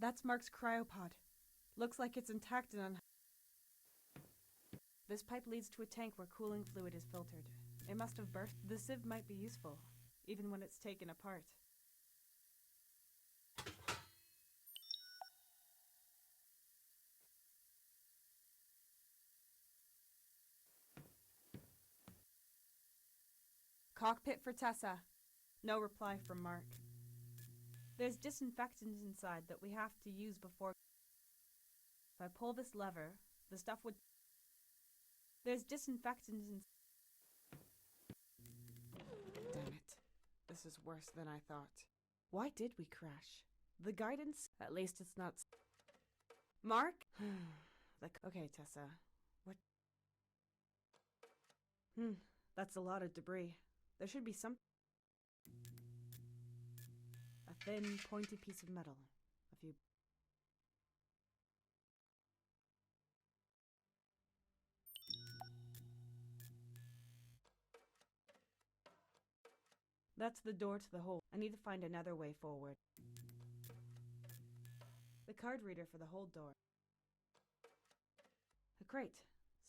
That's Mark's cryopod. Looks like it's intact and This pipe leads to a tank where cooling fluid is filtered. It must have burst. The sieve might be useful, even when it's taken apart. Cockpit for Tessa. No reply from Mark. There's disinfectant inside that we have to use before. If I pull this lever, the stuff would. There's disinfectant in. Damn it. This is worse than I thought. Why did we crash? The guidance? At least it's not. Mark? Okay, Tessa. What? That's a lot of debris. There should be some. A thin, pointy piece of metal. A few. That's the door to the hole. I need to find another way forward. The card reader for the hold door. A crate.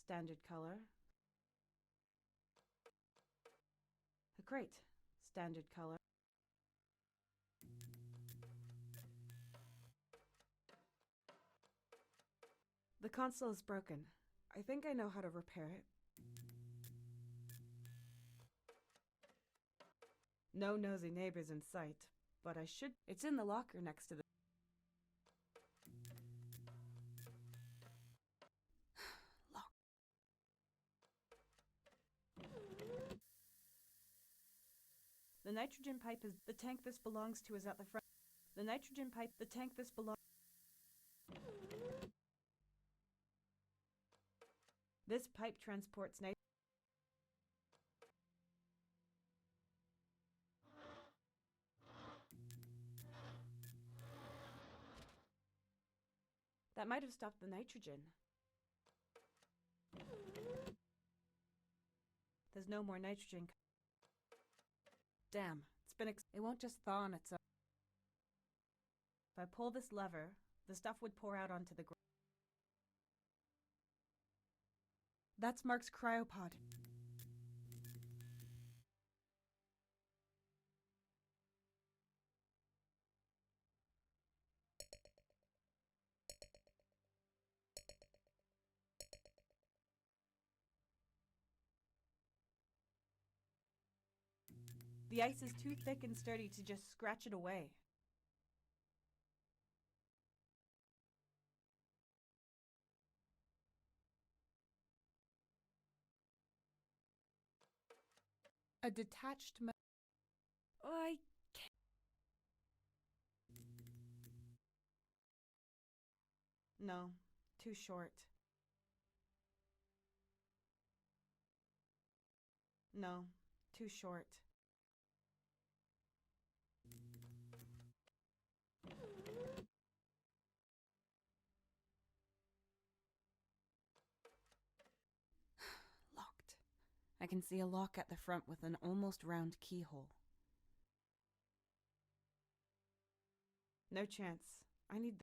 Standard color. A crate. Standard color. The console is broken. I think I know how to repair it. No nosy neighbors in sight, but I should. It's in the locker next to the. Lock. The nitrogen pipe is. The tank this belongs to is at the front. The nitrogen pipe. The tank this belongs. This pipe transports nitrogen. That might have stopped the nitrogen. There's no more nitrogen. Damn, it's been it won't just thaw on its own. If I pull this lever, the stuff would pour out onto the ground. That's Mark's cryopod. The ice is too thick and sturdy to just scratch it away. A detached I can't. No, too short. No, too short. Locked. I can see a lock at the front with an almost round keyhole. No chance. I need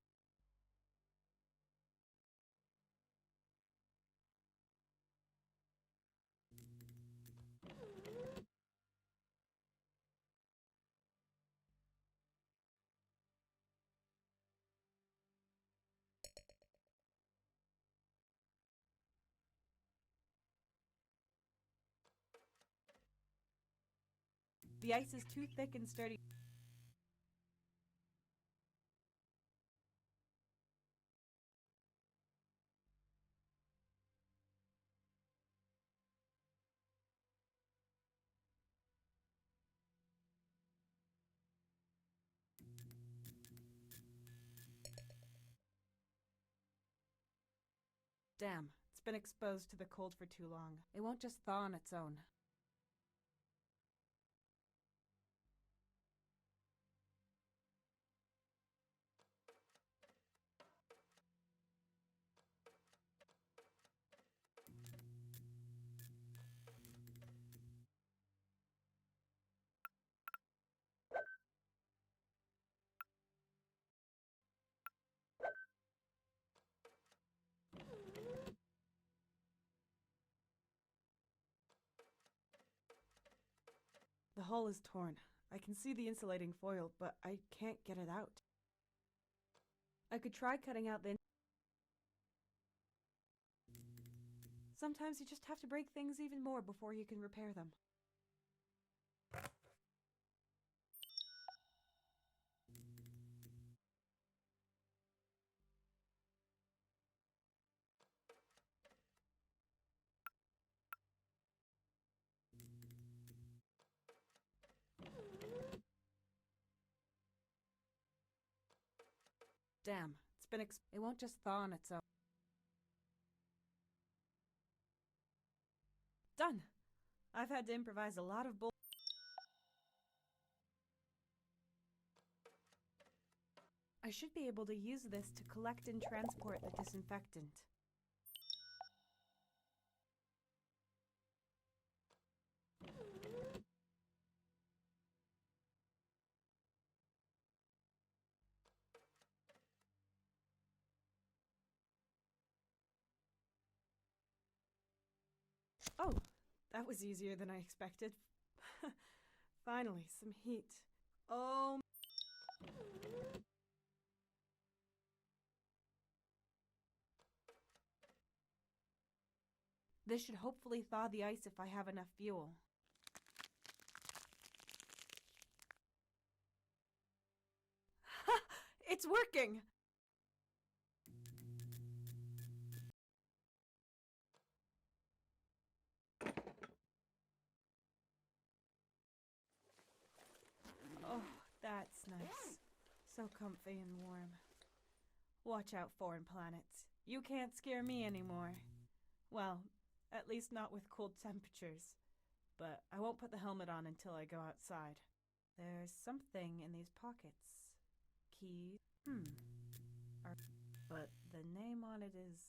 The ice is too thick and sturdy. Damn, it's been exposed to the cold for too long. It won't just thaw on its own. hull is torn. I can see the insulating foil, but I can't get it out. I could try cutting out the... Sometimes you just have to break things even more before you can repair them. Damn, it's been it won't just thaw on its own. Done! I've had to improvise a lot of bull... I should be able to use this to collect and transport the disinfectant. Oh, that was easier than I expected. Finally, some heat. Oh... This should hopefully thaw the ice if I have enough fuel. Ha! It's working! Oh, that's nice. So comfy and warm. Watch out, foreign planets. You can't scare me anymore. Well, at least not with cold temperatures. But I won't put the helmet on until I go outside. There's something in these pockets. Keys. But the name on it is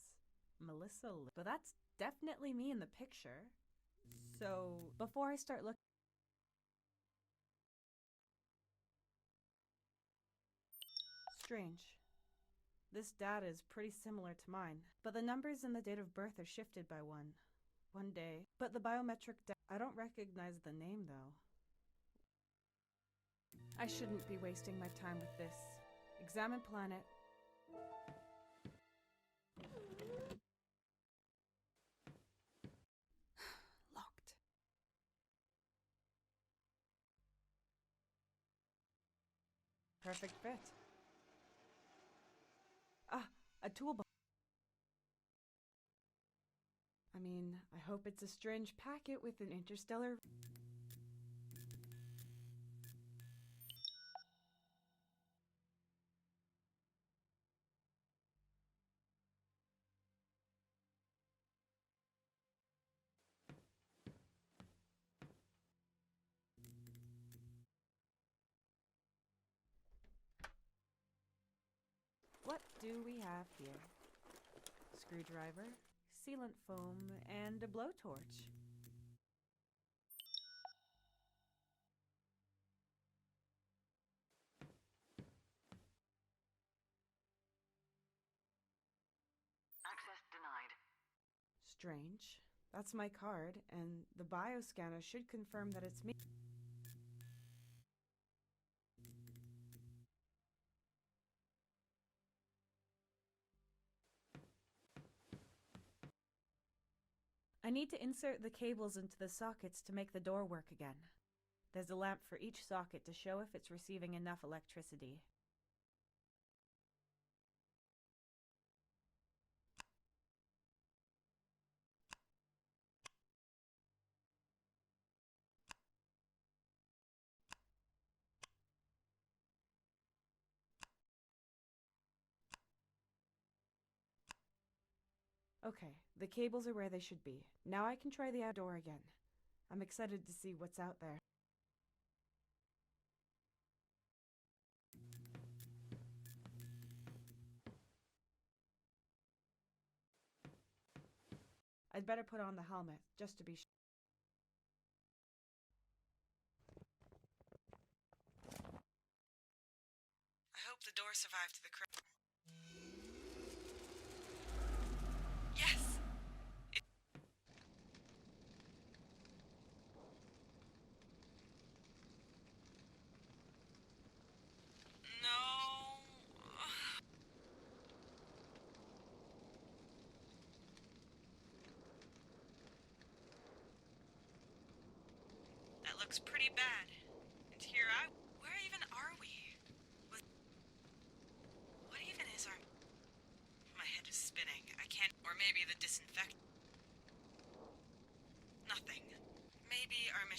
Melissa. But that's definitely me in the picture. So, before I start looking... Strange. This data is pretty similar to mine, but the numbers and the date of birth are shifted by one day. But the biometric I don't recognize the name, though. I shouldn't be wasting my time with this. Examine planet. Locked. Perfect fit. Ah, a toolbox. I mean, I hope it's a strange packet with an interstellar... What do we have here? Screwdriver, sealant foam, and a blowtorch. Access denied. Strange. That's my card, and the bioscanner should confirm that it's me. I need to insert the cables into the sockets to make the door work again. There's a lamp for each socket to show if it's receiving enough electricity. Okay, the cables are where they should be. Now I can try the outdoor again. I'm excited to see what's out there. I'd better put on the helmet, just to be sure. I hope the door survived the crash. Yes!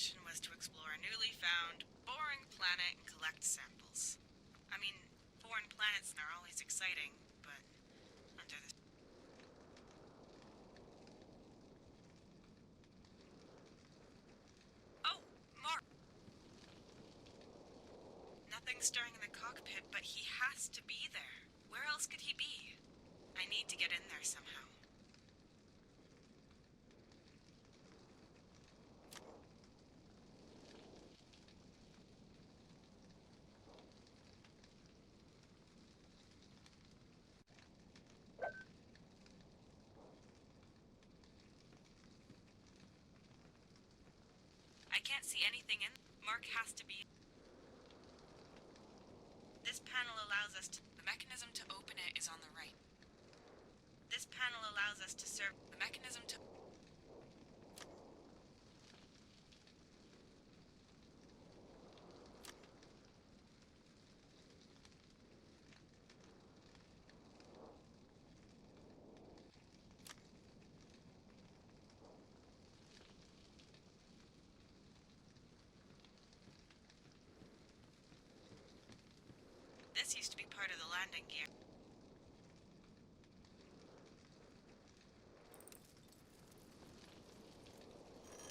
mission was to explore a newly found, boring planet and collect samples. I mean, foreign planets are always exciting, but under the... Oh, Mark! Nothing stirring in the cockpit, but he has to be there. Where else could he be? I need to get in there somehow. I can't see anything in. Mark has to be. This panel allows us to... The mechanism to open it is on the right. This panel allows us to serve... The mechanism to... This used to be part of the landing gear.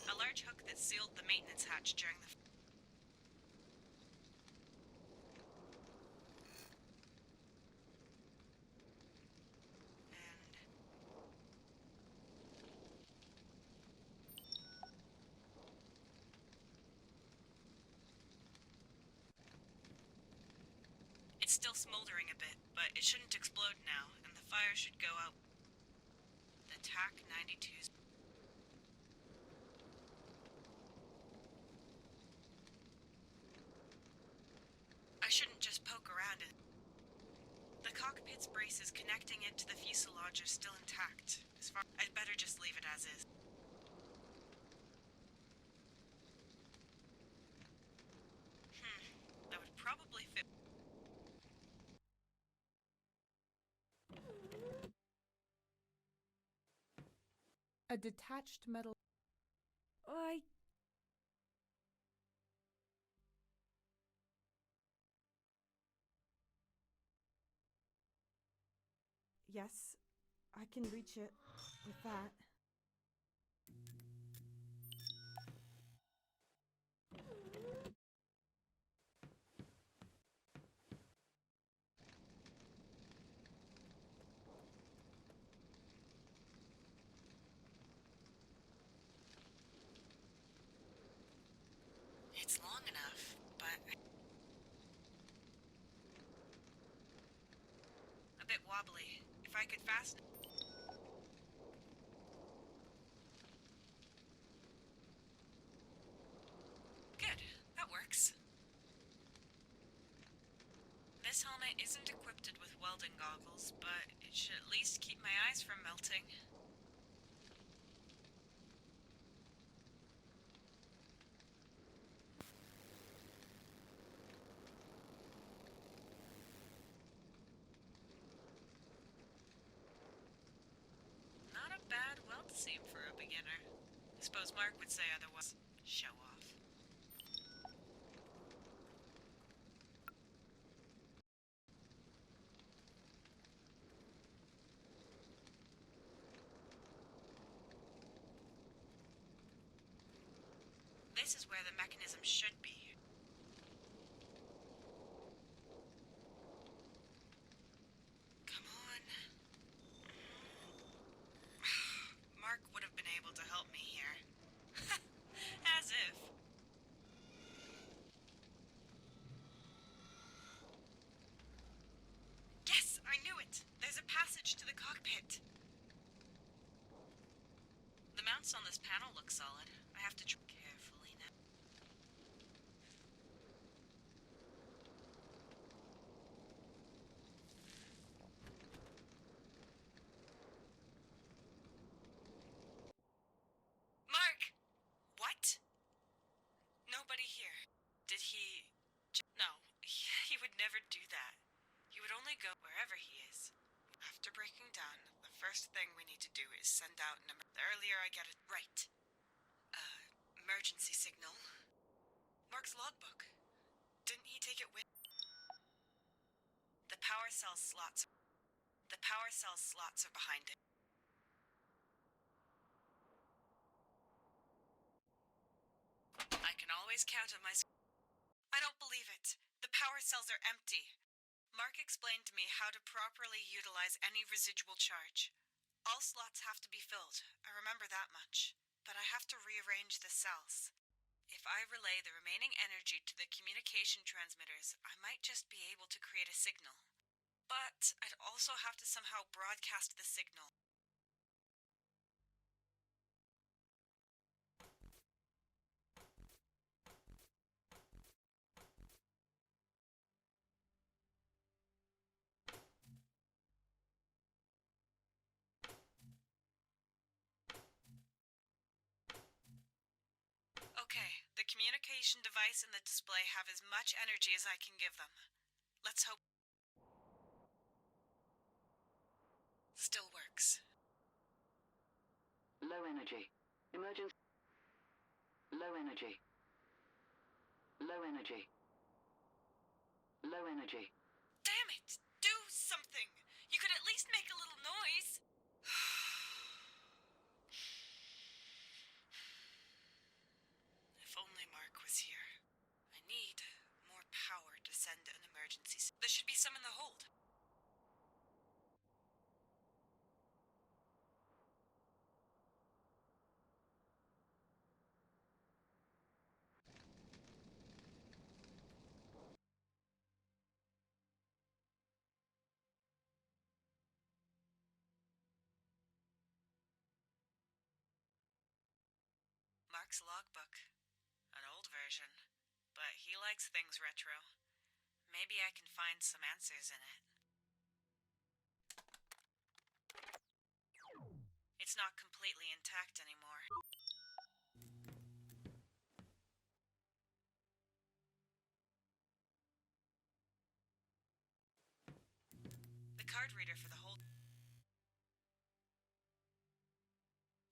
A large hook that sealed the maintenance hatch during the... And... It's still smoldering a bit, but it shouldn't explode now, and the fire should go out. The TAC-92's... I shouldn't just poke around it. The cockpit's braces connecting it to the fuselage are still intact. I'd better just leave it as is. That would probably fit. A detached metal... Yes, I can reach it with that. It's long enough, but... A bit wobbly. If I could fasten... Good. That works. This helmet isn't equipped with welding goggles, but it should at least keep my eyes from melting. Not a bad weld seam for a beginner. I suppose Mark would say otherwise. Show off. This is where the mechanism should be. Come on. Mark would have been able to help me here. As if. Yes, I knew it! There's a passage to the cockpit. The mounts on this panel look solid. I have to carefully now. Mark! What? Nobody here. Did he... No, he would never do that. He would only go wherever he is. After breaking down, the first thing we need to do is send out an... The earlier I get it right. emergency signal. Mark's logbook. Didn't he take it with? The power cell slots are behind it. I can always count on my... I don't believe it. The power cells are empty. Mark explained to me how to properly utilize any residual charge. All slots have to be filled, I remember that much. But I have to rearrange the cells. If I relay the remaining energy to the communication transmitters, I might just be able to create a signal. But I'd also have to somehow broadcast the signal. Okay, the communication device and the display have as much energy as I can give them. Let's hope... Still works. Low energy. Emergency. Low energy. Low energy. Low energy. Damn it! Do something! You could at least make a little noise! If only Mark was here. I need more power to send an emergency... There should be some in the hold. Mark's logbook. An old version. But he likes things retro. Maybe I can find some answers in it. It's not completely intact anymore. The card reader for the hold...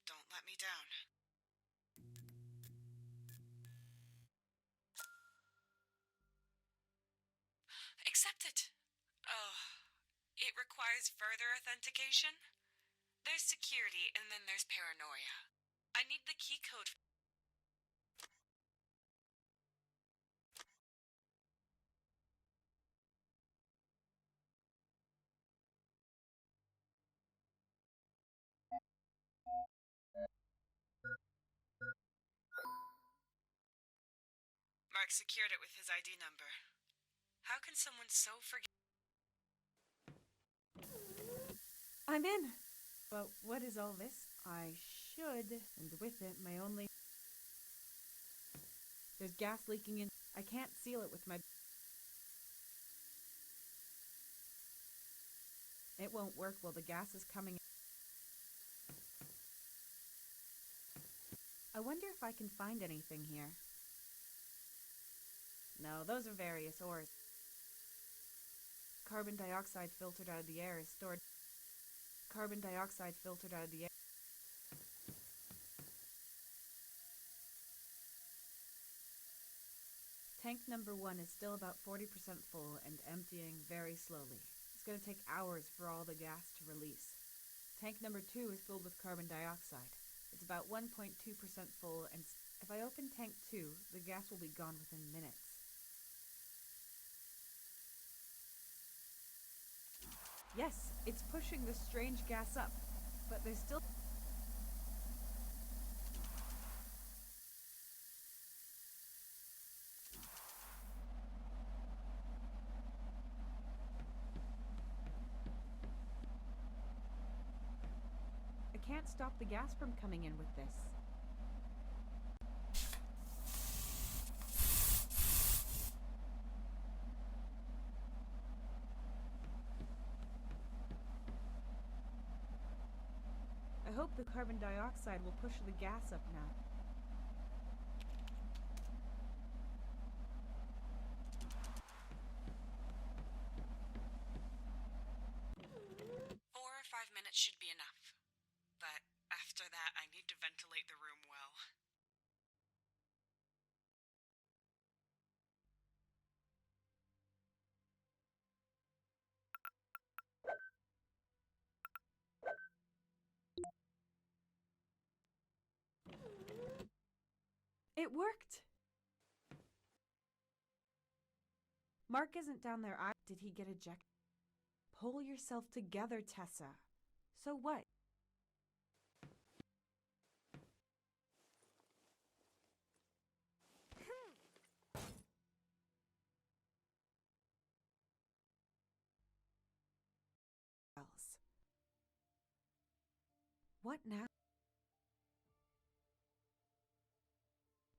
Don't let me down. Accepted. Oh, it requires further authentication? There's security, and then there's paranoia. I need the key code. Mark secured it with his ID number. How can someone so forget? I'm in! But what is all this? I should, and with it, my only... There's gas leaking in... I can't seal it with my... It won't work while the gas is coming in. I wonder if I can find anything here. No, those are various ores. Carbon dioxide filtered out of the air is stored... Carbon dioxide filtered out of the air... Tank number 1 is still about 40% full and emptying very slowly. It's going to take hours for all the gas to release. Tank number 2 is filled with carbon dioxide. It's about 1.2% full, and if I open tank 2, the gas will be gone within minutes. Yes, it's pushing the strange gas up, but there's still... I can't stop the gas from coming in with this. I hope the carbon dioxide will push the gas up now. Should be enough. But after that, I need to ventilate the room well. It worked! Mark isn't down there. Did he get ejected? Pull yourself together, Tessa. So what? What now?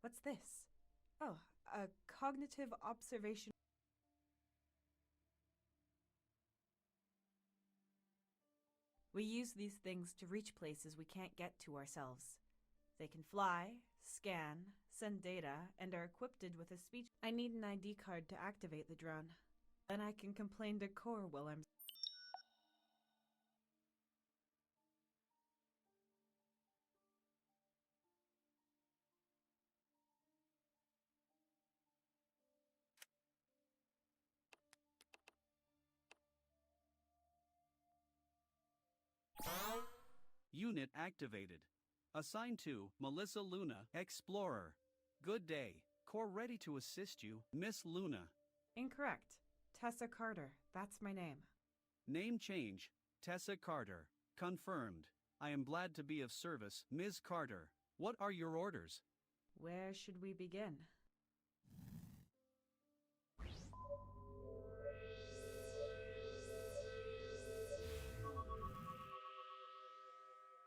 What's this? Oh, a cognitive observation. We use these things to reach places we can't get to ourselves. They can fly, scan, send data, and are equipped with a speech. I need an ID card to activate the drone. Then I can complain to Core while I'm... Unit activated. Assigned to Melissa Luna, Explorer. Good day. Core ready to assist you, Miss Luna. Incorrect. Tessa Carter. That's my name. Name change. Tessa Carter. Confirmed. I am glad to be of service, Ms. Carter. What are your orders? Where should we begin?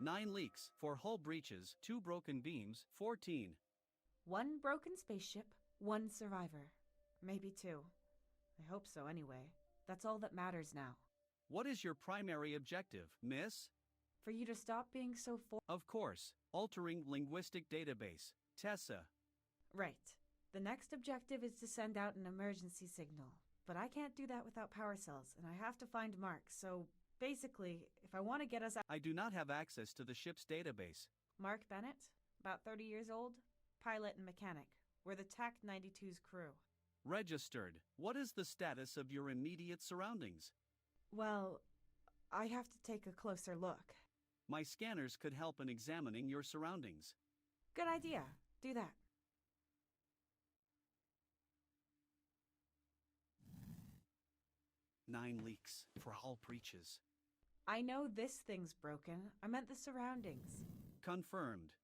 Nine leaks, 4 hull breaches, 2 broken beams, 14. 1 broken spaceship, 1 survivor. Maybe 2. I hope so anyway. That's all that matters now. What is your primary objective, miss? For you to stop being so Of course, altering linguistic database. Tessa. Right. The next objective is to send out an emergency signal. But I can't do that without power cells, and I have to find Mark, so basically, if I want to get us out... I do not have access to the ship's database. Mark Bennett, about 30 years old, pilot and mechanic. We're the TAC 92's crew. Registered. What is the status of your immediate surroundings? Well, I have to take a closer look. My scanners could help in examining your surroundings. Good idea. Do that. Nine leaks, 4 hull breaches. I know this thing's broken. I meant the surroundings. Confirmed.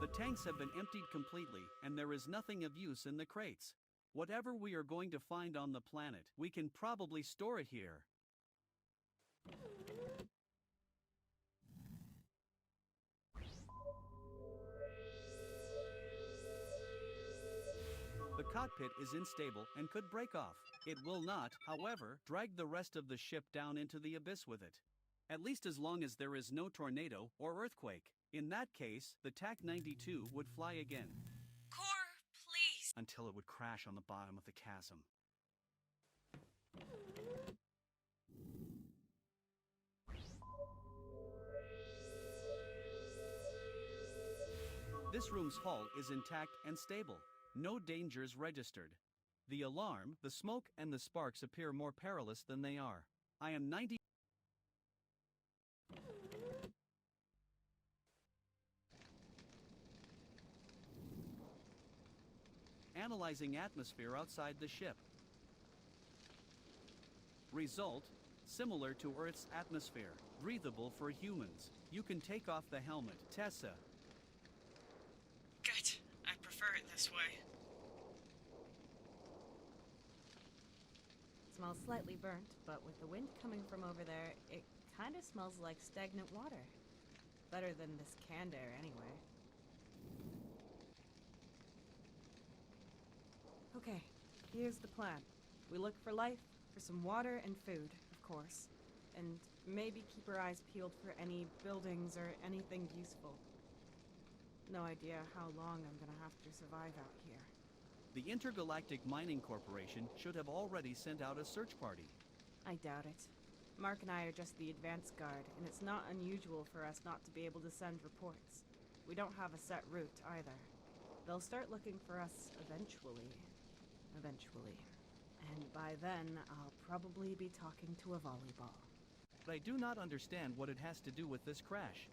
The tanks have been emptied completely, and there is nothing of use in the crates. Whatever we are going to find on the planet, we can probably store it here. The cockpit is unstable and could break off. It will not, however, drag the rest of the ship down into the abyss with it. At least as long as there is no tornado or earthquake. In that case, the TAC 92 would fly again. Core, please. Until it would crash on the bottom of the chasm. This room's hull is intact and stable. No dangers registered. The alarm, the smoke, and the sparks appear more perilous than they are. I am 90. Analyzing atmosphere outside the ship. Result, similar to Earth's atmosphere, breathable for humans. You can take off the helmet, Tessa. Good. I prefer it this way. It smells slightly burnt, but with the wind coming from over there, it kind of smells like stagnant water. Better than this canned air, anyway. Okay, here's the plan. We look for life, for some water and food, of course. And maybe keep our eyes peeled for any buildings or anything useful. No idea how long I'm gonna have to survive out here. The Intergalactic Mining Corporation should have already sent out a search party. I doubt it. Mark and I are just the advance guard, and it's not unusual for us not to be able to send reports. We don't have a set route, either. They'll start looking for us eventually. And by then, I'll probably be talking to a volleyball. But I do not understand what it has to do with this crash.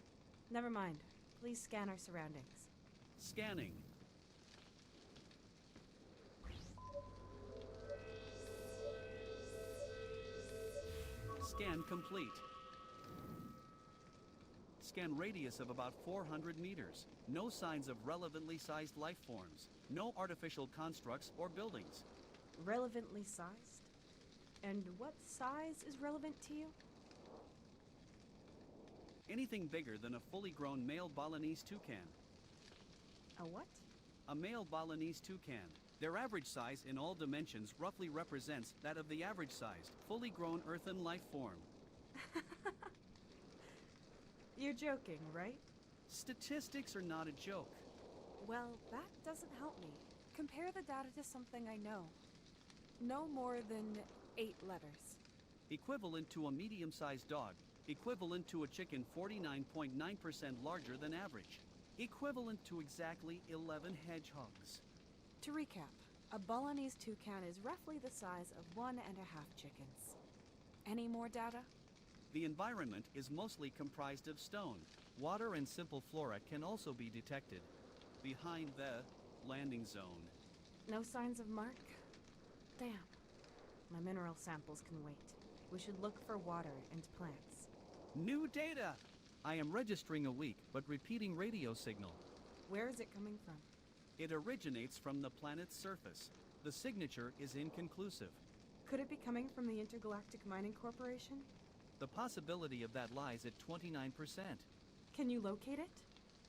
Never mind. Please scan our surroundings. Scanning. Scan complete. Scan radius of about 400 meters. No signs of relevantly sized life forms. No artificial constructs or buildings. Relevantly sized? And what size is relevant to you? Anything bigger than a fully grown male Balinese toucan. A what? A male Balinese toucan. Their average size in all dimensions roughly represents that of the average-sized, fully grown earthen life form. You're joking, right? Statistics are not a joke. Well, that doesn't help me. Compare the data to something I know. No more than 8 letters. Equivalent to a medium-sized dog. Equivalent to a chicken 49.9% larger than average. Equivalent to exactly 11 hedgehogs. To recap, a Balinese toucan is roughly the size of 1.5 chickens. Any more data? The environment is mostly comprised of stone. Water and simple flora can also be detected. Behind the landing zone. No signs of Mark? Damn. My mineral samples can wait. We should look for water and plants. New data! I am registering a weak but repeating radio signal. Where is it coming from? It originates from the planet's surface. The signature is inconclusive. Could it be coming from the Intergalactic Mining Corporation? The possibility of that lies at 29%. Can you locate it?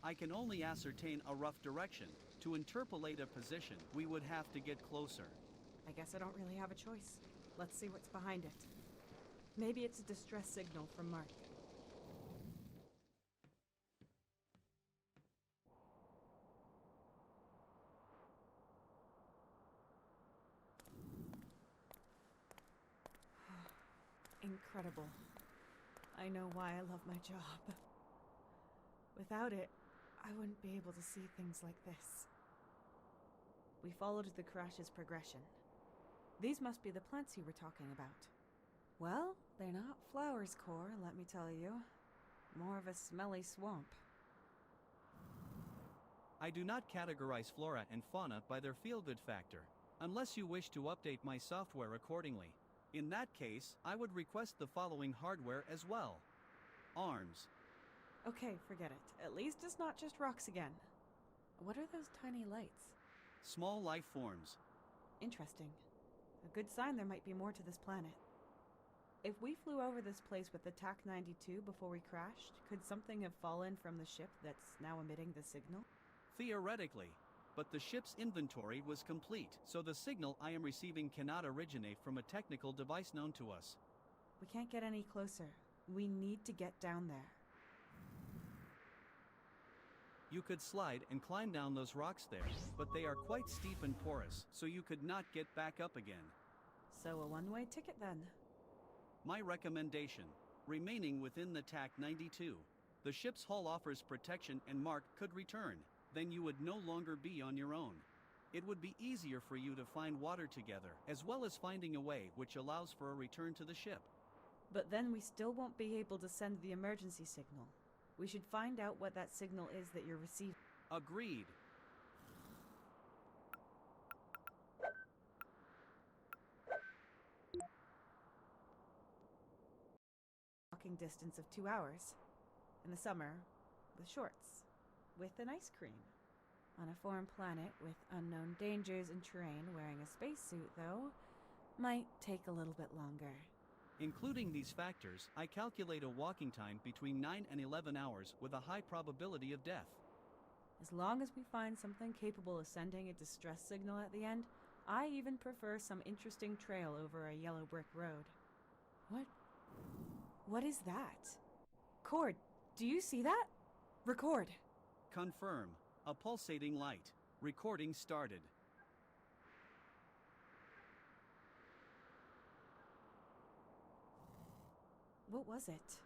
I can only ascertain a rough direction. To interpolate a position, we would have to get closer. I guess I don't really have a choice. Let's see what's behind it. Maybe it's a distress signal from Mark. Incredible. I know why I love my job. Without it, I wouldn't be able to see things like this. We followed the crash's progression. These must be the plants you were talking about. Well, they're not flowers, Core, let me tell you. More of a smelly swamp. I do not categorize flora and fauna by their feel-good factor, unless you wish to update my software accordingly. In that case, I would request the following hardware as well. Arms. Okay, forget it. At least it's not just rocks again. What are those tiny lights? Small life forms. Interesting. A good sign there might be more to this planet. If we flew over this place with the TAC-92 before we crashed, could something have fallen from the ship that's now emitting the signal? Theoretically. But the ship's inventory was complete, so the signal I am receiving cannot originate from a technical device known to us. We can't get any closer. We need to get down there. You could slide and climb down those rocks there, but they are quite steep and porous, so you could not get back up again. So a one-way ticket then. My recommendation, remaining within the TAC-92. The ship's hull offers protection and Mark could return. Then you would no longer be on your own. It would be easier for you to find water together, as well as finding a way which allows for a return to the ship. But then we still won't be able to send the emergency signal. We should find out what that signal is that you're receiving. Agreed. Walking distance of 2 hours. In the summer, with shorts. With an ice cream. On a foreign planet with unknown dangers and terrain, wearing a spacesuit, though, might take a little bit longer. Including these factors, I calculate a walking time between 9 and 11 hours with a high probability of death. As long as we find something capable of sending a distress signal at the end, I even prefer some interesting trail over a yellow brick road. What is that? Cord, do you see that? Record. Confirm. A pulsating light. Recording started. What was it?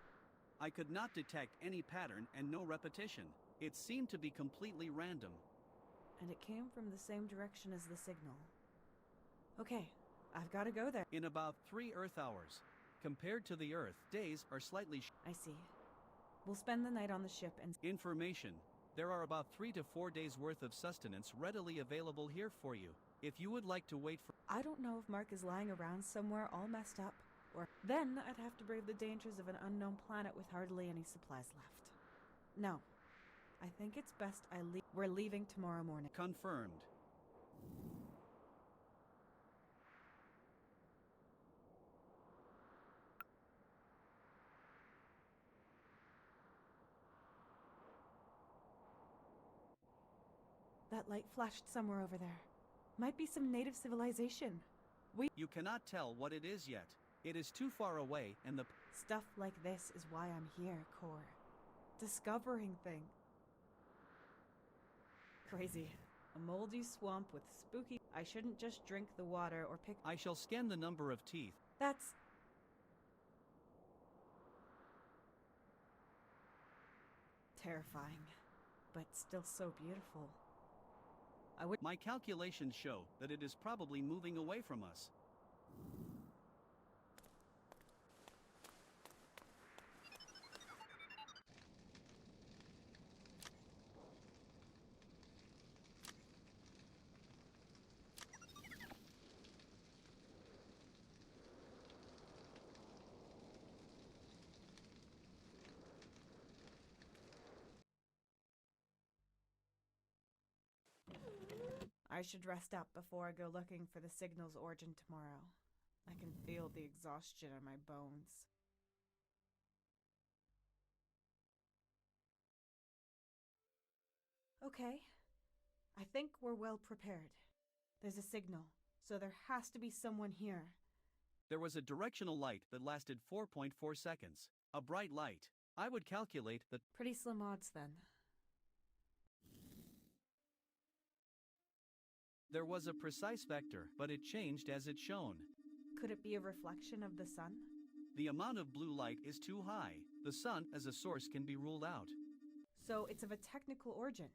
I could not detect any pattern and no repetition. It seemed to be completely random. And it came from the same direction as the signal. Okay, I've got to go there. In about 3 Earth hours. Compared to the Earth, days are slightly I see. We'll spend the night on the ship and... Information. There are about 3 to 4 days worth of sustenance readily available here for you. If you would like to wait for... I don't know if Mark is lying around somewhere all messed up, or... Then I'd have to brave the dangers of an unknown planet with hardly any supplies left. No. I think it's best I leave. We're leaving tomorrow morning. Confirmed. That light flashed somewhere over there. Might be some native civilization. You cannot tell what it is yet. It is too far away and the... Stuff like this is why I'm here, Core. Discovering things. Crazy. A moldy swamp with spooky... I shouldn't just drink the water or pick... I shall scan the number of teeth. That's... terrifying. But still so beautiful. My calculations show that it is probably moving away from us. I should rest up before I go looking for the signal's origin tomorrow. I can feel the exhaustion in my bones. Okay. I think we're well prepared. There's a signal, so there has to be someone here. There was a directional light that lasted 4.4 seconds. A bright light. I would calculate that... Pretty slim odds then. There was a precise vector, but it changed as it shone. Could it be a reflection of the sun? The amount of blue light is too high. The sun as a source can be ruled out. So it's of a technical origin.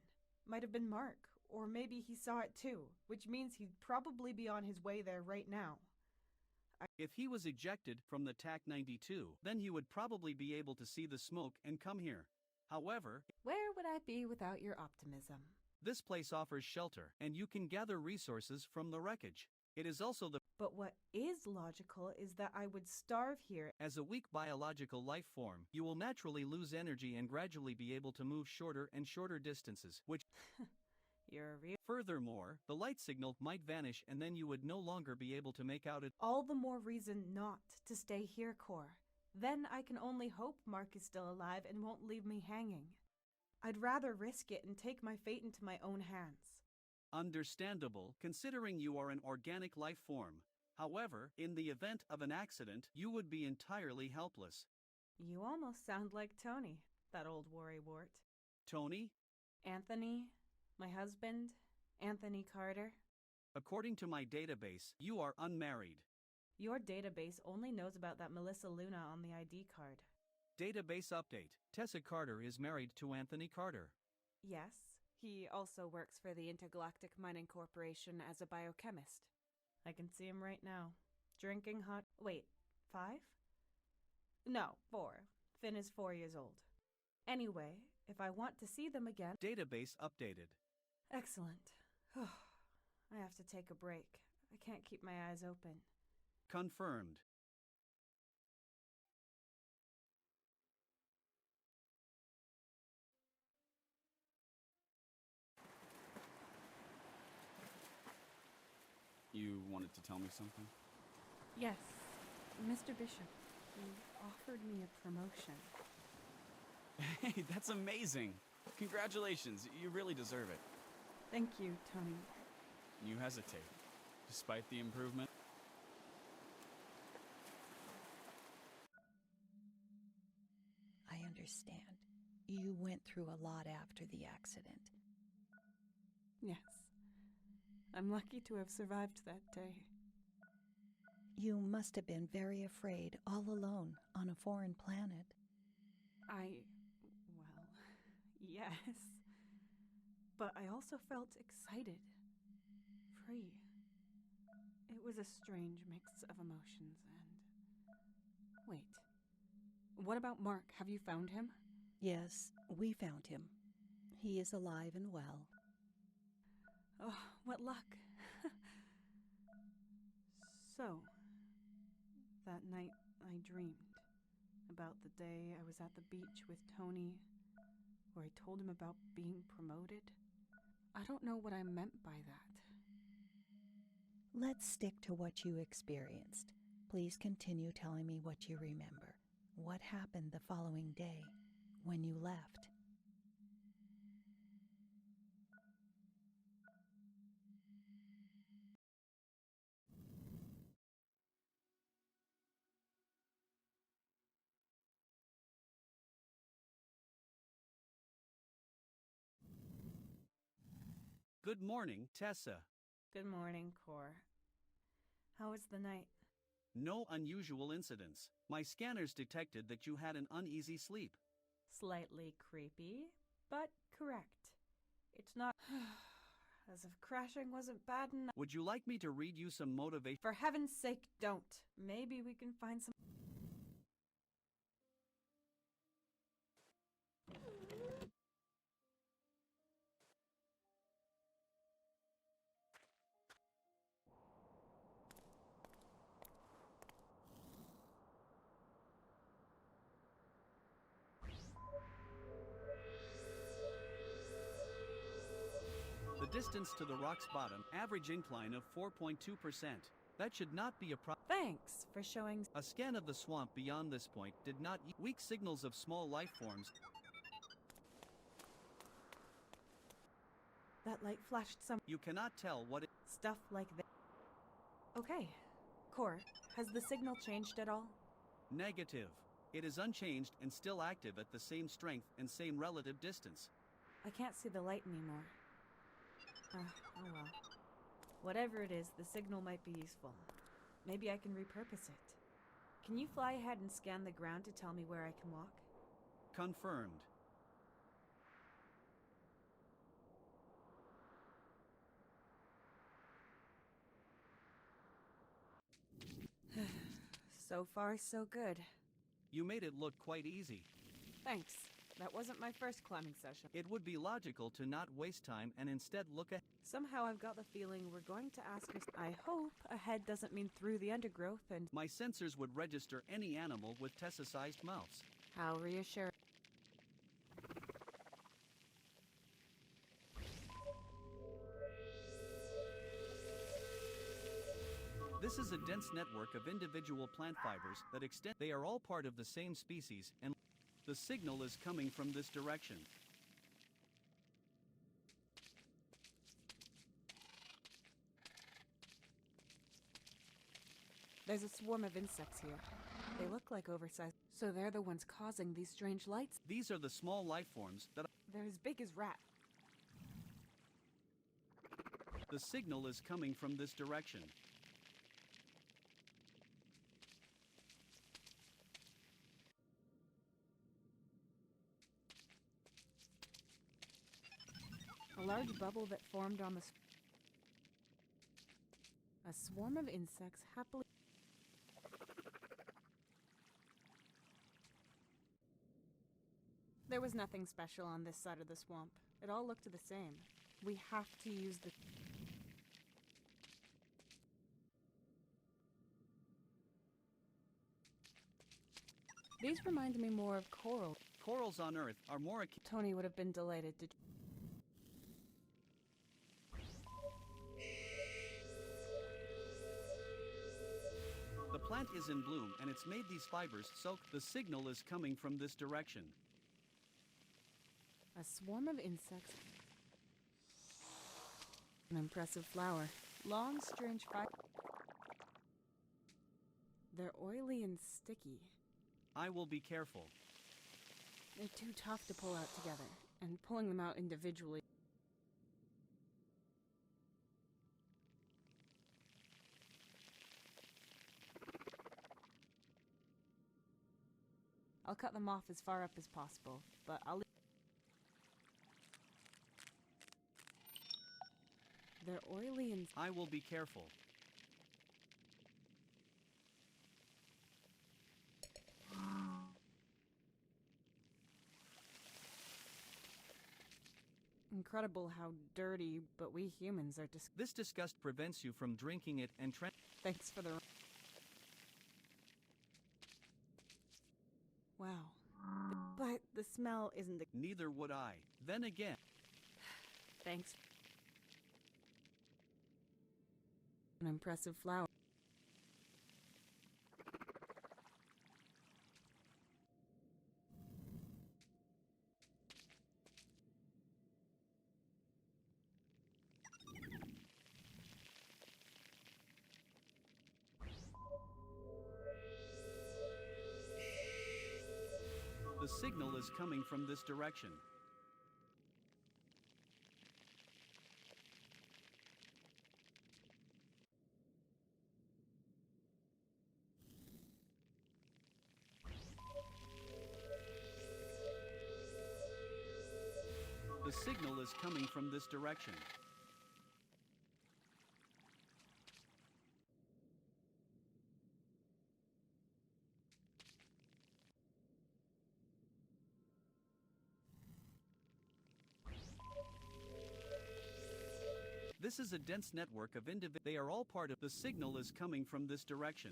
Might have been Mark, or maybe he saw it too, which means he'd probably be on his way there right now. If he was ejected from the TAC-92, then he would probably be able to see the smoke and come here. However, Where would I be without your optimism? this place offers shelter, and you can gather resources from the wreckage. It is also the... But what is logical is that I would starve here. As a weak biological life form, you will naturally lose energy and gradually be able to move shorter and shorter distances, which... You're a real... Furthermore, the light signal might vanish and then you would no longer be able to make out it. All the more reason not to stay here, Core. Then I can only hope Mark is still alive and won't leave me hanging. I'd rather risk it and take my fate into my own hands. Understandable, considering you are an organic life form. However, in the event of an accident, you would be entirely helpless. You almost sound like Tony, that old worrywart. Tony? Anthony, my husband, Anthony Carter. According to my database, you are unmarried. Your database only knows about that Melissa Luna on the ID card. Database update. Tessa Carter is married to Anthony Carter. Yes, he also works for the Intergalactic Mining Corporation as a biochemist. I can see him right now, drinking hot... Wait, 5? No, 4. Finn is 4 years old. Anyway, if I want to see them again... Database updated. Excellent. I have to take a break. I can't keep my eyes open. Confirmed. You wanted to tell me something? Yes, Mr. Bishop, you offered me a promotion. Hey, that's amazing! Congratulations, you really deserve it. Thank you, Tony. You hesitate, despite the improvement? I understand. You went through a lot after the accident. Yes. I'm lucky to have survived that day. You must have been very afraid all alone on a foreign planet. Well, yes. But I also felt excited. Free. It was a strange mix of emotions and... Wait. What about Mark? Have you found him? Yes, we found him. He is alive and well. Oh, what luck. So, that night I dreamed about the day I was at the beach with Tony, where I told him about being promoted. I don't know what I meant by that. Let's stick to what you experienced. Please continue telling me what you remember. What happened the following day when you left? Good morning, Tessa. Good morning, Cor. How was the night? No unusual incidents. My scanners detected that you had an uneasy sleep. Slightly creepy, but correct. It's not... As if crashing wasn't bad enough. Would you like me to read you some motivation? For heaven's sake, don't. Maybe we can find some... The distance to the rock's bottom, average incline of 4.2%. That should not be a problem. Thanks for showing... A scan of the swamp beyond this point did not weak signals of small life forms. That light flashed some... You cannot tell what it... stuff like that. Okay. Cor, has the signal changed at all? Negative. It is unchanged and still active at the same strength and same relative distance. I can't see the light anymore. Oh well. Whatever it is, the signal might be useful. Maybe I can repurpose it. Can you fly ahead and scan the ground to tell me where I can walk? Confirmed. So far, so good. You made it look quite easy. Thanks. That wasn't my first climbing session. It would be logical to not waste time and instead look ahead. Somehow I've got the feeling we're going to ask her... I hope ahead doesn't mean through the undergrowth and... My sensors would register any animal with Tessa-sized mouths. How reassuring. This is a dense network of individual plant fibers that extend. They are all part of the same species, and the signal is coming from this direction. There's a swarm of insects here. They look like oversized. So they're the ones causing these strange lights. These are the small life forms that They're as big as rats. the signal is coming from this direction. A large bubble that formed on the... A swarm of insects happily... There was nothing special on this side of the swamp. It all looked the same. We have to use the... These remind me more of coral. Corals on Earth are more akin. Tony would have been delighted to... The plant is in bloom and it's made these fibers soak. The signal is coming from this direction. A swarm of insects. An impressive flower. Long, strange fibers. They're oily and sticky. I will be careful. They're too tough to pull out together, and pulling them out individually... I'll cut them off as far up as possible, but I'll... They're oily and... I will be careful. Incredible how dirty, but we humans are just... This disgust prevents you from drinking it and Thanks for the... Wow. But the smell isn't the... Neither would I. Then again. Thanks. An impressive flower. The signal is coming from this direction. The signal is coming from this direction. This is a dense network of individuals. They are all part of the signal is coming from this direction.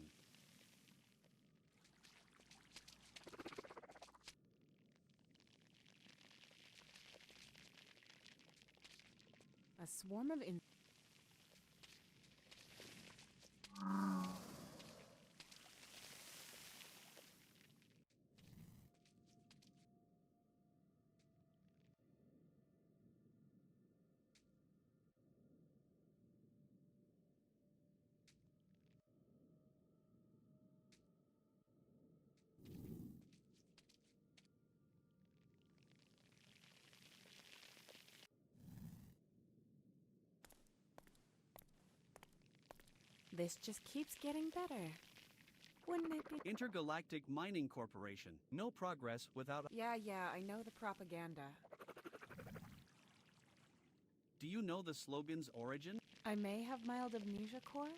A swarm of in... This just keeps getting better. Wouldn't it be... Intergalactic Mining Corporation. No progress without... Yeah, I know the propaganda. Do you know the slogan's origin? I may have mild amnesia core?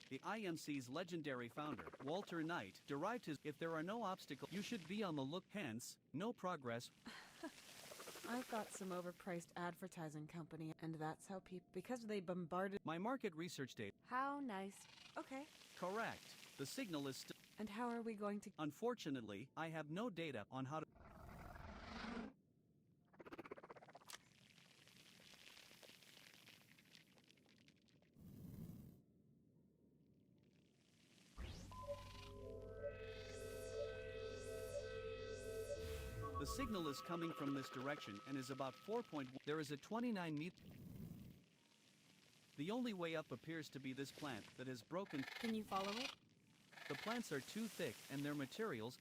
The IMC's legendary founder, Walter Knight, derived his... If there are no obstacles, you should be on the look. Hence, no progress. I've got some overpriced advertising company, and that's how people... Because they bombarded... My market research data... How nice. Okay. Correct. The signal is still... And how are we going to... Unfortunately, I have no data on how to... The signal is coming from this direction and is about 4.1. There is a 29 meter... The only way up appears to be this plant that has broken... Can you follow it? The plants are too thick and their materials...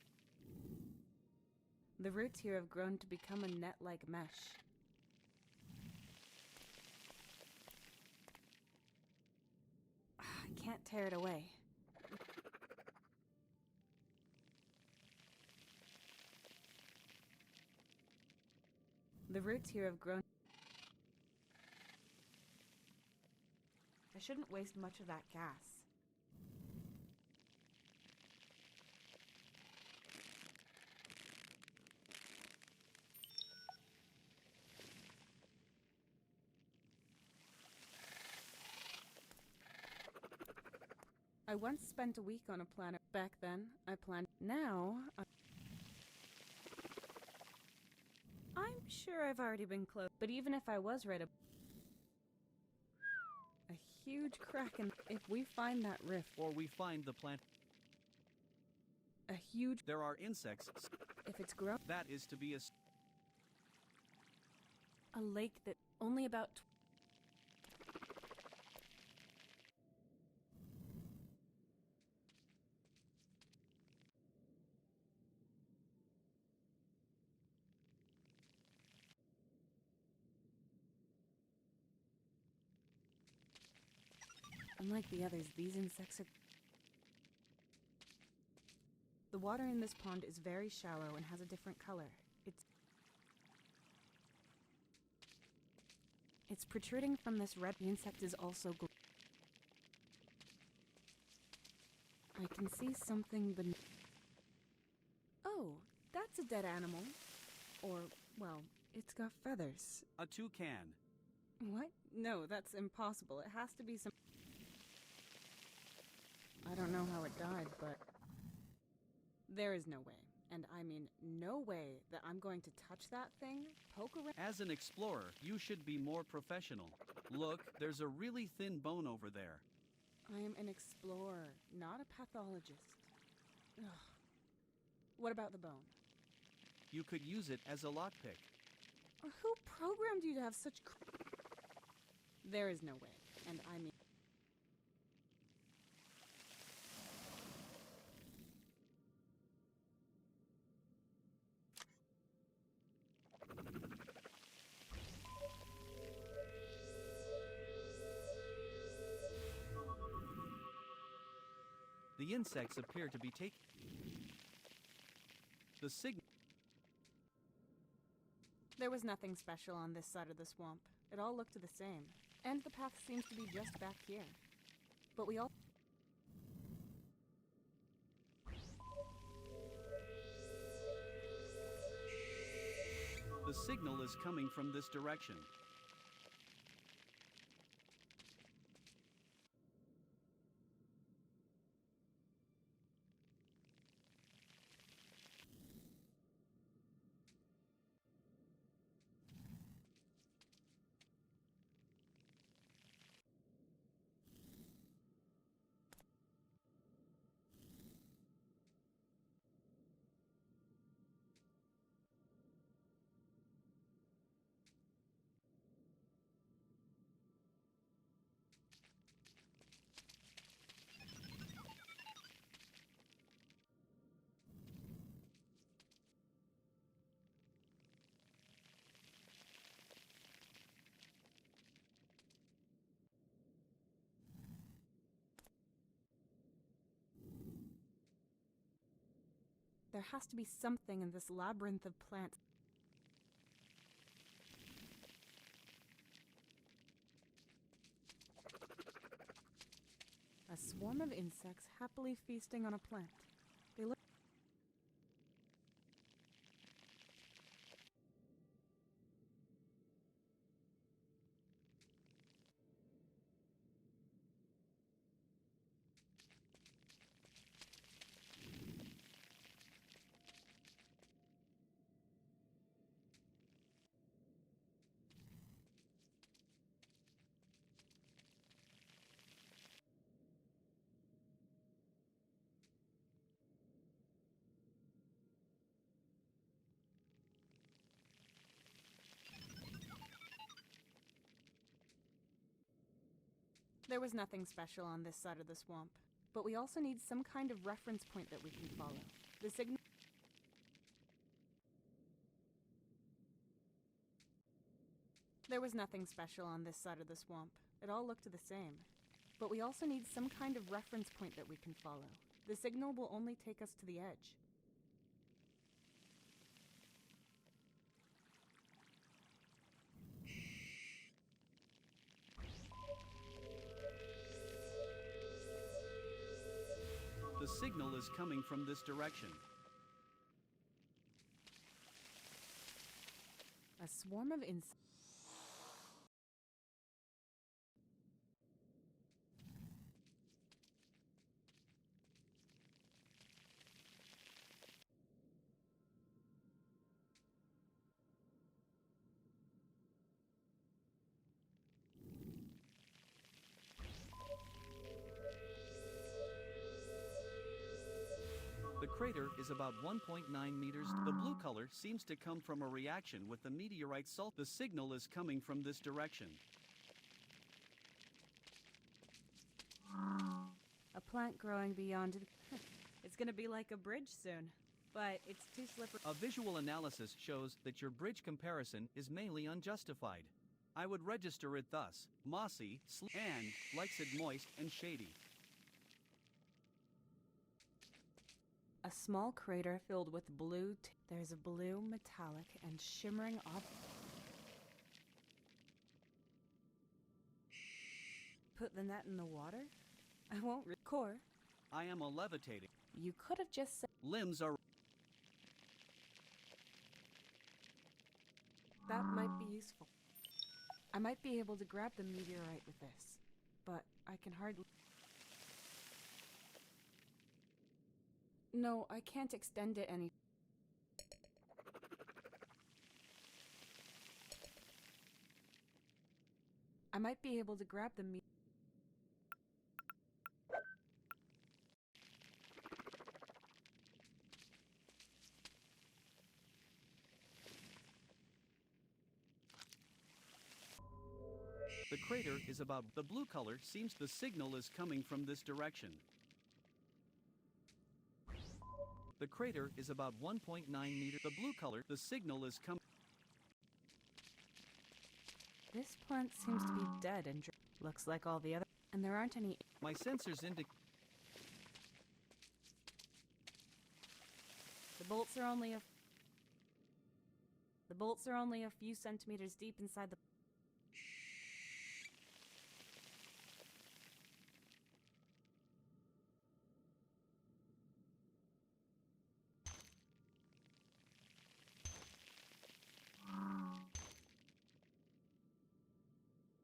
The roots here have grown to become a net-like mesh. I can't tear it away. The roots here have grown... I shouldn't waste much of that gas. I once spent a week on a planet. Back then, I planned... Now, I'm sure I've already been close. But even if I was right, a huge crack in... If we find that rift... Or we find the plant... A huge... There are insects... If it's grown... That is to be a lake that only about... Unlike the others, these insects are... The water in this pond is very shallow and has a different color. It's protruding from this red. The insect is also I can see something beneath. Oh, that's a dead animal. Or, well, it's got feathers. A toucan. What? No, that's impossible. It has to be some... I don't know how it died, but... There is no way. And I mean no way that I'm going to touch that thing, poke around... As an explorer, you should be more professional. Look, there's a really thin bone over there. I am an explorer, not a pathologist. Ugh. What about the bone? You could use it as a lockpick. Who programmed you to have such... There is no way. And I mean... The insects appear to be taking the signal. There was nothing special on this side of the swamp. It all looked the same. And the path seems to be just back here. But we all... The signal is coming from this direction. There has to be something in this labyrinth of plants. A swarm of insects happily feasting on a plant. They look... There was nothing special on this side of the swamp, but we also need some kind of reference point that we can follow. The signal... There was nothing special on this side of the swamp. It all looked the same. But we also need some kind of reference point that we can follow. The signal will only take us to the edge. The signal is coming from this direction. A swarm of insects. The crater is about 1.9 meters. The blue color seems to come from a reaction with the meteorite salt. The signal is coming from this direction. A plant growing beyond... It's gonna be like a bridge soon, but it's too slippery. A visual analysis shows that your bridge comparison is mainly unjustified. I would register it thus: mossy, and likes it moist and shady. A small crater filled with blue. There's a blue, metallic, and shimmering object. Put the net in the water? I won't Core. I am a levitating. You could have just said Limbs are. that might be useful. I might be able to grab the meteorite with this, but I can hardly. No, I can't extend it any. I might be able to grab the The crater is about. The blue color seems the signal is coming from this direction. The crater is about 1.9 meters. The blue color, the signal is coming. This plant seems to be dead and looks like all the other, and there aren't any. My sensors indicate. The bolts are only a few centimeters deep inside the.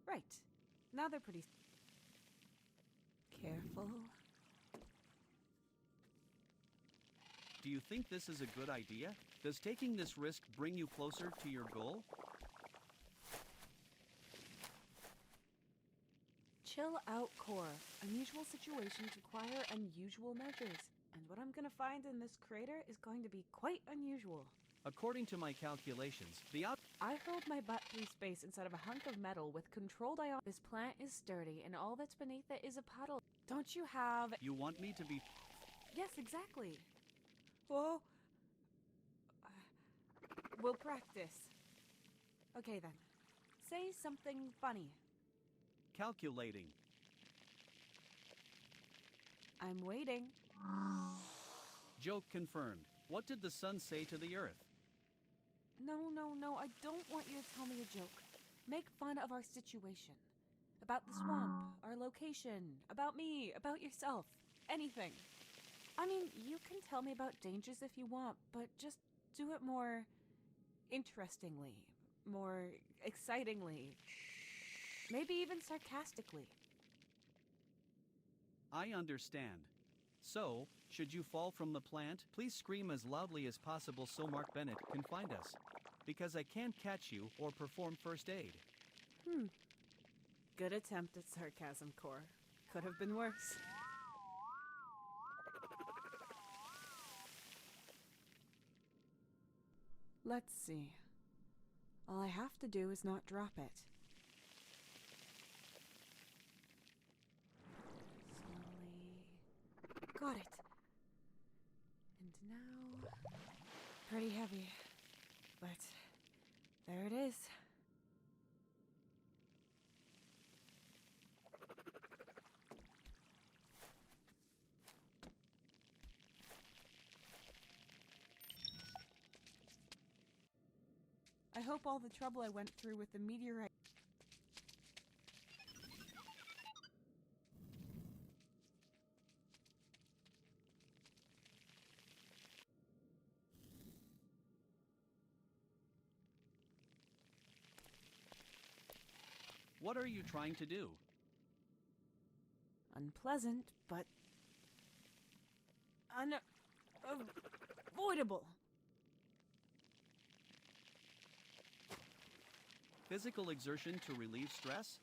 Right. Now they're pretty. Careful. Do you think this is a good idea? Does taking this risk bring you closer to your goal? Chill out, Core. Unusual situations require unusual measures. And what I'm gonna find in this crater is going to be quite unusual. According to my calculations, I hurled my butt through space inside of a hunk of metal with controlled ion. This plant is sturdy, and all that's beneath it is a puddle. Don't you have... You want me to be... Yes, exactly. Whoa. We'll practice. Okay, then. Say something funny. Calculating. I'm waiting. Joke confirmed. What did the sun say to the earth? No, I don't want you to tell me a joke. Make fun of our situation. About the swamp, our location, about me, about yourself. Anything. I mean, you can tell me about dangers if you want, but just do it more interestingly, more excitingly, maybe even sarcastically. I understand. So, should you fall from the plant, please scream as loudly as possible so Mark Bennett can find us. Because I can't catch you or perform first aid. Good attempt at sarcasm, Core. Could have been worse. Let's see. All I have to do is not drop it. Slowly. Got it. And now... Pretty heavy. But there it is. I hope all the trouble I went through with the meteorite. What are you trying to do? Unpleasant, but unavoidable. Physical exertion to relieve stress?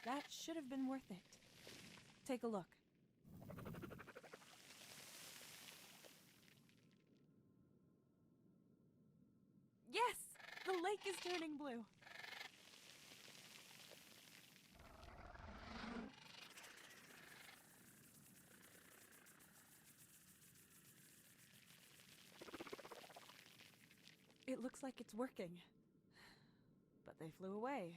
That should have been worth it. Take a look. Yes! The lake is turning blue. It looks like it's working. But they flew away.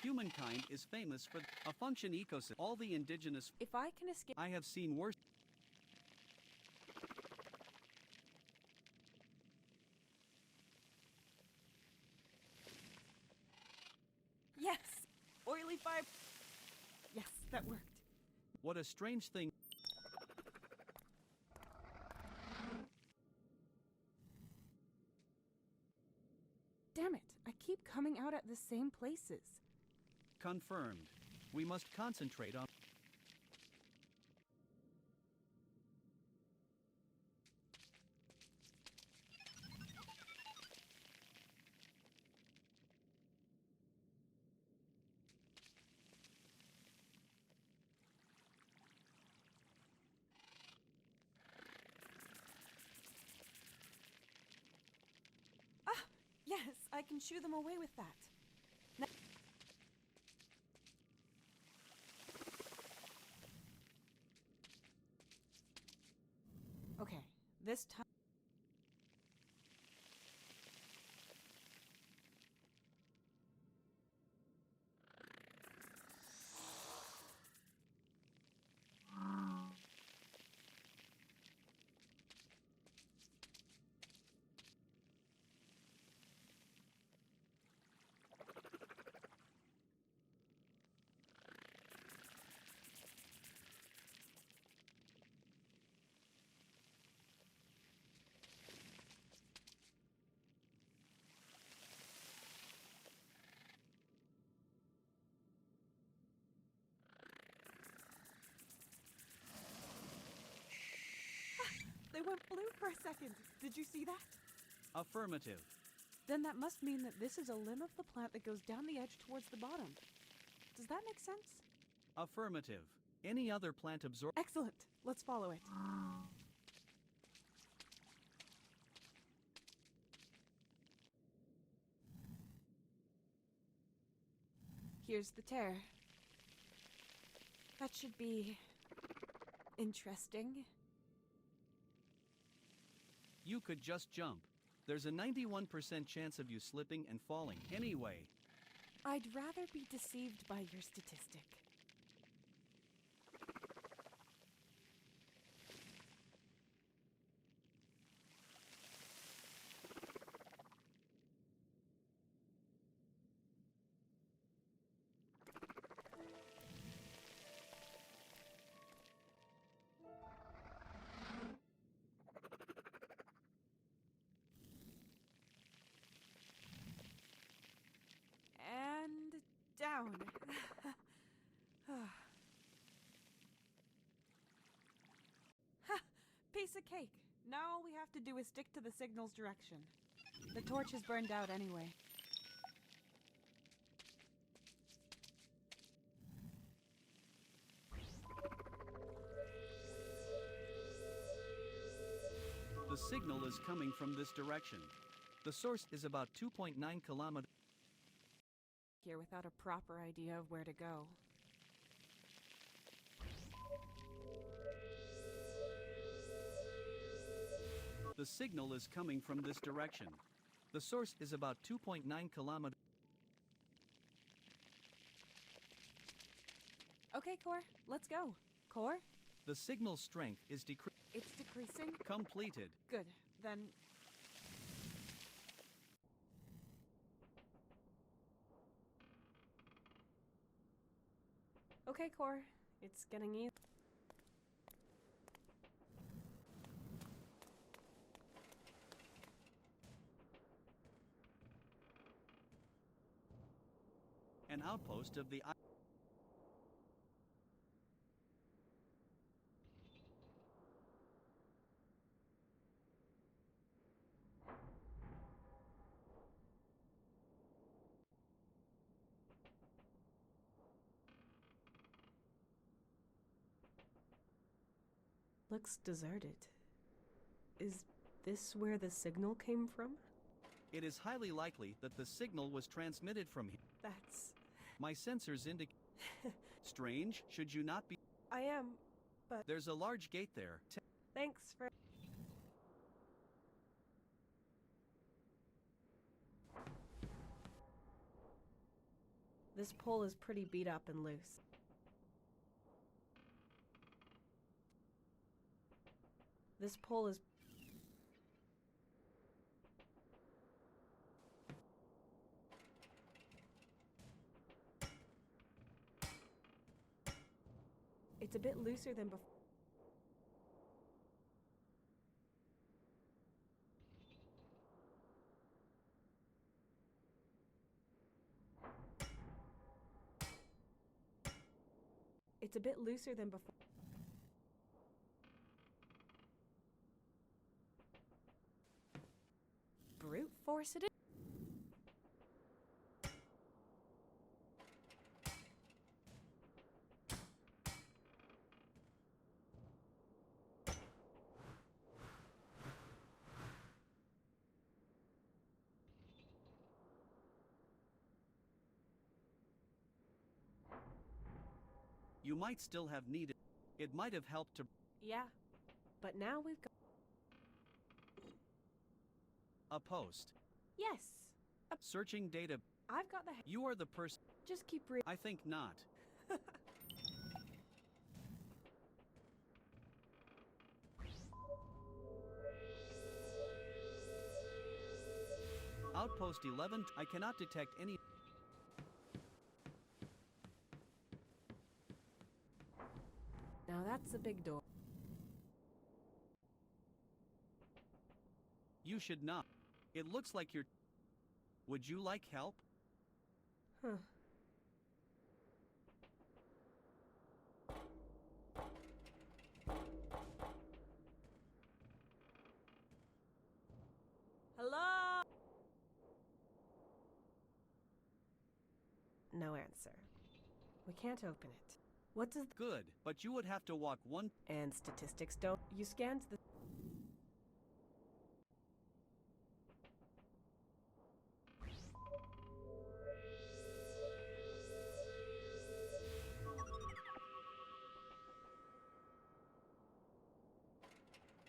Humankind is famous for a function ecosystem. All the indigenous... If I can escape... I have seen worse... What a strange thing. Damn it, I keep coming out at the same places. Confirmed. We must concentrate on. Yes, I can shoo them away with that. Okay, this time. They went blue for a second. Did you see that? Affirmative. Then that must mean that this is a limb of the plant that goes down the edge towards the bottom. Does that make sense? Affirmative. Any other plant absorb. Excellent. Let's follow it. Here's the tear. That should be interesting. You could just jump. There's a 91% chance of you slipping and falling anyway. I'd rather be deceived by your statistic. And down. Ha! Piece of cake. Now all we have to do is stick to the signal's direction. The torch is burned out anyway. The signal is coming from this direction. The source is about 2.9 kilometers. Here without a proper idea of where to go. The signal is coming from this direction. The source is about 2.9 kilometers. Okay, Core, let's go. Core, The signal strength is it's decreasing. completed. Good. Then okay, Core. It's getting easy. An outpost of the Looks deserted. Is this where the signal came from? It is highly likely that the signal was transmitted from here. That's... My sensors indicate. Strange, should you not be? I am, but There's a large gate there. thanks for... This pole is pretty beat up and loose. This pole is... It's a bit looser than before. It's a bit looser than before. Brute force it in. You might still have needed. It might have helped to. Yeah, but now we've got. A post. Yes, Searching data. I've got the. You are the person. Just keep reading. I think not. Outpost 11. I cannot detect any. Now that's a big door. You should not. It looks like you're. Would you like help? Huh. Hello? No answer. We can't open it. What does Good, but you would have to walk one. and statistics don't. You scanned the.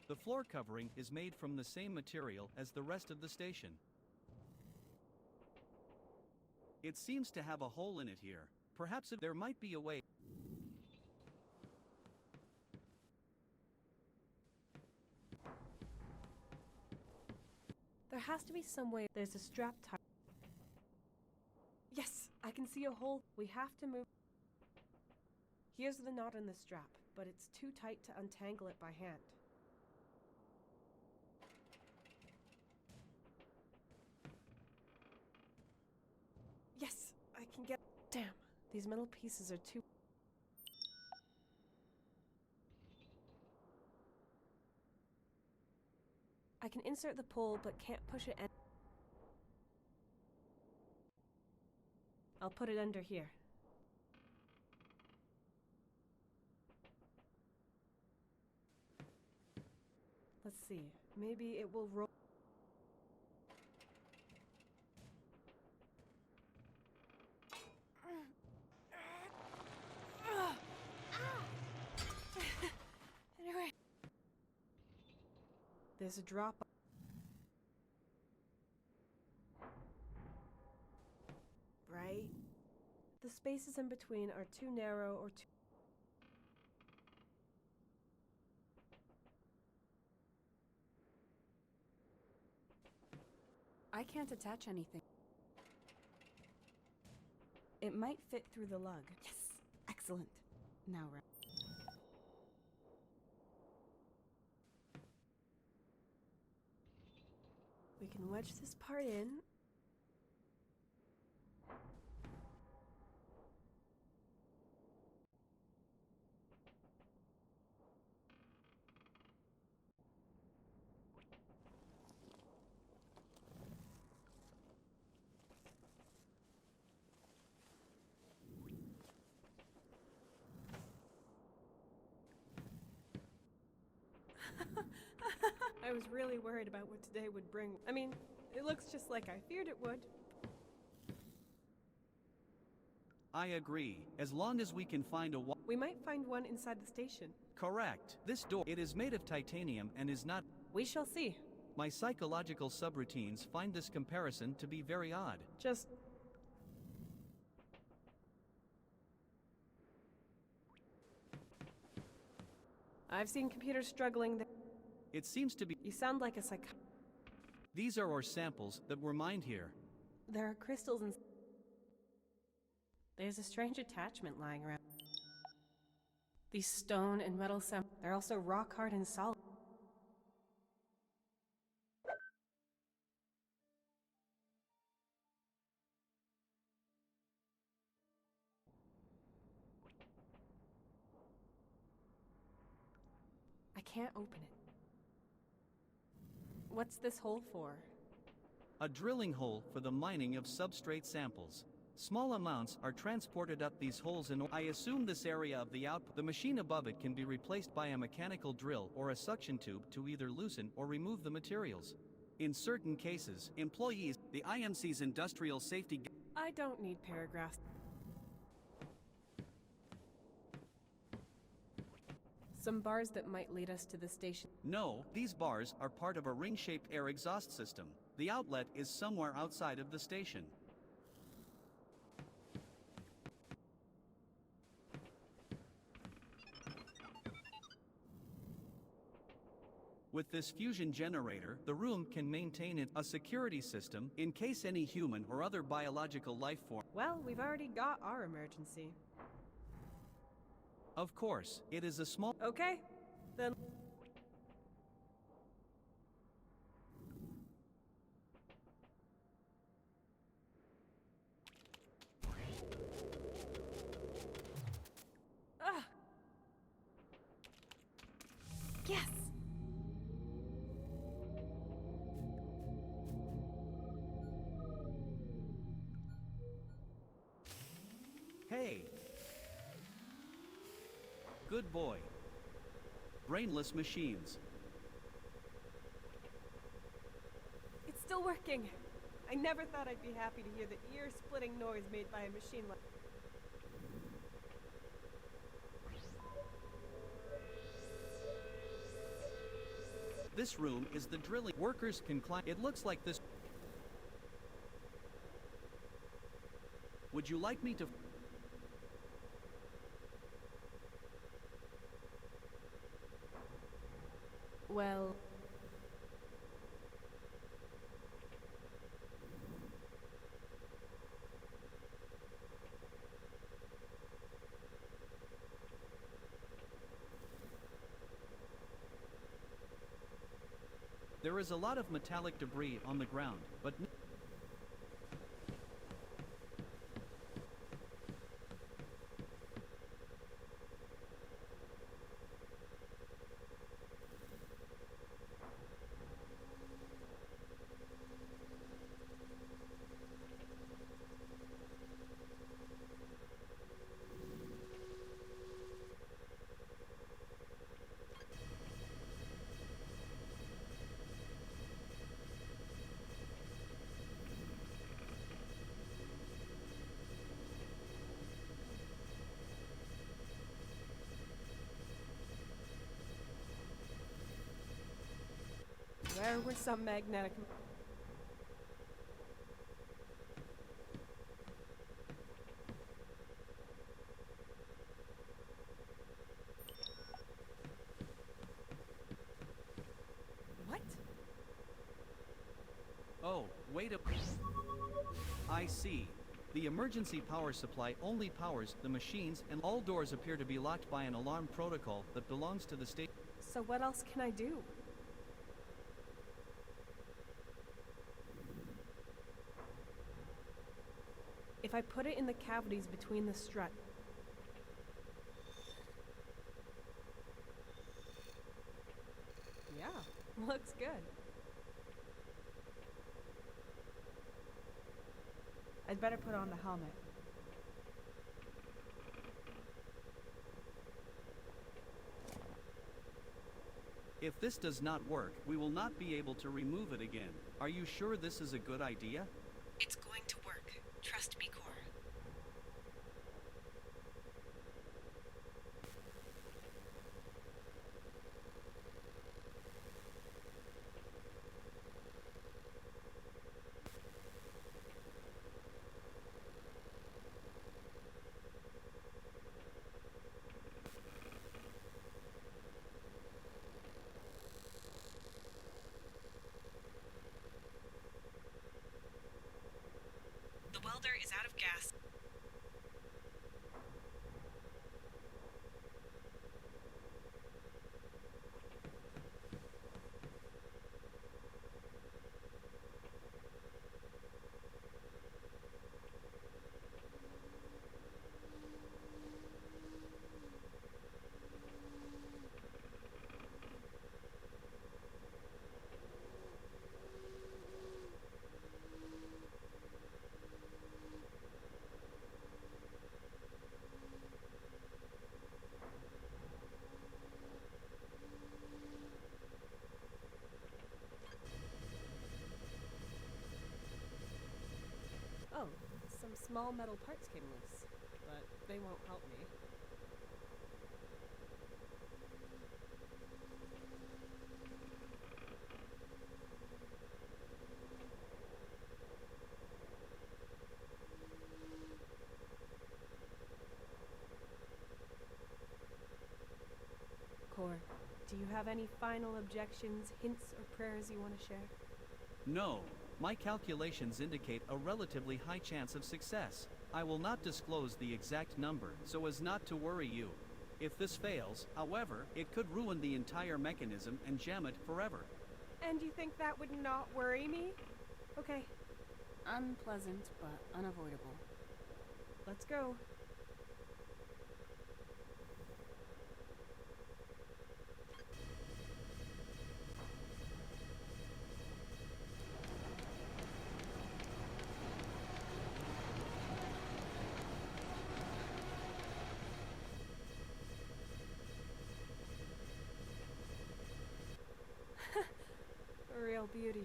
The floor covering is made from the same material as the rest of the station. It seems to have a hole in it here. Perhaps if there might be a way. There has to be some way. There's a strap tie. Yes, I can see a hole. We have to move. Here's the knot in the strap, but it's too tight to untangle it by hand. Yes, I can get. Damn, these metal pieces are too. I can insert the pull, but can't push it. I'll put it under here. Let's see. Maybe it will roll. Anyway. There's a drop. Right? The spaces in between are too narrow or too. I can't attach anything. It might fit through the lug. Yes! Excellent. Now, right. We can wedge this part in. I was really worried about what today would bring. I mean, it looks just like I feared it would. I agree. As long as we can find a. We might find one inside the station. Correct. This door. It is made of titanium and is not. We shall see. My psychological subroutines find this comparison to be very odd. Just. I've seen computers struggling. It seems to be. You sound like a These are our samples that were mined here. There are crystals and. There's a strange attachment lying around. These stone and metal samples, they're also rock hard and solid. I can't open it. What's this hole for? A drilling hole for the mining of substrate samples. Small amounts are transported up these holes and I assume this area of the output. The machine above it can be replaced by a mechanical drill or a suction tube to either loosen or remove the materials. In certain cases, employees, the IMC's industrial safety. I don't need paragraphs. Some bars that might lead us to the station. No, these bars are part of a ring-shaped air exhaust system. The outlet is somewhere outside of the station. With this fusion generator, the room can maintain a security system in case any human or other biological life form. Well, we've already got our emergency. Of course, it is a small. Okay, then. Ah! Yes! Hey! Good boy. Brainless machines. It's still working. I never thought I'd be happy to hear the ear-splitting noise made by a machine like... This room is the drilling. Workers can climb. It looks like this. Would you like me to... Well... There is a lot of metallic debris on the ground, but... Where were some magnetic... What? Oh, wait a... I see. The emergency power supply only powers the machines and all doors appear to be locked by an alarm protocol that belongs to the state. So what else can I do? If I put it in the cavities between the strut... Yeah, looks good. I'd better put on the helmet. If this does not work, we will not be able to remove it again. Are you sure this is a good idea? It's going to work. Trust me, Cor. The welder is out of gas. some small metal parts came loose, but they won't help me. Core, do you have any final objections, hints, or prayers you want to share? No. My calculations indicate a relatively high chance of success. I will not disclose the exact number so as not to worry you. If this fails, however, it could ruin the entire mechanism and jam it forever. And you think that would not worry me? Okay, Unpleasant, but unavoidable. let's go. A real beauty.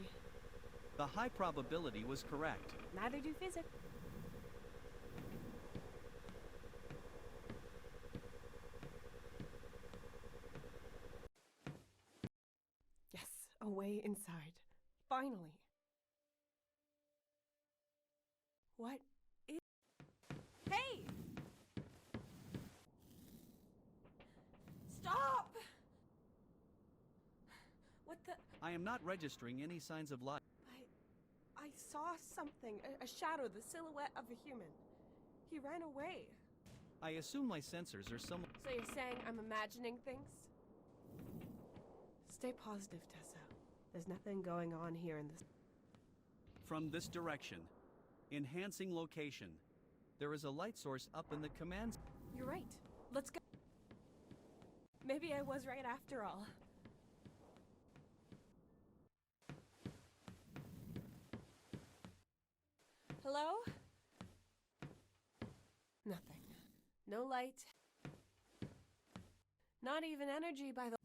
The high probability was correct. Neither do physics. Yes, a way inside. Finally. What is... Hey! Stop! What the... I am not registering any signs of life. I saw something, a shadow, the silhouette of a human. He ran away. I assume my sensors are somewhat. So you're saying I'm imagining things? Stay positive, Tessa. There's nothing going on here in this... From this direction. Enhancing location. There is a light source up in the command. You're right. Let's go. Maybe I was right after all. Hello? Nothing. No light. Not even energy by the...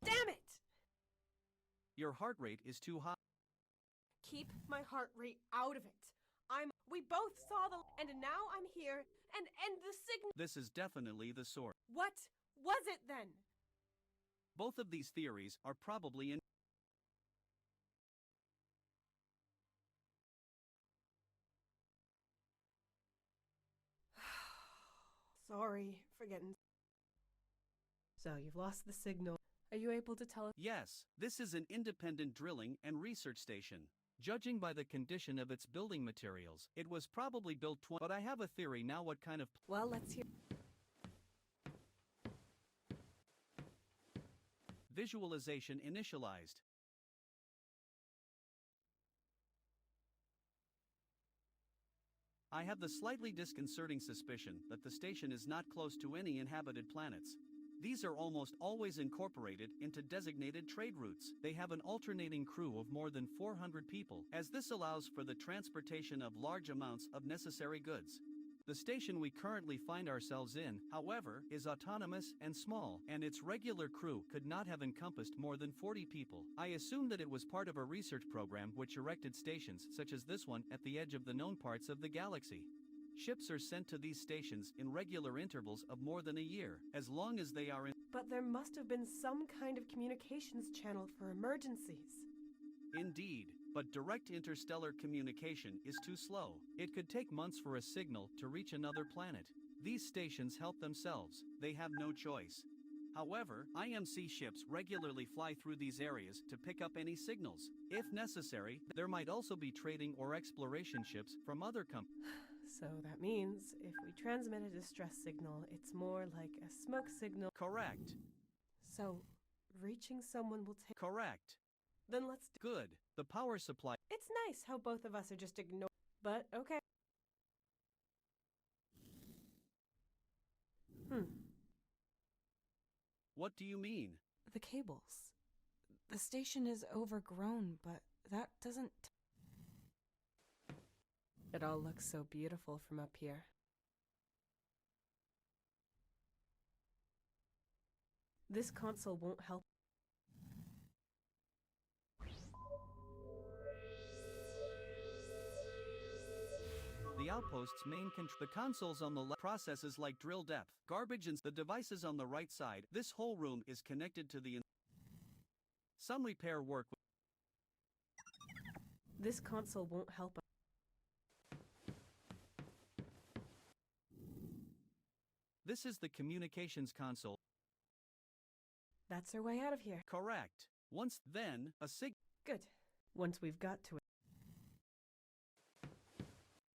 Damn it! Your heart rate is too high. Keep my heart rate out of it. We both saw the... And now I'm here, and the signal... This is definitely the source. What was it then? Both of these theories are probably in... Sorry for getting... So, you've lost the signal. Are you able to tell us... Yes, this is an independent drilling and research station. Judging by the condition of its building materials, it was probably built but I have a theory now what kind of... Well, let's hear... Visualization initialized. I have the slightly disconcerting suspicion that the station is not close to any inhabited planets. These are almost always incorporated into designated trade routes. They have an alternating crew of more than 400 people, as this allows for the transportation of large amounts of necessary goods. The station we currently find ourselves in, however, is autonomous and small, and its regular crew could not have encompassed more than 40 people. I assume that it was part of a research program which erected stations such as this one at the edge of the known parts of the galaxy. Ships are sent to these stations in regular intervals of more than a year, as long as they are in... But there must have been some kind of communications channel for emergencies. Indeed, but direct interstellar communication is too slow. It could take months for a signal to reach another planet. These stations help themselves. They have no choice. However, IMC ships regularly fly through these areas to pick up any signals. If necessary, there might also be trading or exploration ships from other companies. So that means if we transmit a distress signal, it's more like a smoke signal. Correct. So, reaching someone will take... Correct. Then let's do... Good. The power supply... It's nice how both of us are just ignored. But, okay. What do you mean? The cables. The station is overgrown, but that doesn't... It all looks so beautiful from up here. This console won't help. The outpost's main the consoles on the left processes like drill depth, garbage and the devices on the right side. This whole room is connected to the some repair work. This console won't help us. This is the communications console. That's our way out of here. Correct. Once then, a Good. Once we've got to it.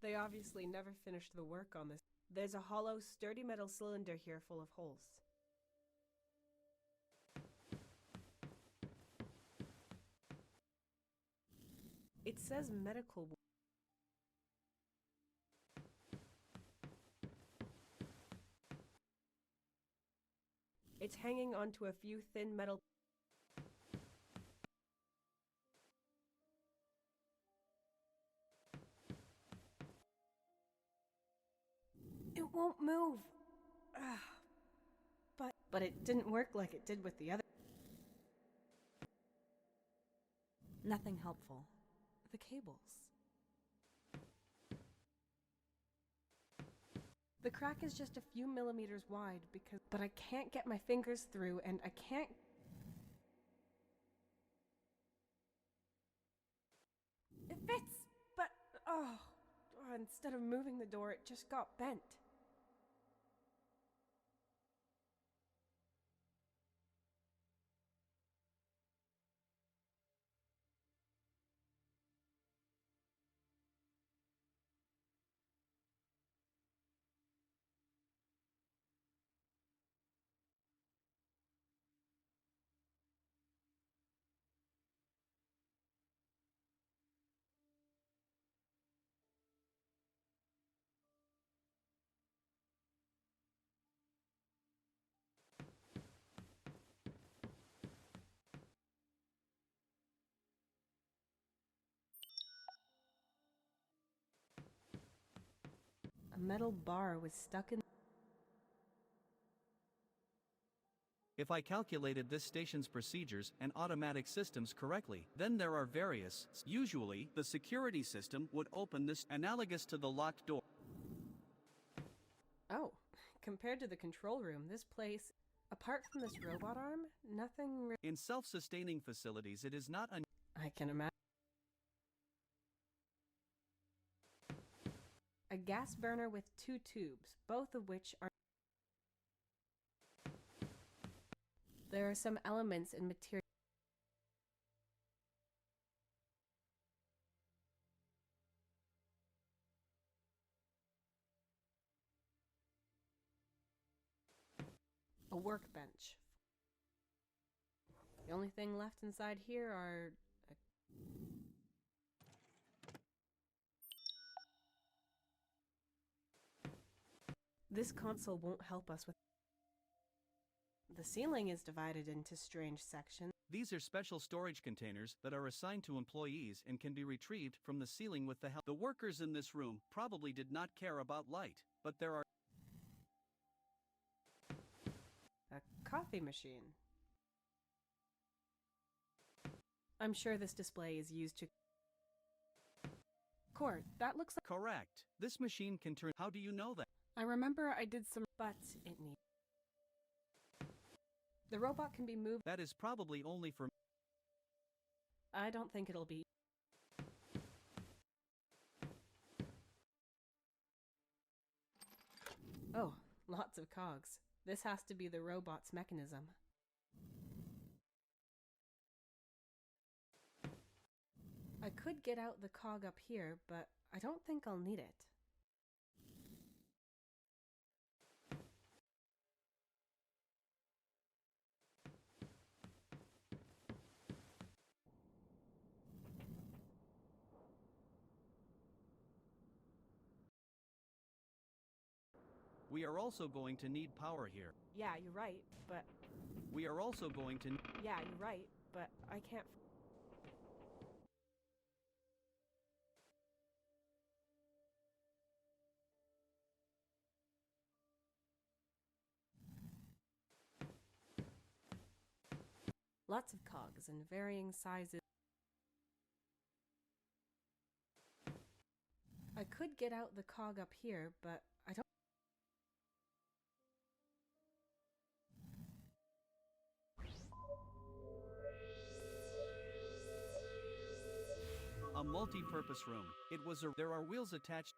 They obviously never finished the work on this. There's a hollow, sturdy metal cylinder here full of holes. It says medical. It's hanging onto a few thin metal. It won't move. But it didn't work like it did with the other. Nothing helpful. The cables. The crack is just a few millimeters wide but I can't get my fingers through and I can't. It fits, but instead of moving the door, it just got bent. A metal bar was stuck in. If I calculated this station's procedures and automatic systems correctly, then there are various. Usually, the security system would open this analogous to the locked door. Oh, compared to the control room, this place, apart from this robot arm, nothing. In self-sustaining facilities, it is not I can imagine. A gas burner with 2 tubes, both of which are. There are some elements in material. A workbench. The only thing left inside here are. This console won't help us with. The ceiling is divided into strange sections. These are special storage containers that are assigned to employees and can be retrieved from the ceiling with the help. The workers in this room probably did not care about light, but there are. A coffee machine. I'm sure this display is used to. Court, that looks like. Correct. This machine can turn. How do you know that? I remember I did some, but it needs. The robot can be moved. That is probably only for. I don't think it'll be. Oh, lots of cogs. This has to be the robot's mechanism. I could get out the cog up here, but I don't think I'll need it. We are also going to need power here. Yeah, you're right, but. We are also going to. Yeah, you're right, but I can't. Lots of cogs in varying sizes. I could get out the cog up here, but I don't. A multi-purpose room. There are wheels attached.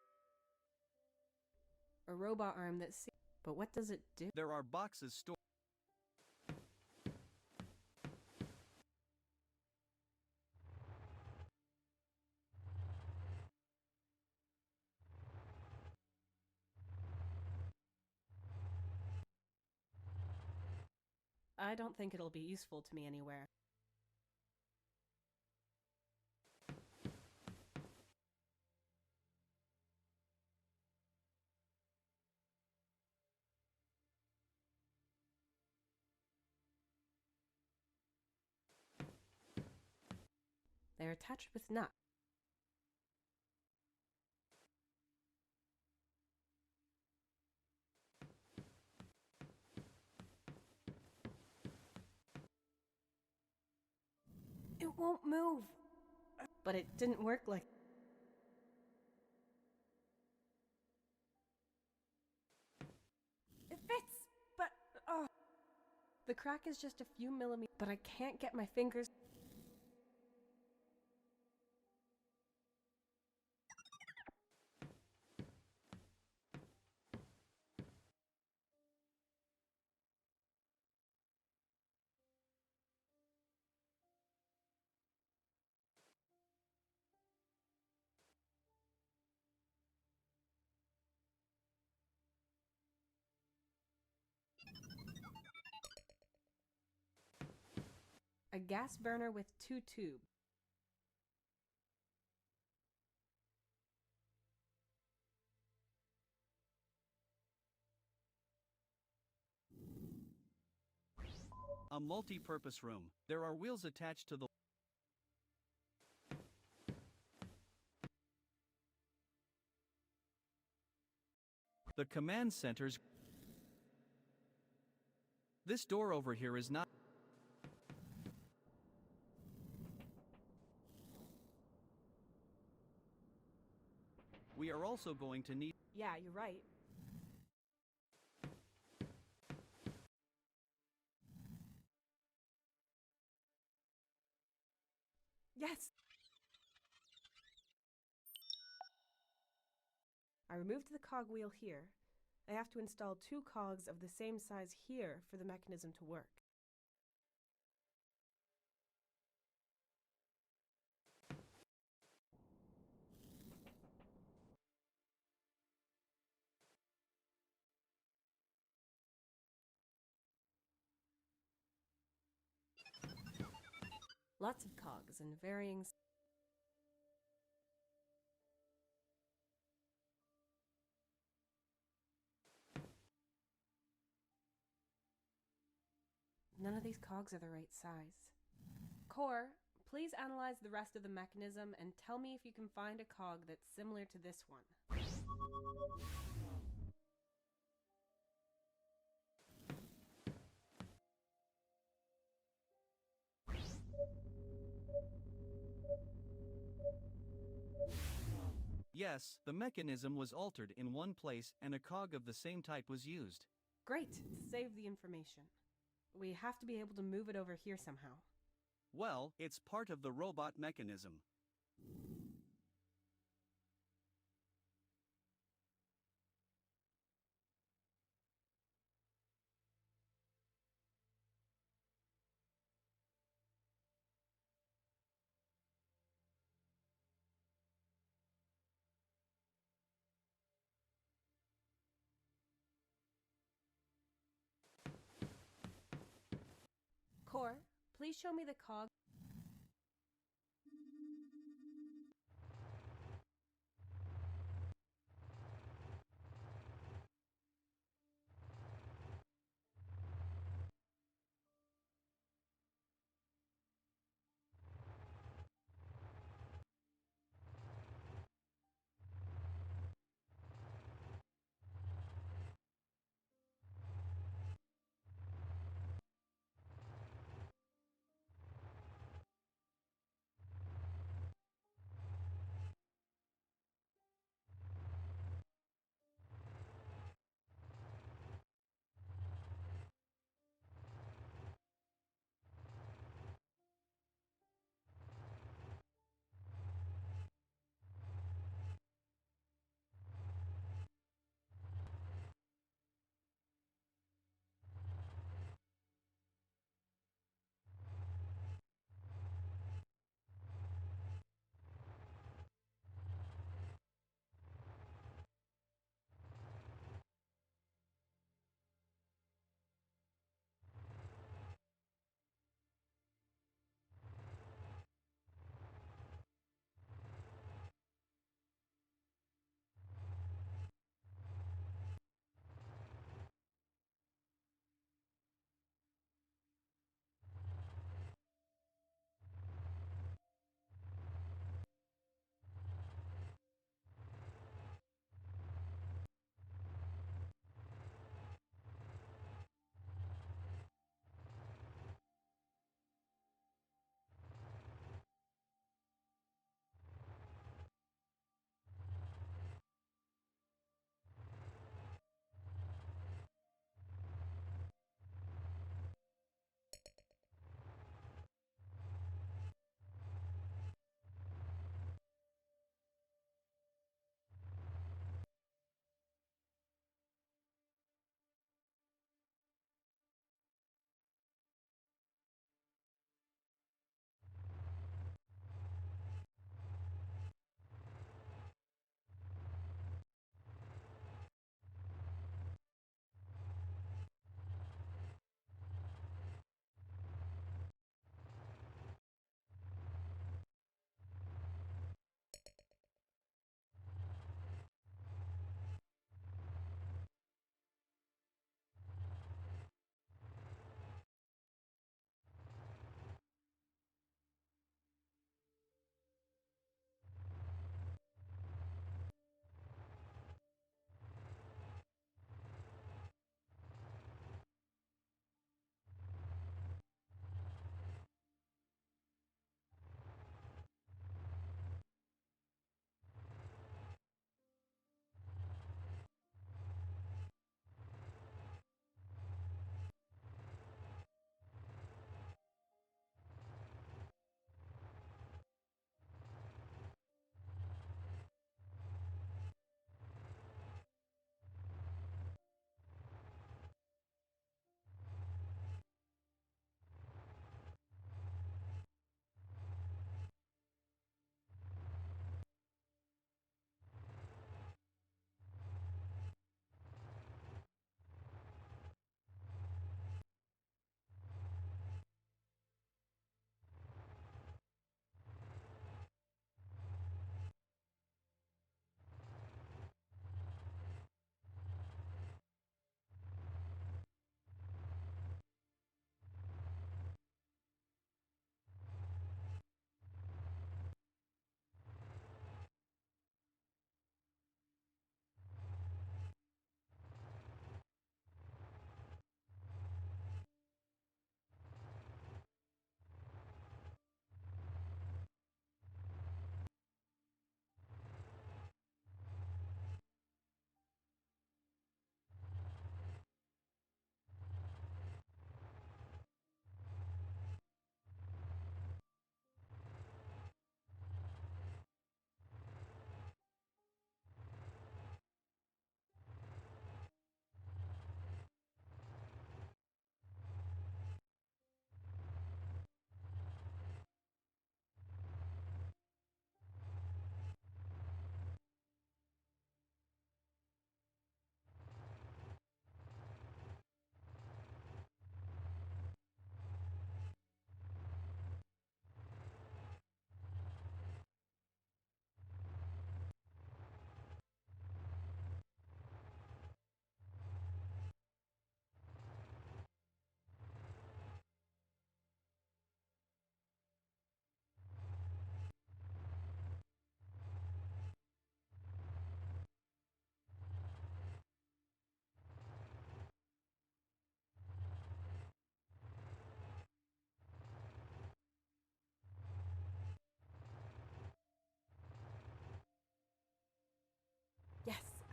A robot arm that see. But what does it do? There are boxes stored. I don't think it'll be useful to me anywhere. They're attached with nuts. It won't move. But it didn't work like. It fits, but oh. The crack is just a few millimeters, but I can't get my fingers. A gas burner with 2 tubes. A multi-purpose room. There are wheels attached to the. The command centers. This door over here is not. We are also going to need. Yeah, you're right. Yes! I removed the cogwheel here. I have to install 2 cogs of the same size here for the mechanism to work. Lots of cogs and varying. None of these cogs are the right size. Core, please analyze the rest of the mechanism and tell me if you can find a cog that's similar to this one. Yes, the mechanism was altered in one place and a cog of the same type was used. Great, save the information. We have to be able to move it over here somehow. Well, it's part of the robot mechanism. Core, please show me the cog.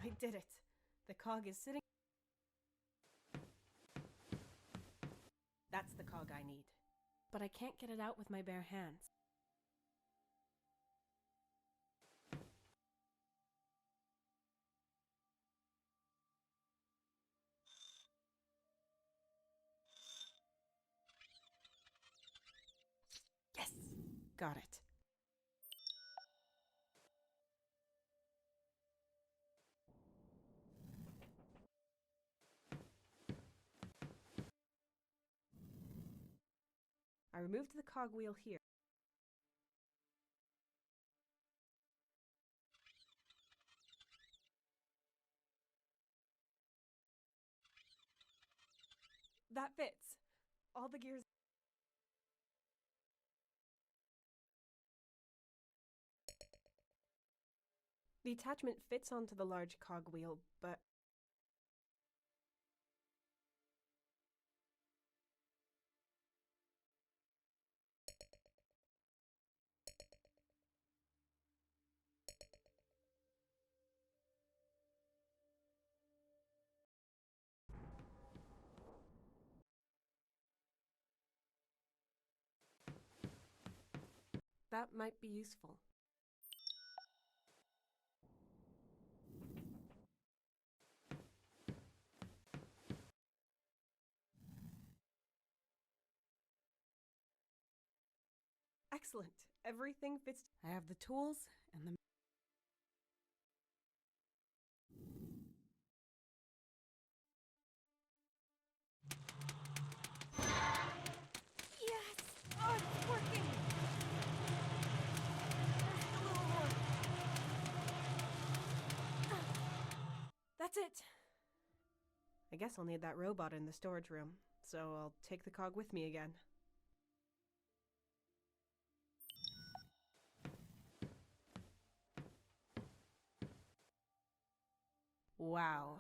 I did it. The cog is sitting. That's the cog I need. But I can't get it out with my bare hands. Yes! Got it. I removed the cogwheel here. That fits. All the gears. The attachment fits onto the large cogwheel, but that might be useful. Excellent. Everything fits. I have the tools and the... Yes! Oh, it's working! Just a little more. That's it! I guess I'll need that robot in the storage room, so I'll take the cog with me again. Wow.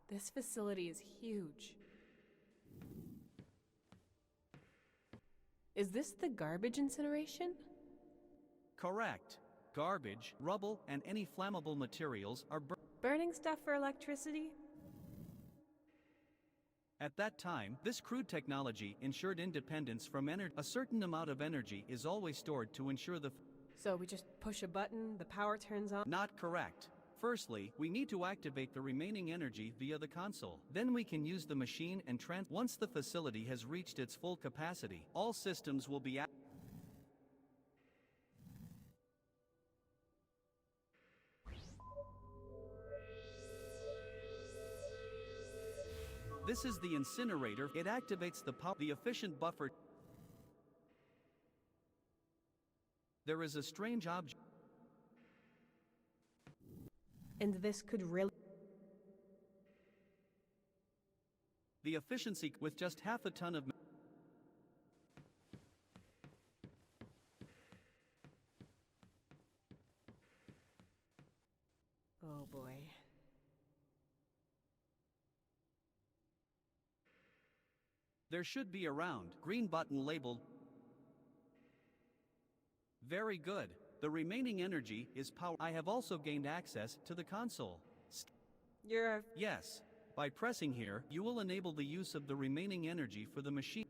This facility is huge. Is this the garbage incineration? Correct. Garbage, rubble, and any flammable materials are Burning stuff for electricity? At that time, this crude technology ensured independence from energy. A certain amount of energy is always stored to ensure the So we just push a button, the power turns on? Not correct. Firstly, we need to activate the remaining energy via the console. Then we can use the machine and once the facility has reached its full capacity, all systems will be This is the incinerator. It activates the efficient buffer. There is a strange object. And this could really... The efficiency with just half a ton of Oh boy. There should be a round green button labeled. Very good. The remaining energy is power. I have also gained access to the console. You're a... Yes. By pressing here, you will enable the use of the remaining energy for the machine.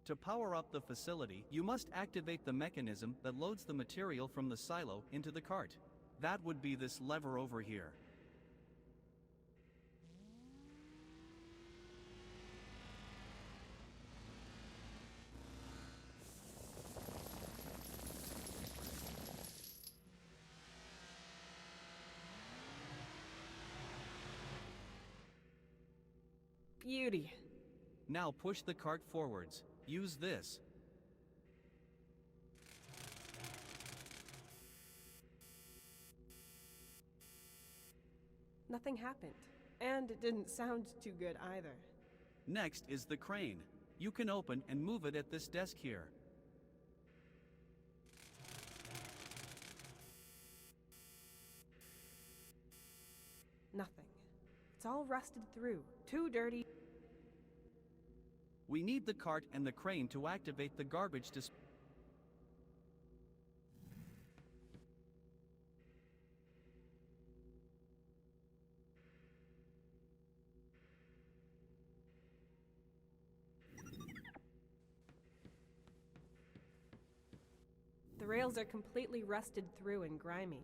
To power up the facility, you must activate the mechanism that loads the material from the silo into the cart. That would be this lever over here. Beauty. Now push the cart forwards. Use this. Nothing happened. And it didn't sound too good either. Next is the crane. You can open and move it at this desk here. Nothing. It's all rusted through. Too dirty. We need the cart and the crane to activate the garbage disposal. The rails are completely rusted through and grimy.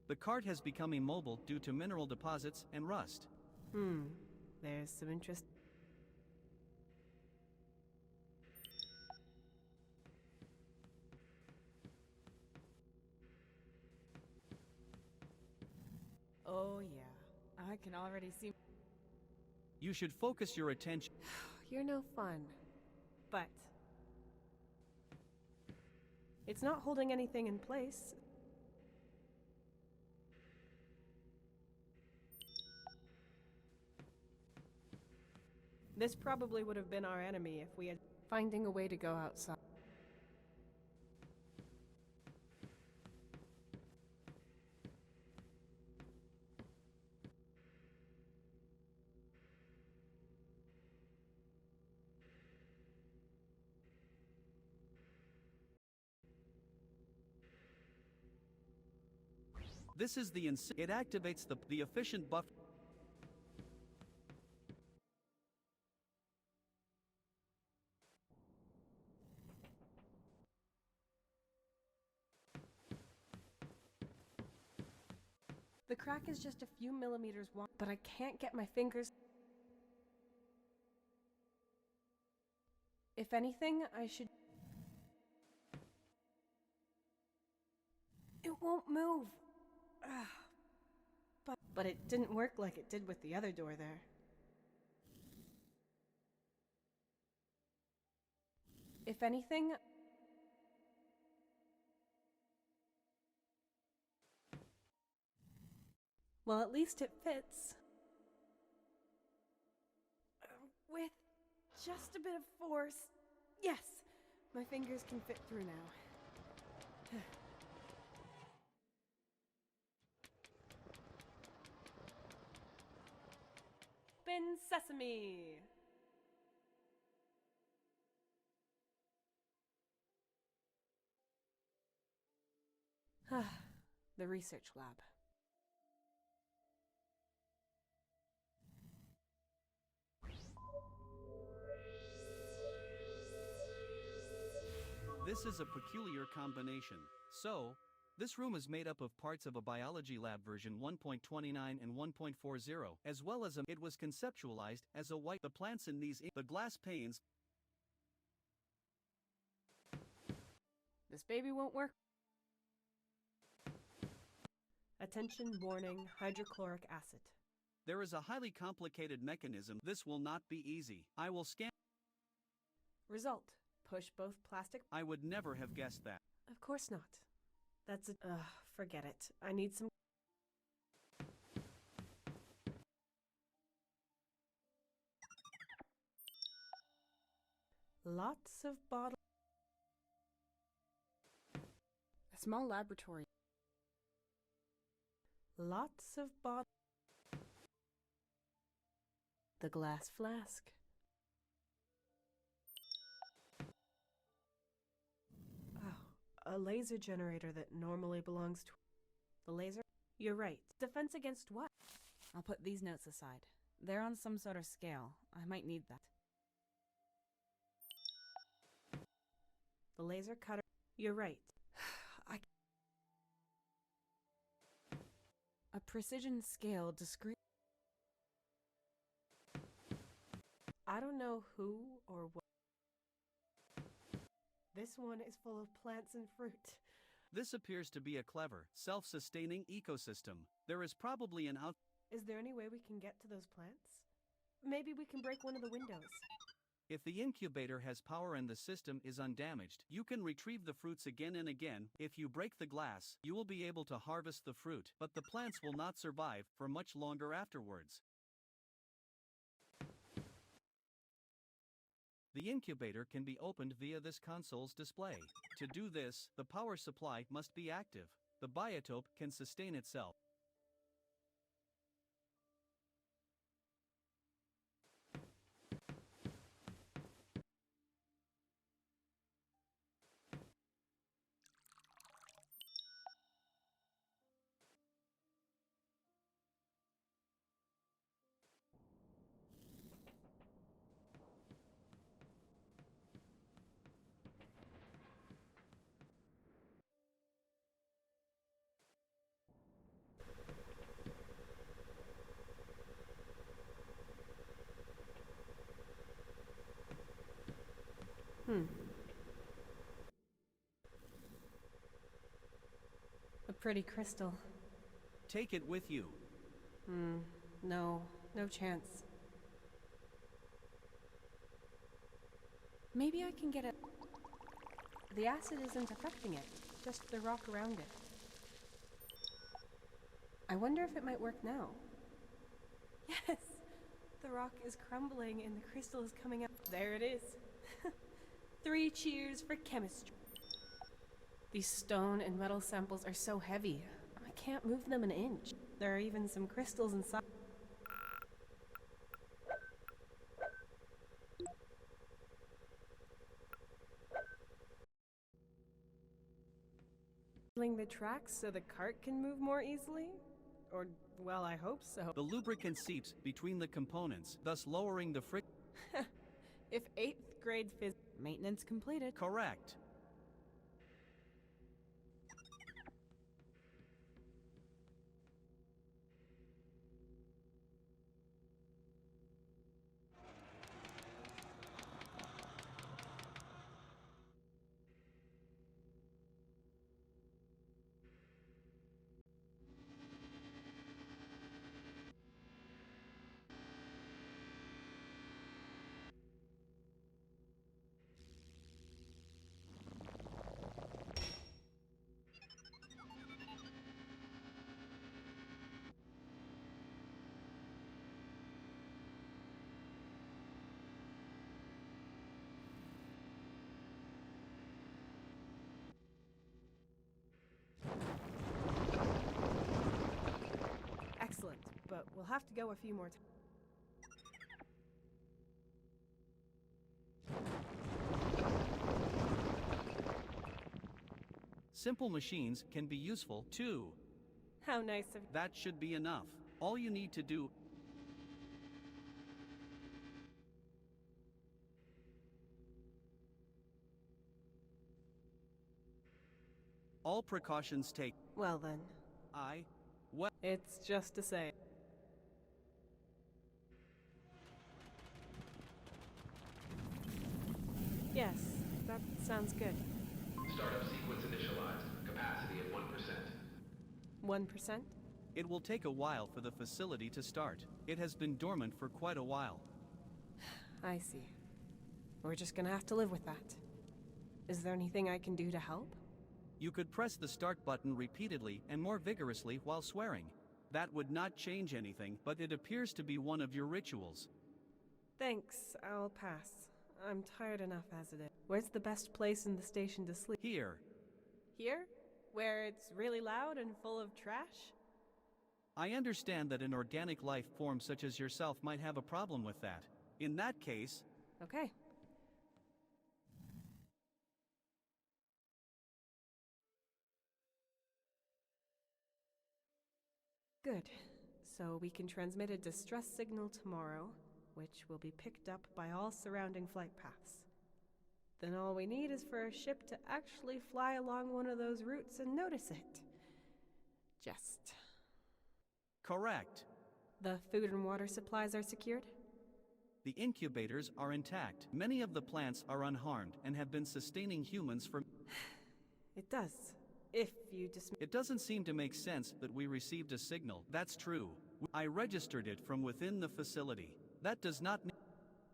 The cart has become immobile due to mineral deposits and rust. There's some interest. Oh yeah, I can already see. You should focus your attention. You're no fun. But it's not holding anything in place. This probably would have been our enemy if we had finding a way to go outside. This is the it activates the efficient buff. The crack is just a few millimeters wide, but I can't get my fingers. If anything, I should. It won't move. But it didn't work like it did with the other door there. If anything, well, at least it fits. With just a bit of force. Yes, my fingers can fit through now. Spin sesame! The research lab. This is a peculiar combination. So, this room is made up of parts of a biology lab version 1.29 and 1.40, as well as it was conceptualized as a the plants in the glass panes. This baby won't work. Attention warning, hydrochloric acid. There is a highly complicated mechanism. This will not be easy. I will scan. Result. Push both plastic. I would never have guessed that. Of course not. That's a. Forget it. I need some. Lots of bottles. A small laboratory. Lots of bottles. The glass flask. A laser generator that normally belongs to... The laser? You're right. Defense against what? I'll put these notes aside. They're on some sort of scale. I might need that. The laser cutter. You're right. A precision scale discrete. I don't know who or what. This one is full of plants and fruit. This appears to be a clever, self-sustaining ecosystem. There is probably an out. Is there any way we can get to those plants? Maybe we can break one of the windows. If the incubator has power and the system is undamaged, you can retrieve the fruits again and again. If you break the glass, you will be able to harvest the fruit, but the plants will not survive for much longer afterwards. The incubator can be opened via this console's display. To do this, the power supply must be active. The biotope can sustain itself. A pretty crystal. Take it with you. No chance. Maybe I can get a... The acid isn't affecting it, just the rock around it. I wonder if it might work now. Yes! The rock is crumbling and the crystal is coming up. There it is. 3 cheers for chemistry. These stone and metal samples are so heavy, I can't move them an inch. There are even some crystals inside. The tracks so the cart can move more easily? Or, well, I hope so. The lubricant seeps between the components, thus lowering the friction. If 8th grade phys... Maintenance completed. Correct. Excellent, but we'll have to go a few more times. Simple machines can be useful, too. How nice of... That should be enough. All you need to do... All precautions take... Well then, Well... it's just to say. Yes, that sounds good. Startup sequence initialized. Capacity at 1%. 1%? It will take a while for the facility to start. It has been dormant for quite a while. I see. We're just gonna have to live with that. Is there anything I can do to help? You could press the start button repeatedly and more vigorously while swearing. That would not change anything, but it appears to be one of your rituals. Thanks, I'll pass. I'm tired enough as it is. Where's the best place in the station to sleep? Here. Here? Where it's really loud and full of trash? I understand that an organic life form such as yourself might have a problem with that. In that case... Okay. Good. So we can transmit a distress signal tomorrow, which will be picked up by all surrounding flight paths. Then all we need is for a ship to actually fly along one of those routes and notice it. Just. Correct. The food and water supplies are secured? The incubators are intact. Many of the plants are unharmed and have been sustaining humans for... It does. If you dismiss... It doesn't seem to make sense that we received a signal. That's true. I registered it from within the facility. That does not...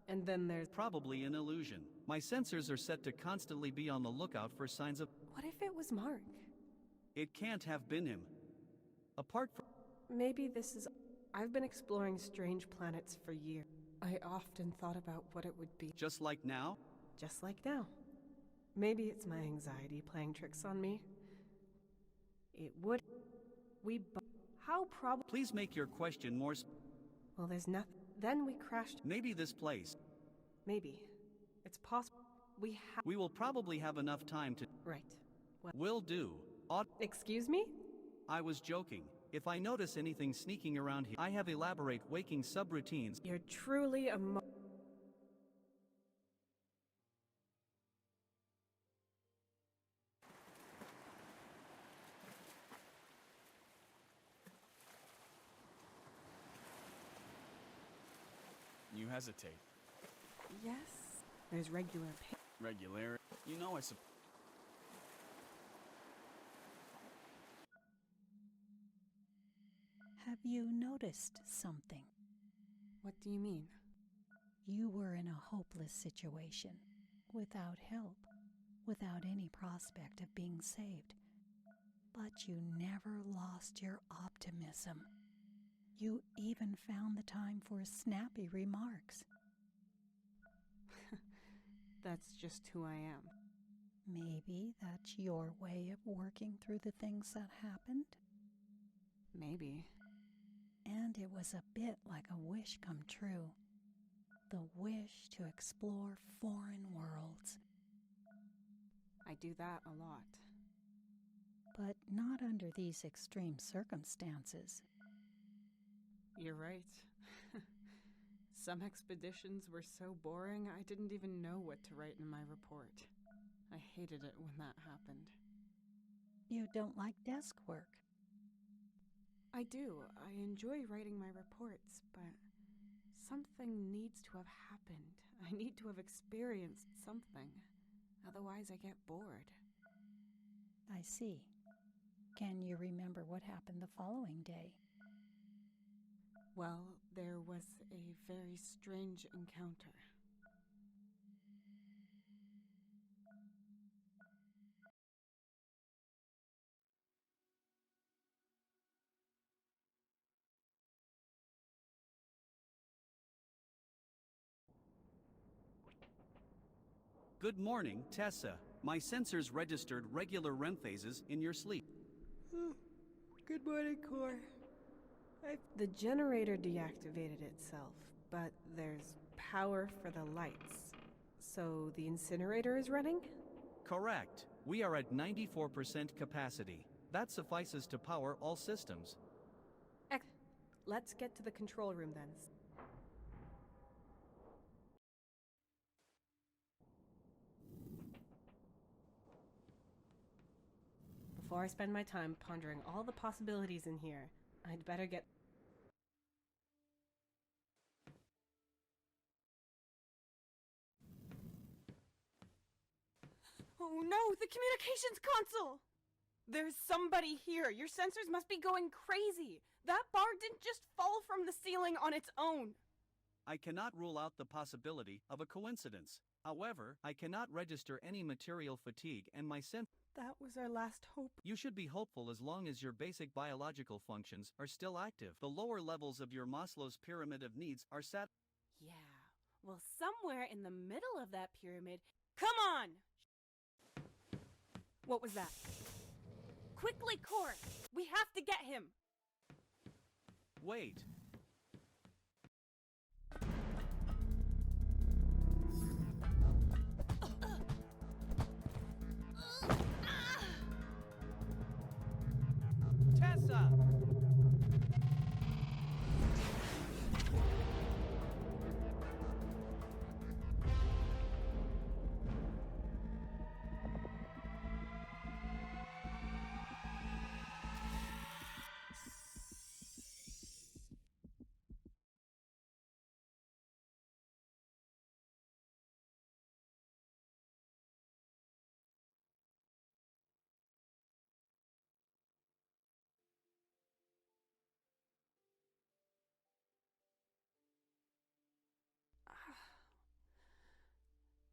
And then there's... Probably an illusion. My sensors are set to constantly be on the lookout for signs of... What if it was Mark? It can't have been him. Apart from... Maybe this is... I've been exploring strange planets for years. I often thought about what it would be. Just like now? Just like now. Maybe it's my anxiety playing tricks on me. It would... How probably... Please make your question more... Well, there's nothing. Then we crashed... Maybe this place. Maybe. It's possible. We will probably have enough time to... Right. Well... Will do. Excuse me? I was joking. If I notice anything sneaking around here, I have elaborate waking subroutines. You're truly a You hesitate. Yes. There's regular Regular. You know I Have you noticed something? What do you mean? You were in a hopeless situation, without help, without any prospect of being saved. But you never lost your optimism. You even found the time for snappy remarks. That's just who I am. Maybe that's your way of working through the things that happened? Maybe. And it was a bit like a wish come true. The wish to explore foreign worlds. I do that a lot. But not under these extreme circumstances. You're right. Some expeditions were so boring I didn't even know what to write in my report. I hated it when that happened. You don't like desk work. I do. I enjoy writing my reports, but something needs to have happened. I need to have experienced something. Otherwise, I get bored. I see. Can you remember what happened the following day? Well, there was a very strange encounter. Good morning, Tessa. My sensors registered regular REM phases in your sleep. Good morning, Core. The generator deactivated itself, but there's power for the lights. So the incinerator is running? Correct. We are at 94% capacity. That suffices to power all systems. Let's get to the control room then. Before I spend my time pondering all the possibilities in here, I'd better get... Oh no, the communications console! There's somebody here. Your sensors must be going crazy. That bar didn't just fall from the ceiling on its own. I cannot rule out the possibility of a coincidence. However, I cannot register any material fatigue and my That was our last hope. You should be hopeful as long as your basic biological functions are still active. The lower levels of your Maslow's pyramid of needs are set. Yeah, well, somewhere in the middle of that pyramid... Come on! What was that? Quickly, Core! We have to get him! Wait. Tessa!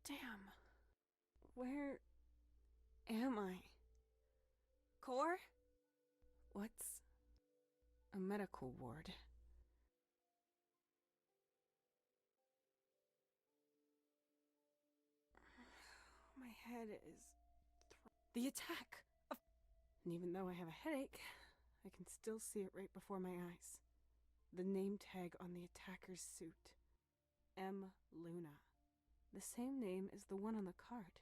Damn. Where am I? Core? What's a medical ward? My head is... The attack! And even though I have a headache, I can still see it right before my eyes. The name tag on the attacker's suit. M. Luna. The same name as the one on the card.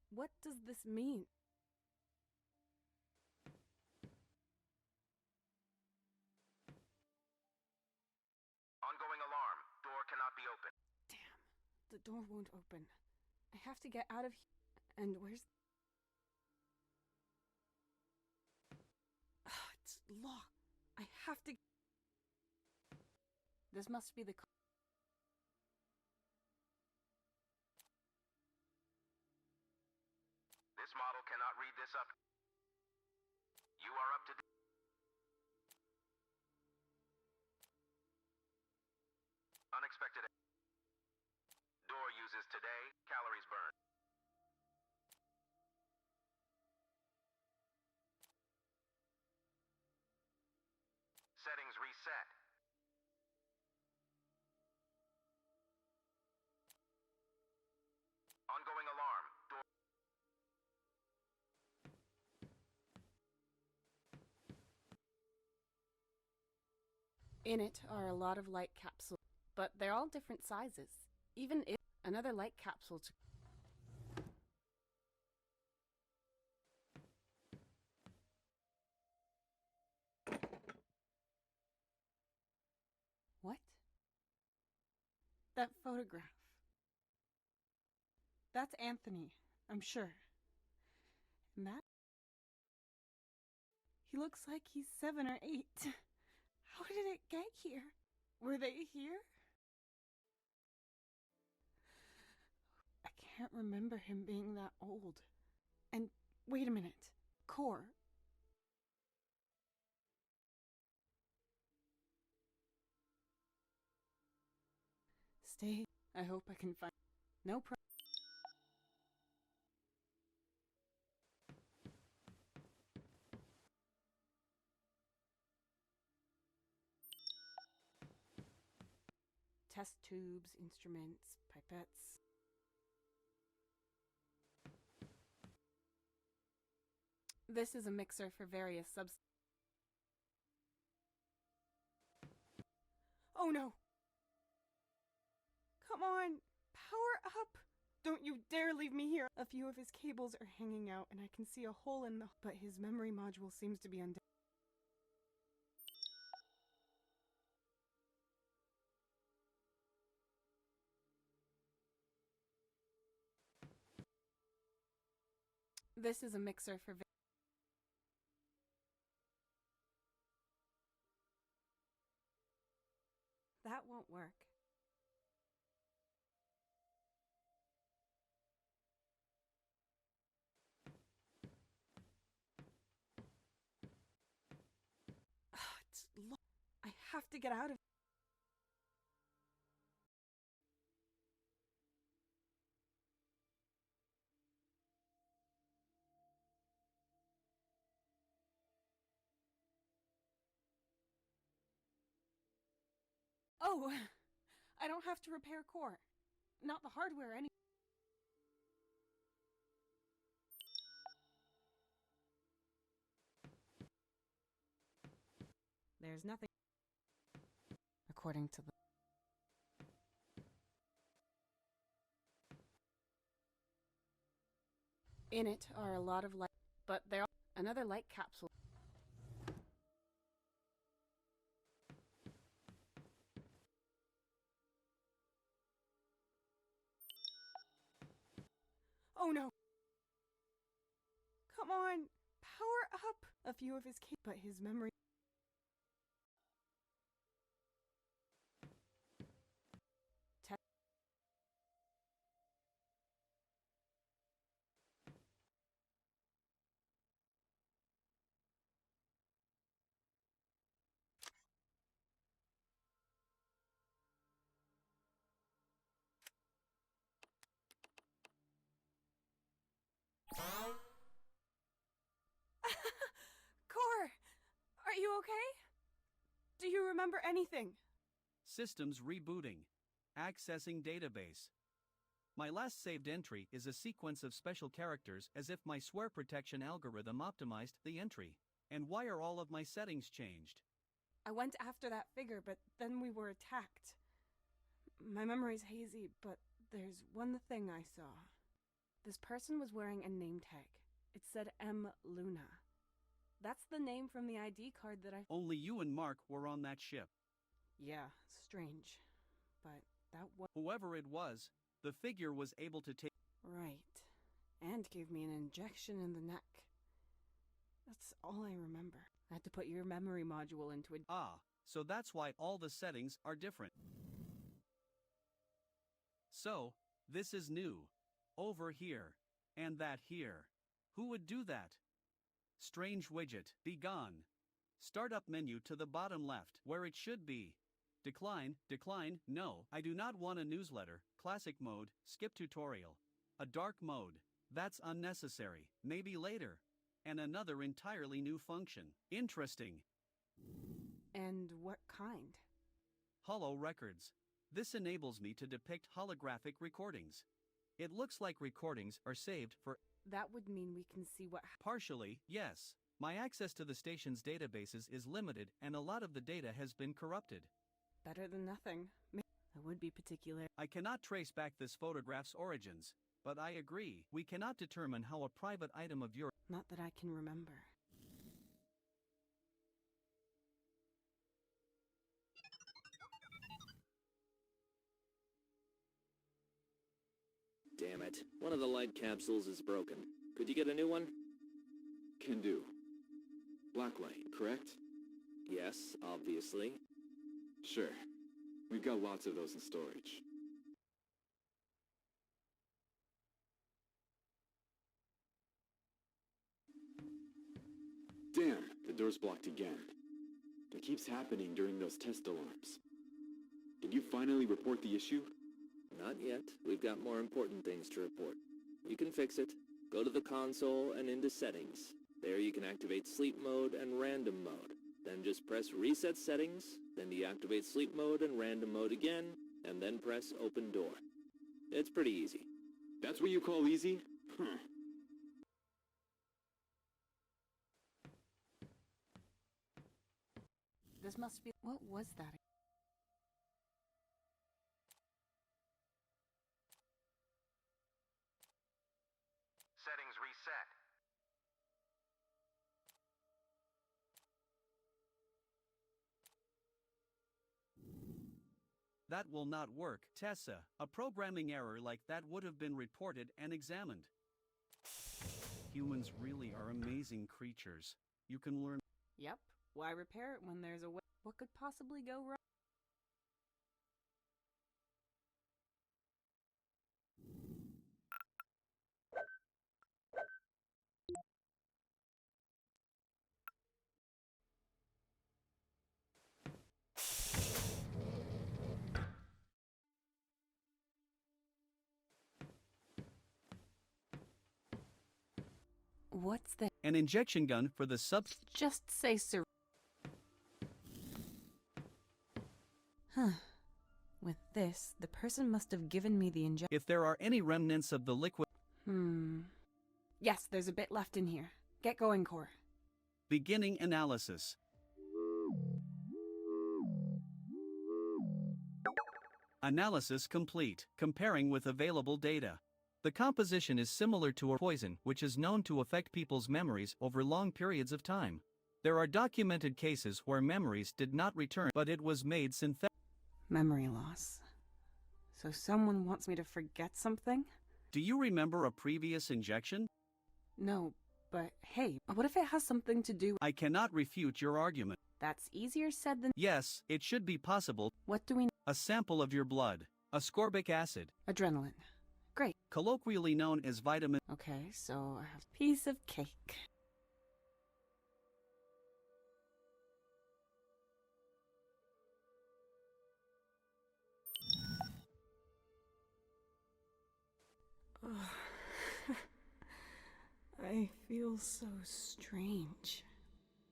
What does this mean? Ongoing alarm. Door cannot be opened. Damn, the door won't open. I have to get out of here. And where's... It's locked. I have to... This must be the... Unexpected. Door uses today, calories burned. Settings reset. Ongoing alarm. Door. In it are a lot of light capsules, but they're all different sizes. Even if another light capsule to What? That photograph. That's Anthony, I'm sure. And that? He looks like he's 7 or 8. How did it get here? Were they here? I can't remember him being that old. And wait a minute. Core. Stay. I hope I can find. No problem. Test tubes, instruments, pipettes. This is a mixer for various Oh no! Come on! Power up! Don't you dare leave me here! A few of his cables are hanging out and I can see a hole in the... But his memory module seems to be undone. This is a mixer for... That won't work. It's I have to get out of... Oh! I don't have to repair core. Not the hardware anyway. There's nothing. According to the... In it are a lot of light... But there are another light capsule. Oh no! Come on! Power up! A few of his cables, but his memory... Core! Are you okay? Do you remember anything? Systems rebooting. Accessing database. My last saved entry is a sequence of special characters as if my swear protection algorithm optimized the entry. And why are all of my settings changed? I went after that figure, but then we were attacked. My memory's hazy, but there's one thing I saw. This person was wearing a name tag. It said M. Luna. That's the name from the ID card that I... Only you and Mark were on that ship. Yeah, strange. But that was... Whoever it was, the figure was able to take... Right. And gave me an injection in the neck. That's all I remember. I had to put your memory module into it. Ah, so that's why all the settings are different. So, this is new. Over here. And that here. Who would do that? Strange widget, be gone. Startup menu to the bottom left, where it should be. Decline, decline, no. I do not want a newsletter. Classic mode, skip tutorial. A dark mode. That's unnecessary. Maybe later. And another entirely new function. Interesting. And what kind? Holo records. This enables me to depict holographic recordings. It looks like recordings are saved for. That would mean we can see what. Partially, yes. My access to the station's databases is limited and a lot of the data has been corrupted. Better than nothing. I would be particular. I cannot trace back this photograph's origins, but I agree, we cannot determine how a private item of yours. Not that I can remember. Damn it. One of the light capsules is broken. Could you get a new one? Can do. Blacklight, correct? Yes, obviously. Sure. We've got lots of those in storage. Damn, the door's blocked again. It keeps happening during those test alarms. Did you finally report the issue? Not yet. We've got more important things to report. You can fix it. Go to the console and into Settings. There you can activate Sleep Mode and Random Mode. Then just press Reset Settings, then deactivate Sleep Mode and Random Mode again, and then press Open Door. It's pretty easy. That's what you call easy? Huh. This must be. What was that? Settings reset. That will not work, Tessa. A programming error like that would have been reported and examined. Humans really are amazing creatures. You can learn. Yep. Why repair it when there's a way? What could possibly go wrong? What's that? An injection gun for the sub. Just say sir. Huh. With this, the person must have given me the injection. If there are any remnants of the liquid. Yes, there's a bit left in here. Get going, Core. Beginning analysis. Analysis complete. Comparing with available data. The composition is similar to a poison, which is known to affect people's memories over long periods of time. There are documented cases where memories did not return, but it was made synthetic. Memory loss. So someone wants me to forget something? Do you remember a previous injection? No, but hey, what if it has something to do? I cannot refute your argument. That's easier said than. Yes, it should be possible. What do we? A sample of your blood. Ascorbic acid. Adrenaline. Great. Colloquially known as vitamin. Okay, so I have a piece of cake. I feel so strange.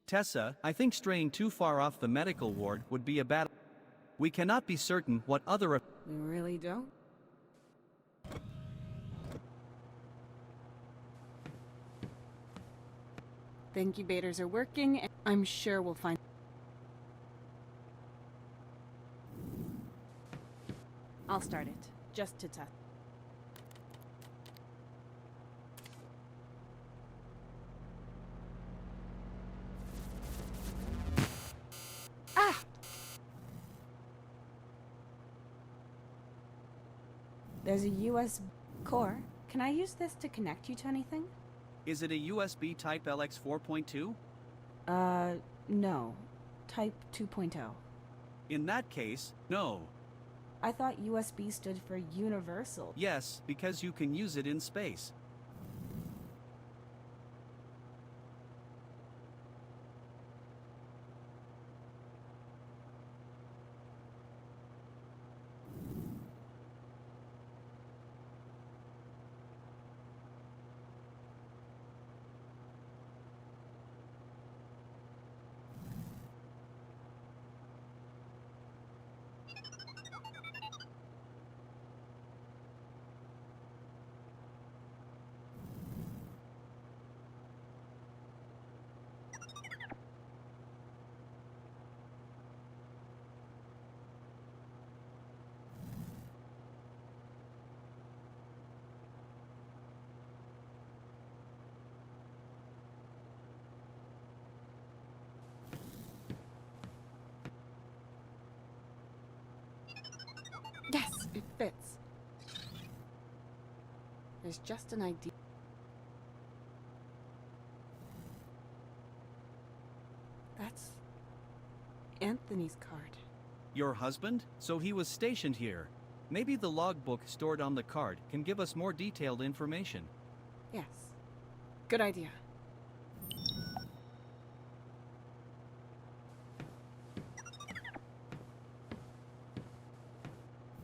Tessa, I think straying too far off the medical ward would be a bad. We cannot be certain what other. We really don't? The incubators are working, and I'm sure we'll find. I'll start it, just to test. Ah! There's a USB core. Can I use this to connect you to anything? Is it a USB Type LX 4.2? No. Type 2.0. In that case, no. I thought USB stood for universal. Yes, because you can use it in space. fits. There's just an idea. That's Anthony's card. Your husband? So he was stationed here. Maybe the logbook stored on the card can give us more detailed information. Yes. Good idea.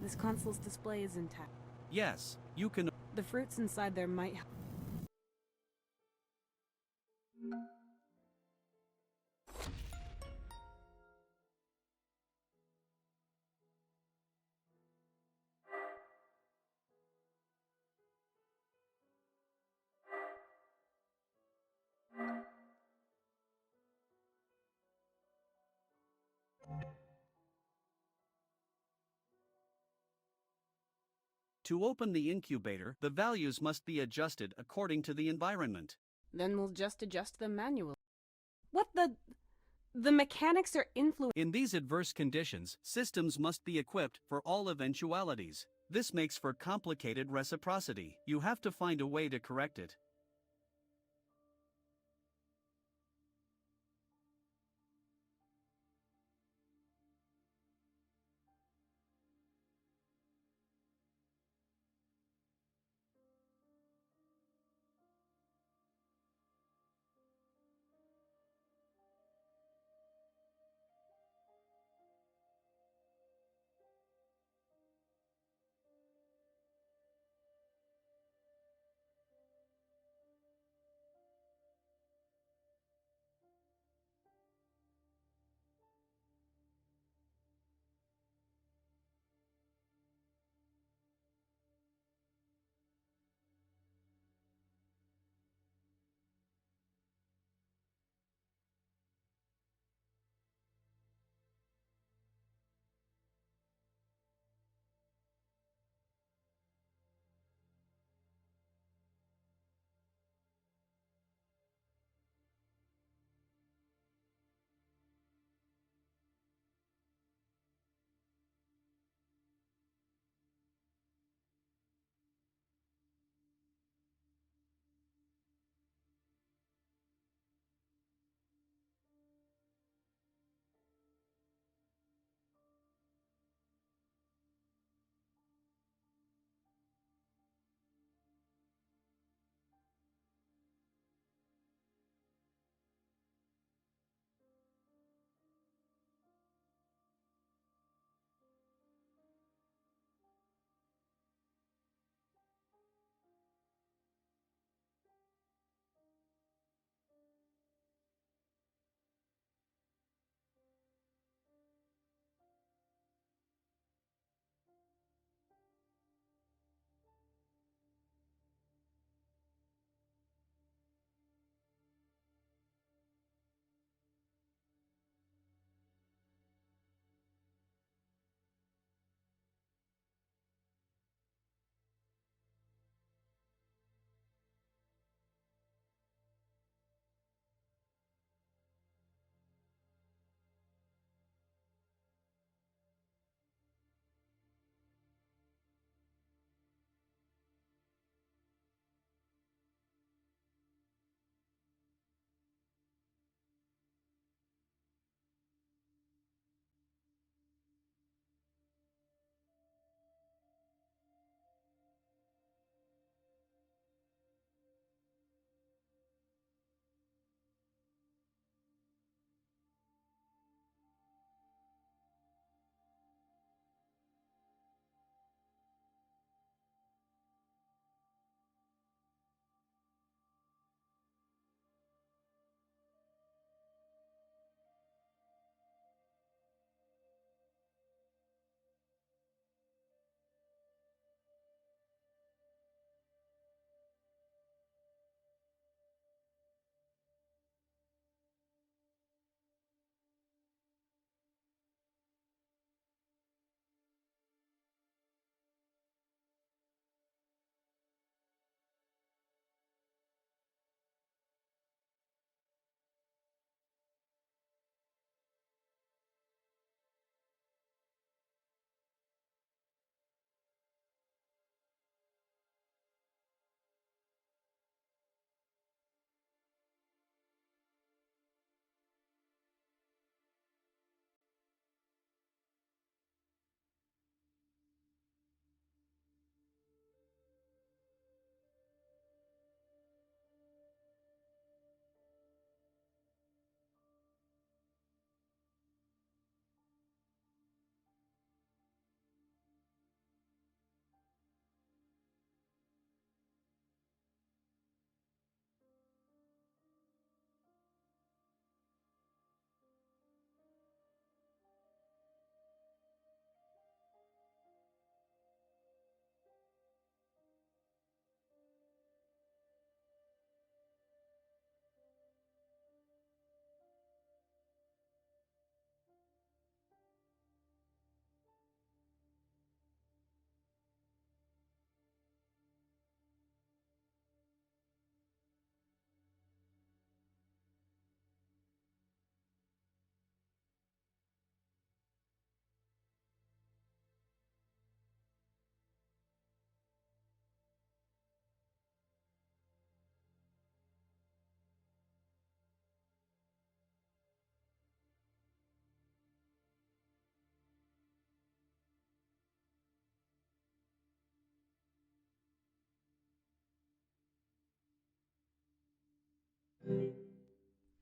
This console's display is intact. Yes, you can. The fruits inside there might help. To open the incubator, the values must be adjusted according to the environment. Then we'll just adjust them manually. What the... The mechanics are influenced. In these adverse conditions, systems must be equipped for all eventualities. This makes for complicated reciprocity. You have to find a way to correct it.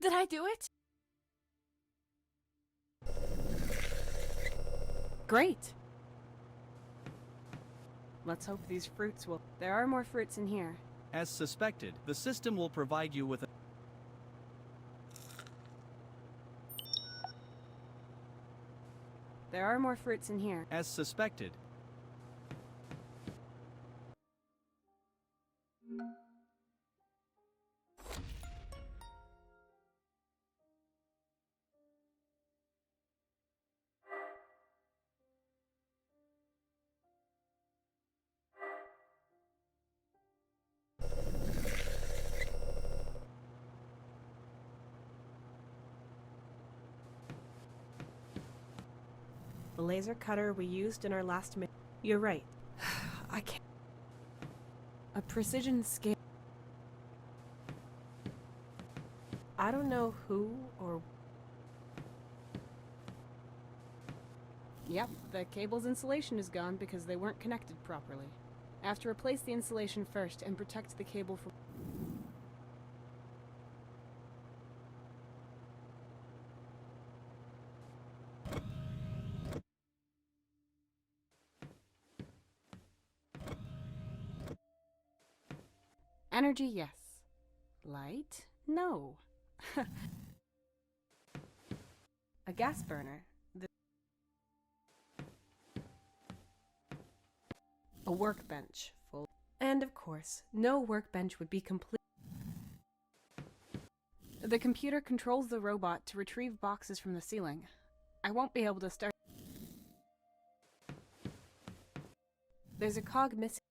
Did I do it? Great. Let's hope these fruits will... There are more fruits in here. As suspected, the system will provide you with a... There are more fruits in here. As suspected. The laser cutter we used in our last mission. You're right. I can't. A precision scale. I don't know who or... Yep, the cable's insulation is gone because they weren't connected properly. I have to replace the insulation first and protect the cable from... Energy, yes. Light? No. A gas burner. A workbench full. And of course, no workbench would be complete. The computer controls the robot to retrieve boxes from the ceiling. I won't be able to start. There's a cog missing.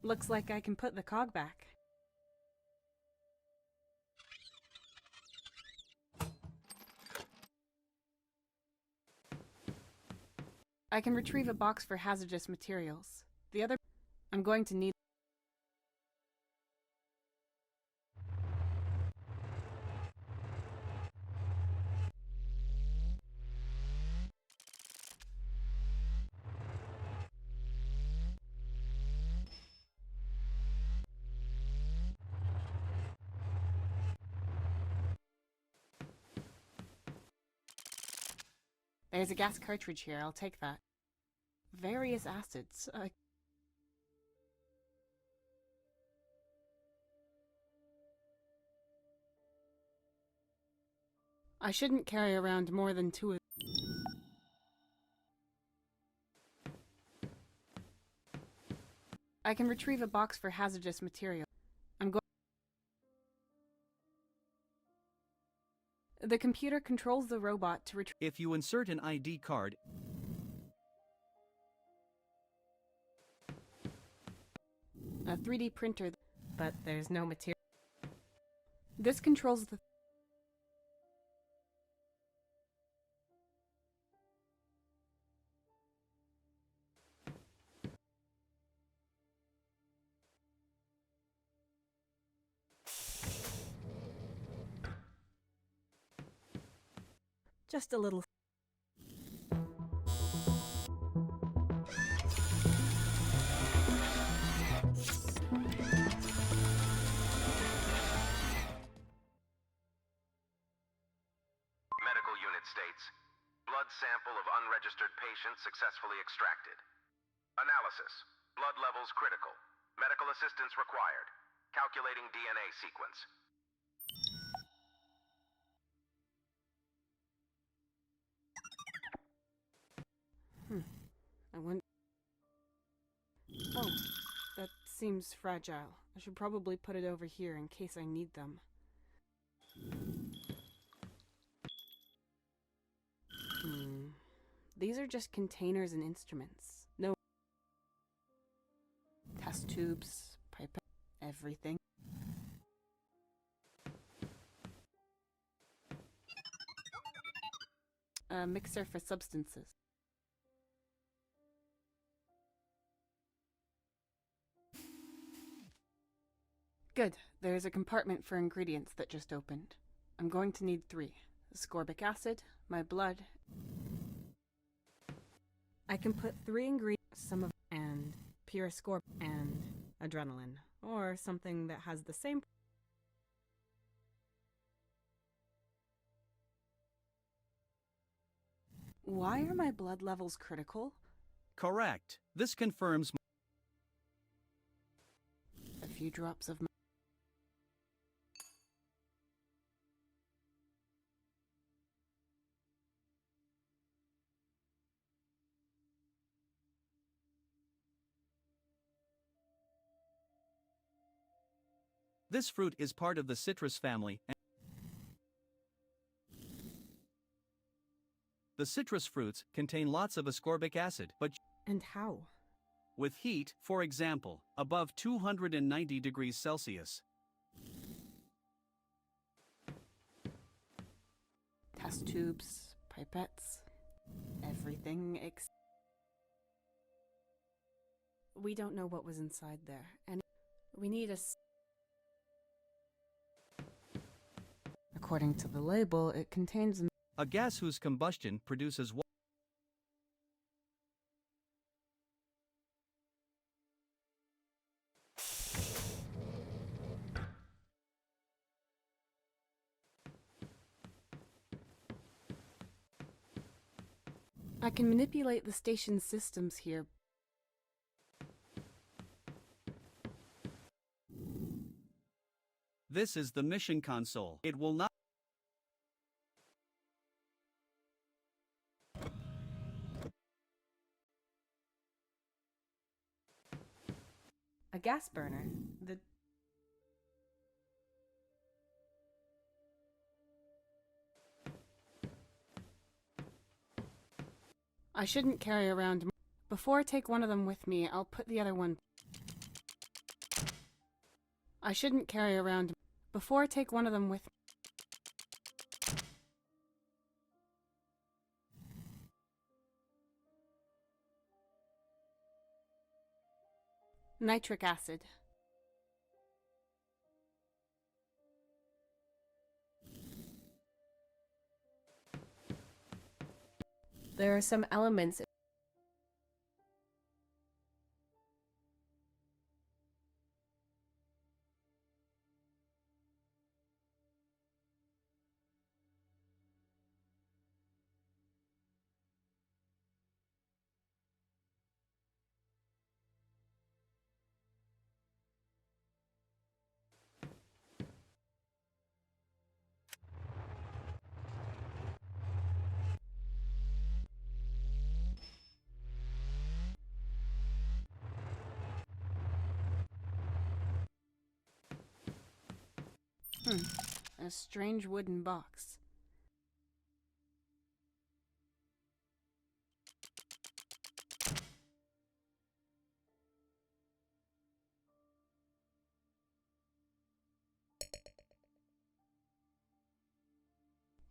Looks like I can put the cog back. I can retrieve a box for hazardous materials. The other... I'm going to need... There's a gas cartridge here, I'll take that. Various acids. I shouldn't carry around more than 2 of... I can retrieve a box for hazardous material. I'm going... The computer controls the robot to retrieve... If you insert an ID card... A 3D printer, but there's no material. This controls the... Just a little... Medical unit states, blood sample of unregistered patient successfully extracted. Analysis, blood levels critical. Medical assistance required. Calculating DNA sequence. I wonder... Oh, that seems fragile. I should probably put it over here in case I need them. These are just containers and instruments. No test tubes, pipette, everything. A mixer for substances. Good. There's a compartment for ingredients that just opened. I'm going to need 3. Ascorbic acid, my blood. I can put 3 ingredients, some of, and pure ascorbic, and adrenaline, or something that has the same. Why are my blood levels critical? Correct. This confirms. A few drops of my... This fruit is part of the citrus family. The citrus fruits contain lots of ascorbic acid, but And how? with heat, for example, above 290 degrees Celsius. Test tubes, pipettes, everything We don't know what was inside there, and we need According to the label, it contains A gas whose combustion produces I can manipulate the station's systems here. This is the mission console. It will not. A gas burner. I shouldn't carry around... Before I take one of them with me, I'll put the other one... I shouldn't carry around... Before I take one of them with... Nitric acid. There are some elements... A strange wooden box.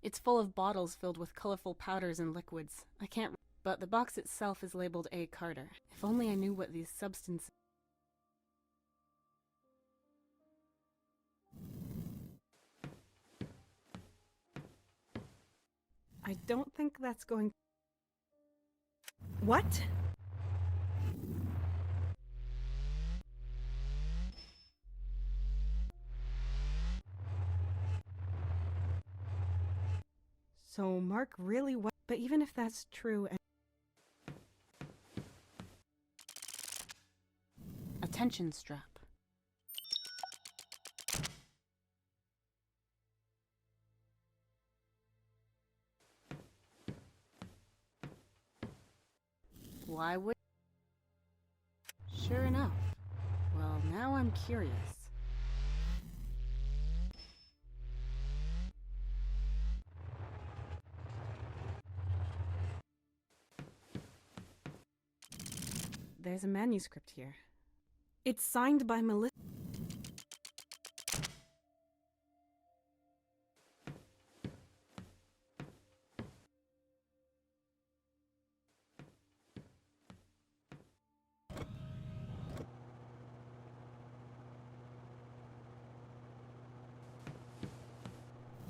It's full of bottles filled with colorful powders and liquids. I can't... But the box itself is labeled A. Carter. If only I knew what these substances... I don't think that's going... What? So Mark really was... But even if that's true... A tension strap. Why would... Sure enough. Well, now I'm curious. There's a manuscript here. It's signed by Melissa.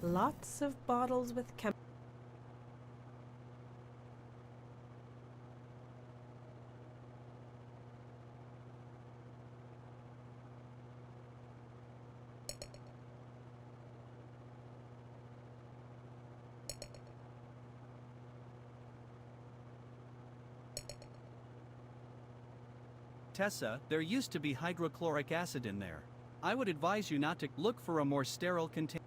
Lots of bottles with Tessa, there used to be hydrochloric acid in there. I would advise you not to look for a more sterile container.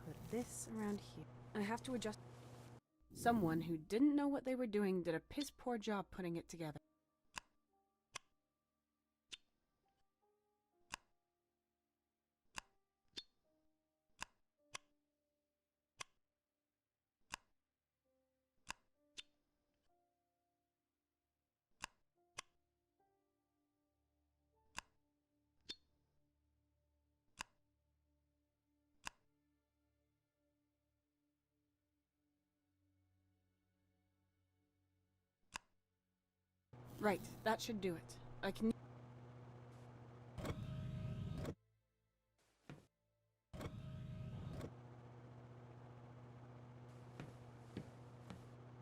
Put this around here. I have to adjust. Someone who didn't know what they were doing did a piss poor job putting it together. Right, that should do it. I can...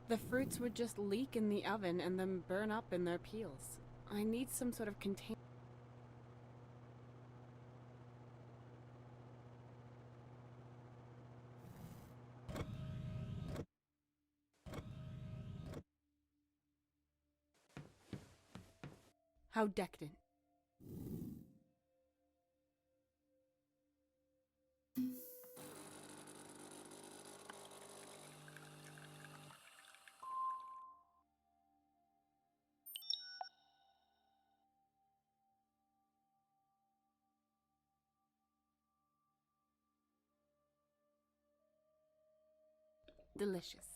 The fruits would just leak in the oven and then burn up in their peels. I need some sort of container. How decadent. Delicious.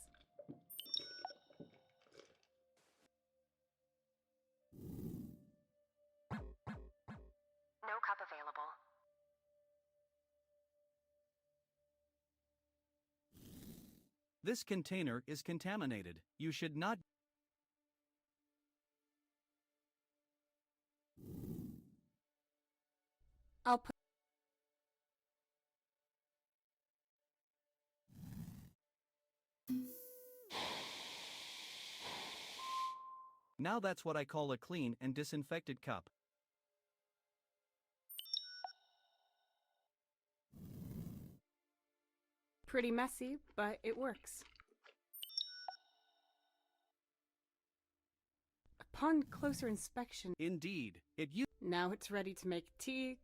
No cup available. This container is contaminated. You should not. I'll put... Now that's what I call a clean and disinfected cup. Pretty messy, but it works. Upon closer inspection... Indeed, Now it's ready to make tea...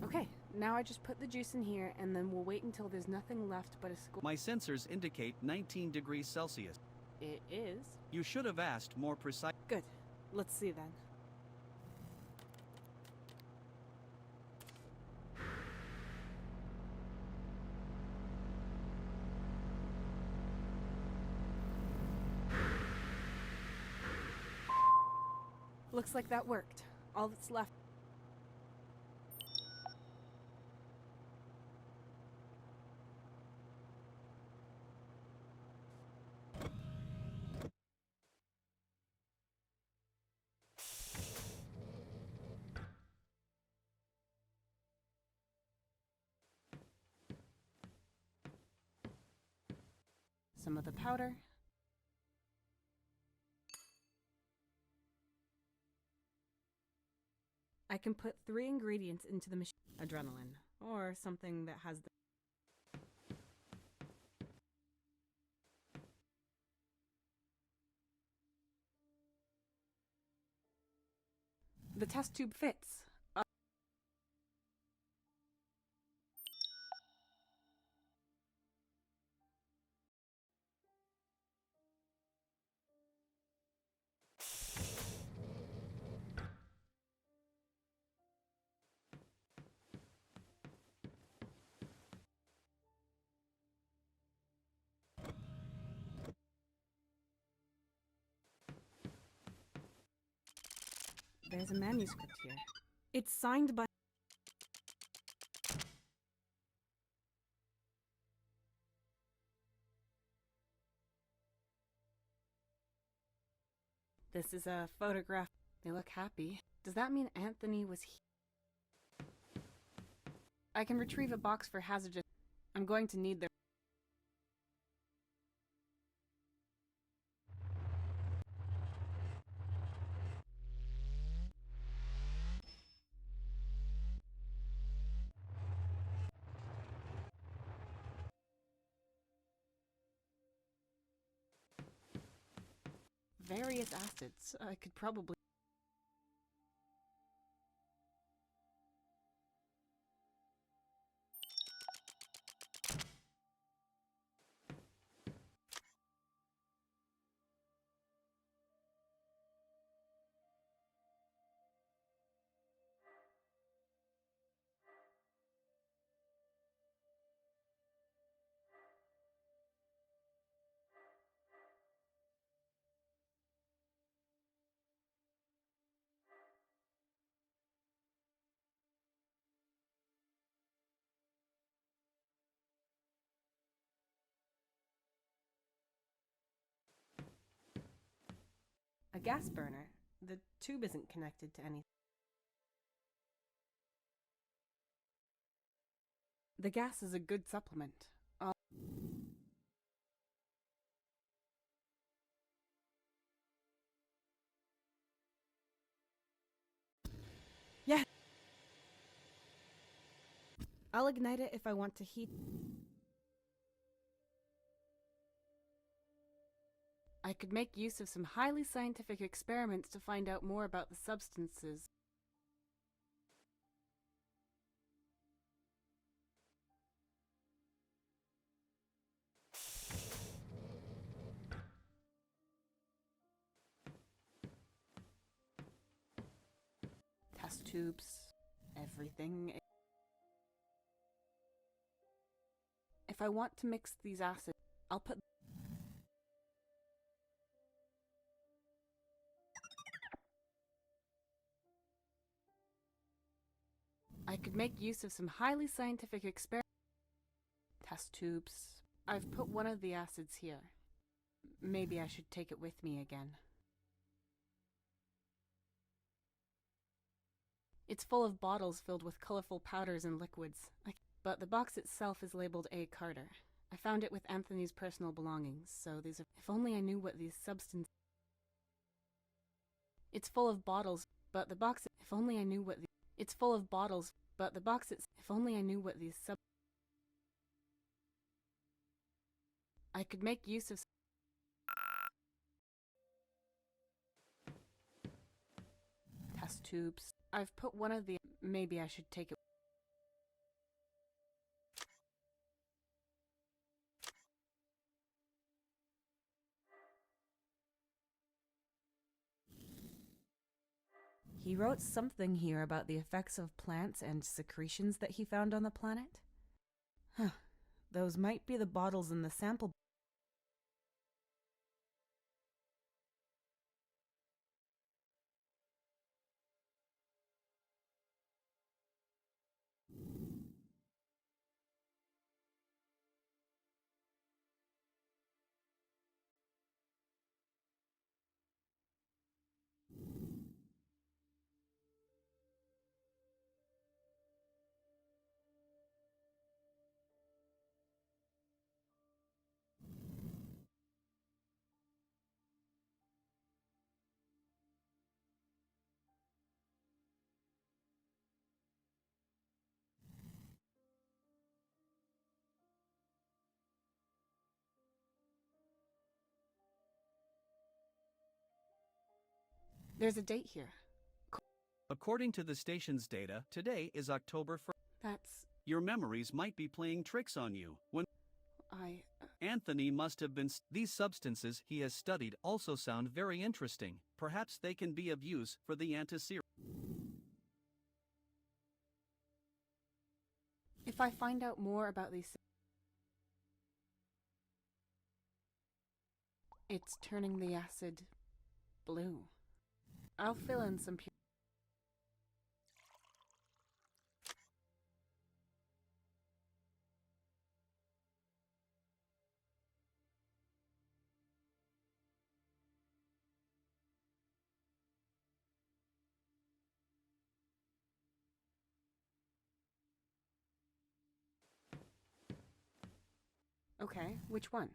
Okay, now I just put the juice in here and then we'll wait until there's nothing left but a score. My sensors indicate 19 degrees Celsius. It is? You should have asked more precise. Good. Let's see then. Looks like that worked. All that's left. Some of the powder. I can put 3 ingredients into the machine. Adrenaline, or something that has the... The test tube fits. There's a manuscript here. It's signed by... This is a photograph. They look happy. Does that mean Anthony was I can retrieve a box for hazardous. I'm going to need their. Various acids. I could probably. A gas burner. The tube isn't connected to anything. The gas is a good supplement. Yeah. I'll ignite it if I want to heat. I could make use of some highly scientific experiments to find out more about the substances. Test tubes, everything. If I want to mix these acids, I'll put. I could make use of some highly scientific experiments. Test tubes. I've put one of the acids here. Maybe I should take it with me again. It's full of bottles filled with colorful powders and liquids. But the box itself is labeled A. Carter. I found it with Anthony's personal belongings, so these are. If only I knew what these substances. It's full of bottles, but the box. If only I knew what the. It's full of bottles, but the box. If only I knew what these sub. I could make use of. Test tubes. I've put one of the. Maybe I should take it. He wrote something here about the effects of plants and secretions that he found on the planet. Huh. Those might be the bottles in the sample. There's a date here. According to the station's data, today is October 1st. That's. Your memories might be playing tricks on you. When Anthony must have been. These substances he has studied also sound very interesting. Perhaps they can be of use for the anti-serum. If I find out more about these. It's turning the acid blue. I'll fill in some. Okay, which one?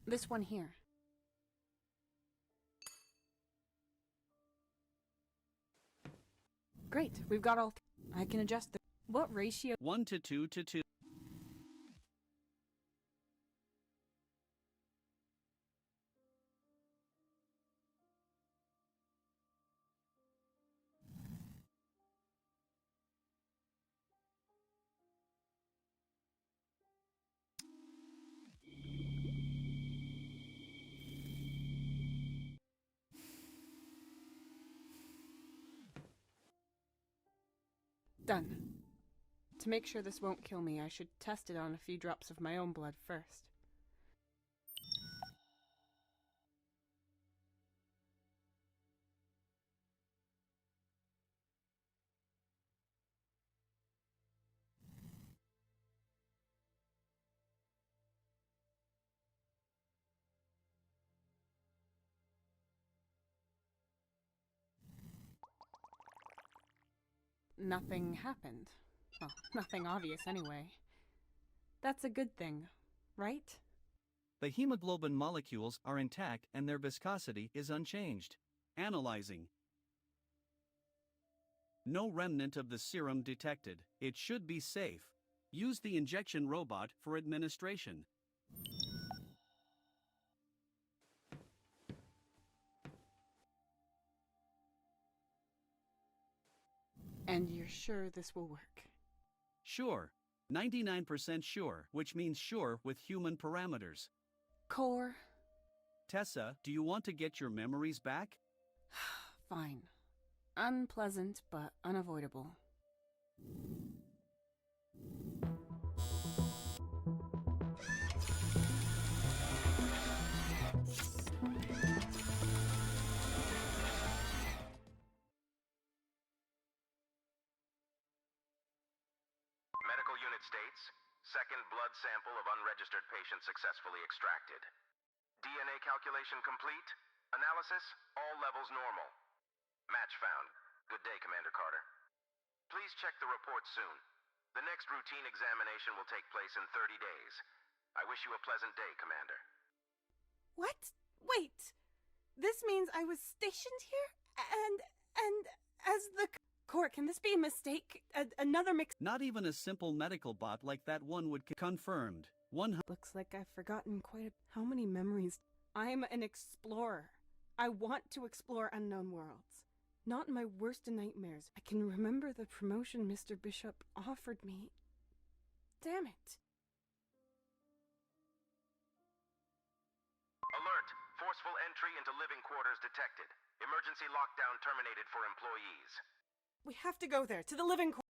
This one here. Great, we've got all I can adjust the... What ratio? 1 to 2 to 2. Done. To make sure this won't kill me, I should test it on a few drops of my own blood first. Nothing happened. Well, nothing obvious anyway. That's a good thing, right? The hemoglobin molecules are intact and their viscosity is unchanged. Analyzing. No remnant of the serum detected. It should be safe. Use the injection robot for administration. And you're sure this will work? Sure. 99% sure, which means sure with human parameters. Core? Tessa, do you want to get your memories back? Fine. Unpleasant, but unavoidable. Medical unit states, second blood sample of unregistered patient successfully extracted. DNA calculation complete. Analysis, all levels normal. Match found. Good day, Commander Carter. Please check the report soon. The next routine examination will take place in 30 days. I wish you a pleasant day, Commander. What? Wait! This means I was stationed here? And as the core, can this be a mistake? Another mix... Not even a simple medical bot like that one would confirmed. Looks like I've forgotten how many memories. I'm an explorer. I want to explore unknown worlds. Not in my worst nightmares. I can remember the promotion Mr. Bishop offered me. Damn it. Alert! Forceful entry into living quarters detected. Emergency lockdown terminated for employees. We have to go there, to the living quarters.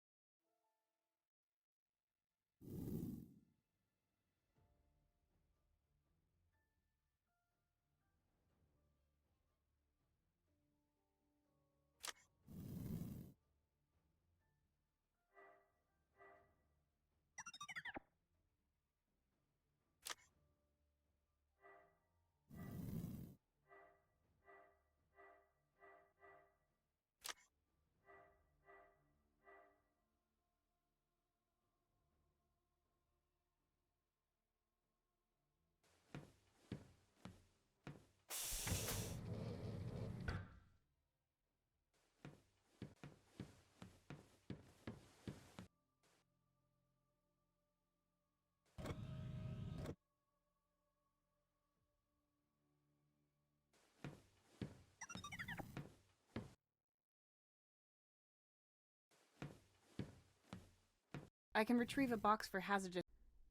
I can retrieve a box for hazardous...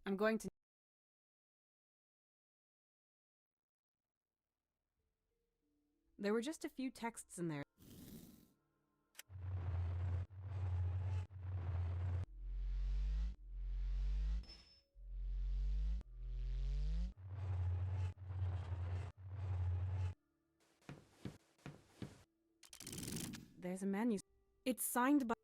I'm going to... There were just a few texts in there. There's a manuscript. It's signed by...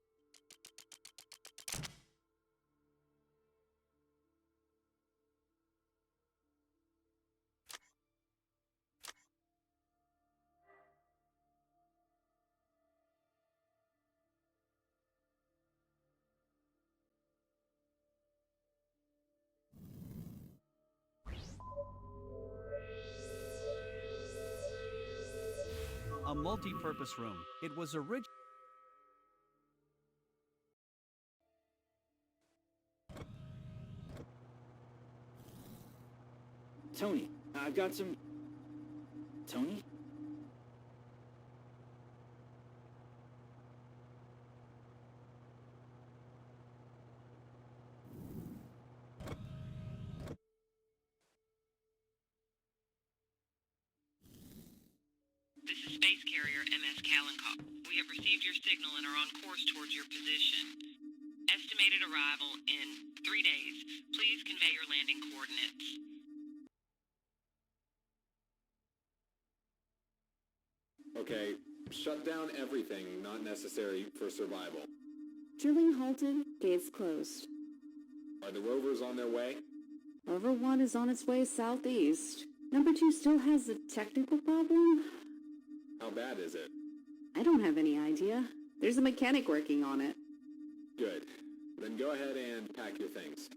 multi-purpose room. It was originally Tony, I've got some... Tony? This is Space Carrier MS Kalinkoff. We have received your signal and are on course towards your position. Estimated arrival in 3 days. Please convey your landing coordinates. Okay, shut down everything not necessary for survival. Drilling halted, gates closed. Are the rovers on their way? Rover 1 is on its way southeast. Number 2 still has a technical problem. How bad is it? I don't have any idea. There's a mechanic working on it. Good. Then go ahead and pack your things.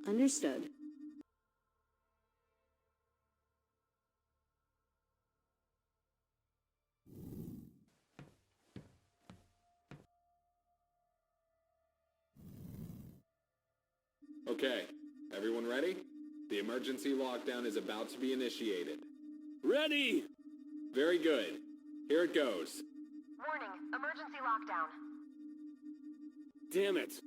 Understood. Okay, everyone ready? The emergency lockdown is about to be initiated. Ready! Very good. Here it goes. Warning, emergency lockdown. Damn it!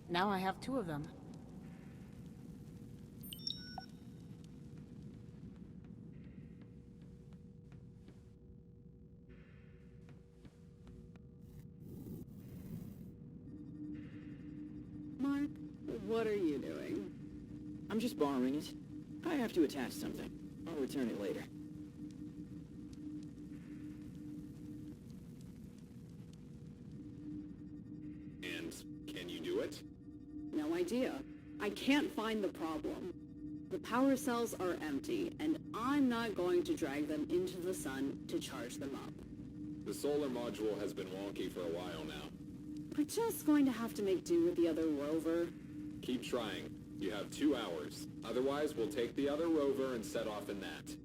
Now I have 2 of them. Mark, what are you doing? I'm just borrowing it. I have to attach something. I'll return it later. And can you do it? No idea. I can't find the problem. The power cells are empty, and I'm not going to drag them into the sun to charge them up. The solar module has been wonky for a while now. We're just going to have to make do with the other rover. Keep trying. You have 2 hours. Otherwise, we'll take the other rover and set off in that.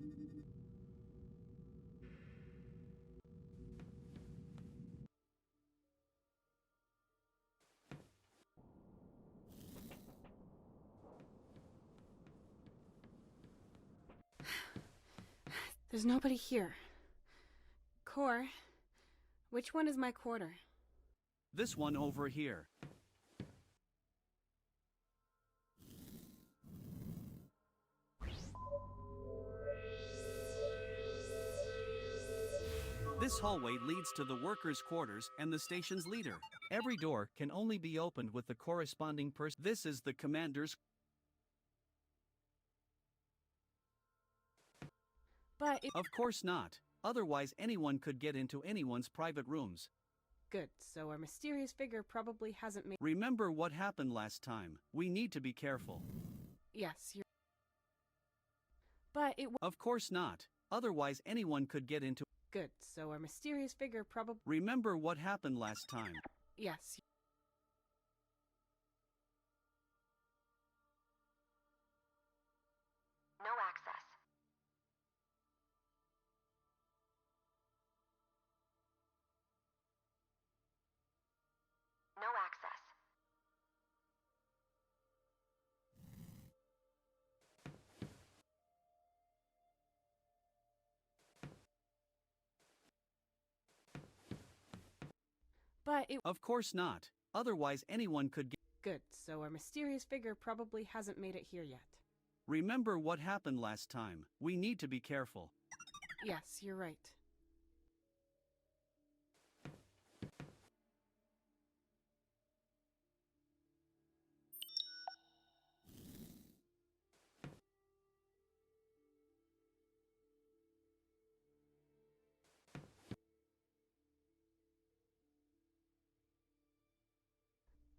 There's nobody here. Core, which one is my quarter? this one over here. This hallway leads to the workers' quarters and the station's leader. Every door can only be opened with the corresponding person. This is the commander's. But Of course not. Otherwise anyone could get into anyone's private rooms. Good, so our mysterious figure probably hasn't made... Remember what happened last time. We need to be careful. Yes, you're... But it... Of course not. Otherwise anyone could get into... Good, so our mysterious figure probably... Remember what happened last time. Yes. No access. No access. But it... Of course not. Otherwise anyone could get... Good, so our mysterious figure probably hasn't made it here yet. Remember what happened last time. We need to be careful. Yes, you're right.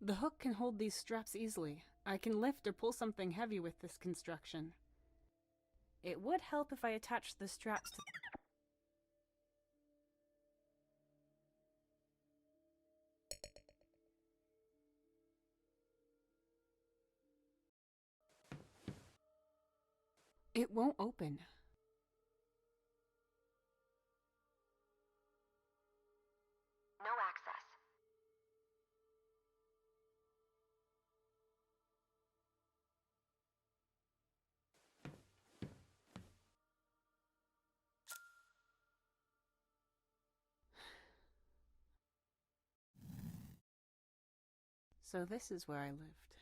The hook can hold these straps easily. I can lift or pull something heavy with this construction. It would help if I attached the straps to... It won't open. No access. So this is where I lived,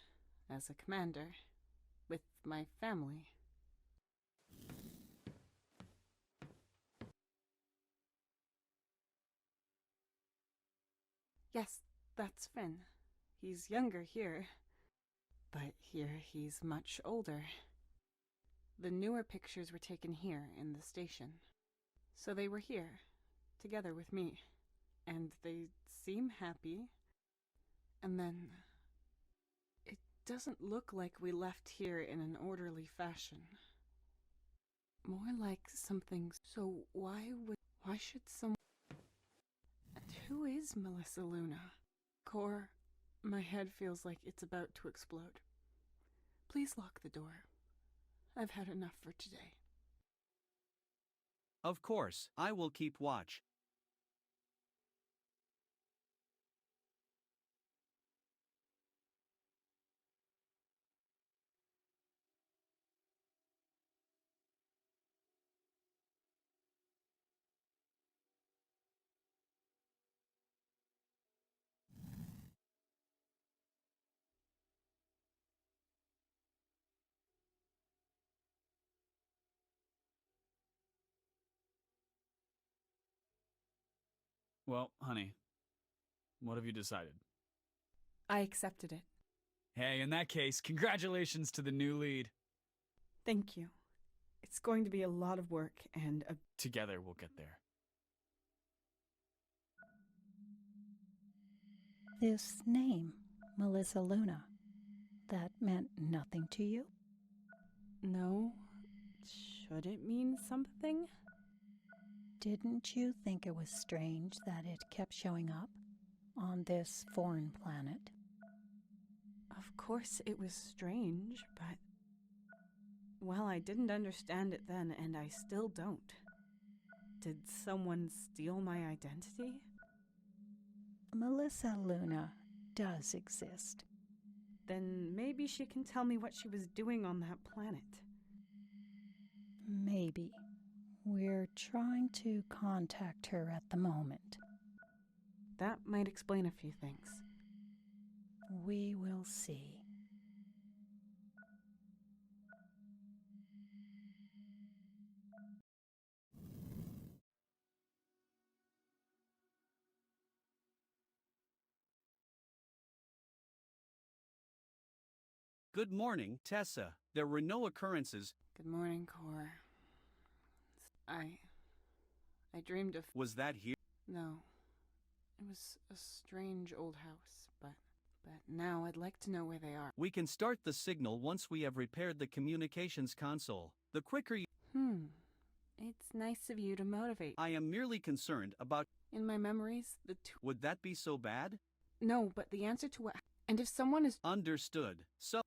as a commander, with my family. Yes, that's Finn. He's younger here, but here he's much older. The newer pictures were taken here in the station. So they were here, together with me, and they seem happy. And then... it doesn't look like we left here in an orderly fashion. More like something... So why should someone... And who is Melissa Luna? Core, my head feels like it's about to explode. Please lock the door. I've had enough for today. Of course, I will keep watch. Well, honey, what have you decided? I accepted it. Hey, in that case, congratulations to the new lead. Thank you. It's going to be a lot of work and a... Together we'll get there. This name, Melissa Luna, that meant nothing to you? No. Should it mean something? Didn't you think it was strange that it kept showing up on this foreign planet? Of course it was strange, but... well, I didn't understand it then, and I still don't. Did someone steal my identity? Melissa Luna does exist. Then maybe she can tell me what she was doing on that planet. Maybe. We're trying to contact her at the moment. That might explain a few things. We will see. Good morning, Tessa. There were no occurrences. Good morning, Core. I dreamed of... Was that here? No. It was a strange old house, but now I'd like to know where they are. We can start the signal once we have repaired the communications console. The quicker you... It's nice of you to motivate. I am merely concerned about... In my memories, the two... Would that be so bad? No, but the answer to what... And if someone is... Understood. So...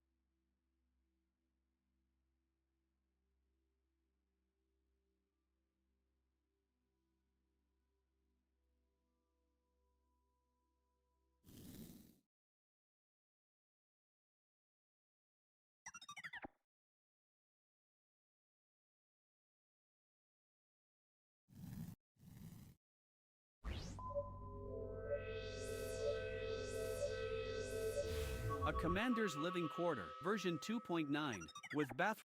A commander's living quarter, version 2.9, with bathroom.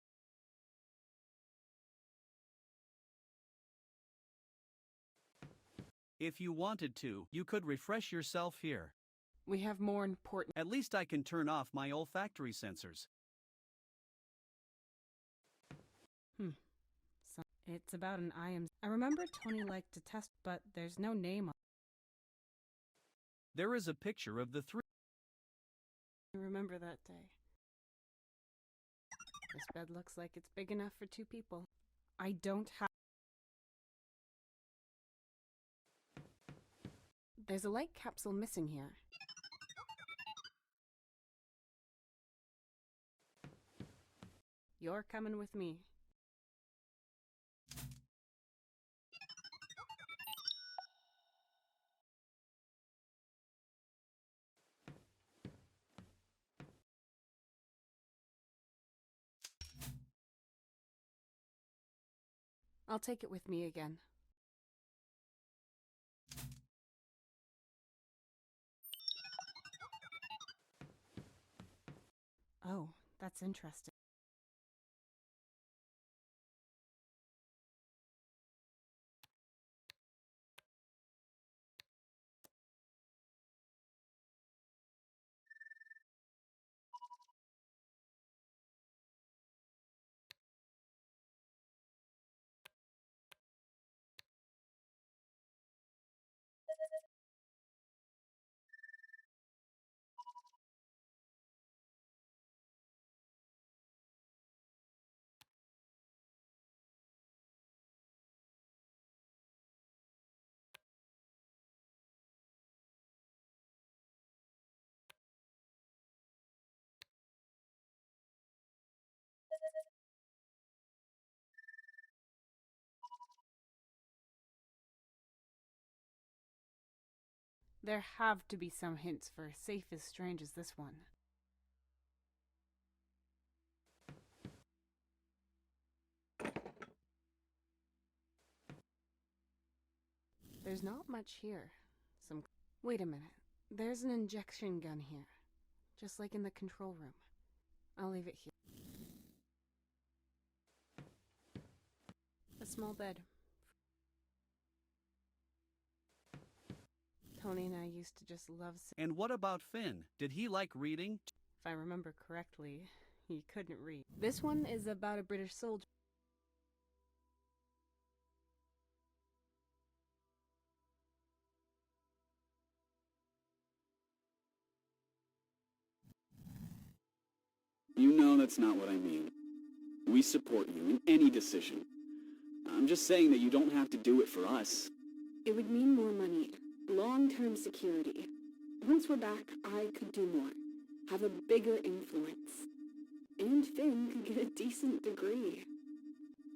If you wanted to, you could refresh yourself here. We have more important... At least I can turn off my olfactory sensors. So it's about an IM... I remember Tony liked to test, but there's no name on... There is a picture of the three. Remember that day. This bed looks like it's big enough for 2 people. I don't have... There's a light capsule missing here. You're coming with me. I'll take it with me again. Oh, that's interesting. There have to be some hints for a safe as strange as this one. There's not much here. Wait a minute. There's an injection gun here. Just like in the control room. I'll leave it here. A small bed. Tony and I used to just love... And what about Finn? Did he like reading? If I remember correctly, he couldn't read. This one is about a British soldier. You know that's not what I mean. We support you in any decision. I'm just saying that you don't have to do it for us. It would mean more money, long-term security. Once we're back, I could do more, have a bigger influence. And Finn could get a decent degree.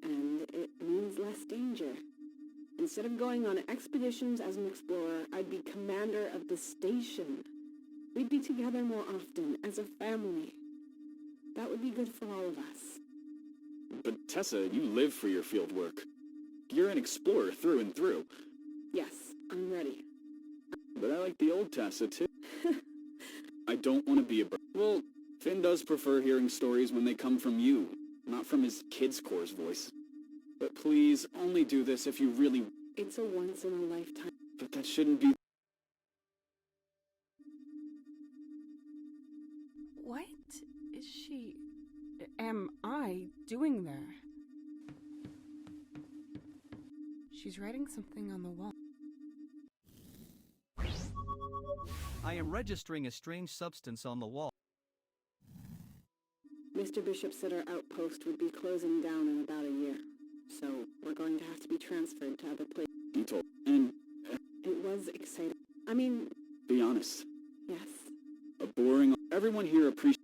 And it means less danger. Instead of going on expeditions as an explorer, I'd be commander of the station. We'd be together more often, as a family. That would be good for all of us. But Tessa, you live for your field work. You're an explorer through and through. Yes, I'm ready. But I like the old Tessa, too. I don't want to be a... Well, Finn does prefer hearing stories when they come from you, not from his kid's core's voice. But please, only do this if you really... It's a once-in-a-lifetime... But that shouldn't be... What is she... am I doing there? She's writing something on the wall. I am registering a strange substance on the wall. Mr. Bishop said our outpost would be closing down in about a year. So, we're going to have to be transferred to other places. You told... And... It was exciting. I mean... Be honest. Yes. A boring... Everyone here appreciates...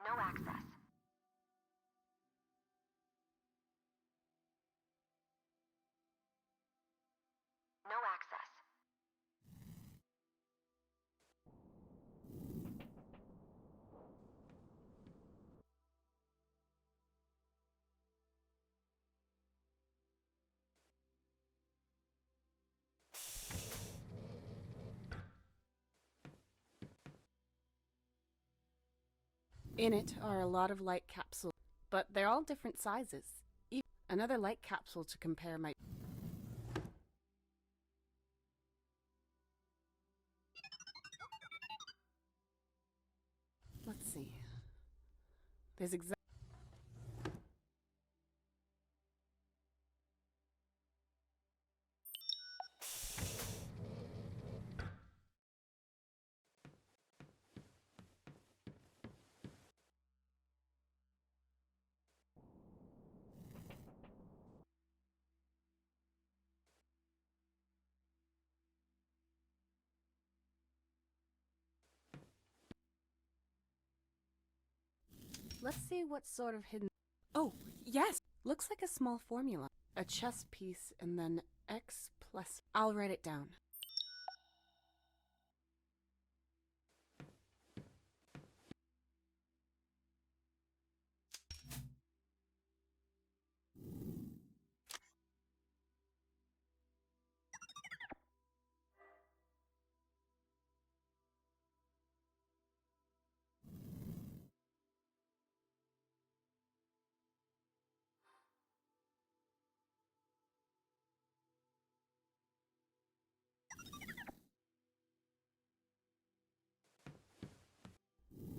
No access. No access. In it are a lot of light capsules, but they're all different sizes. Another light capsule to compare might... Let's see. There's Let's see what sort of hidden... Oh, yes! Looks like a small formula. A chess piece and then x plus... I'll write it down.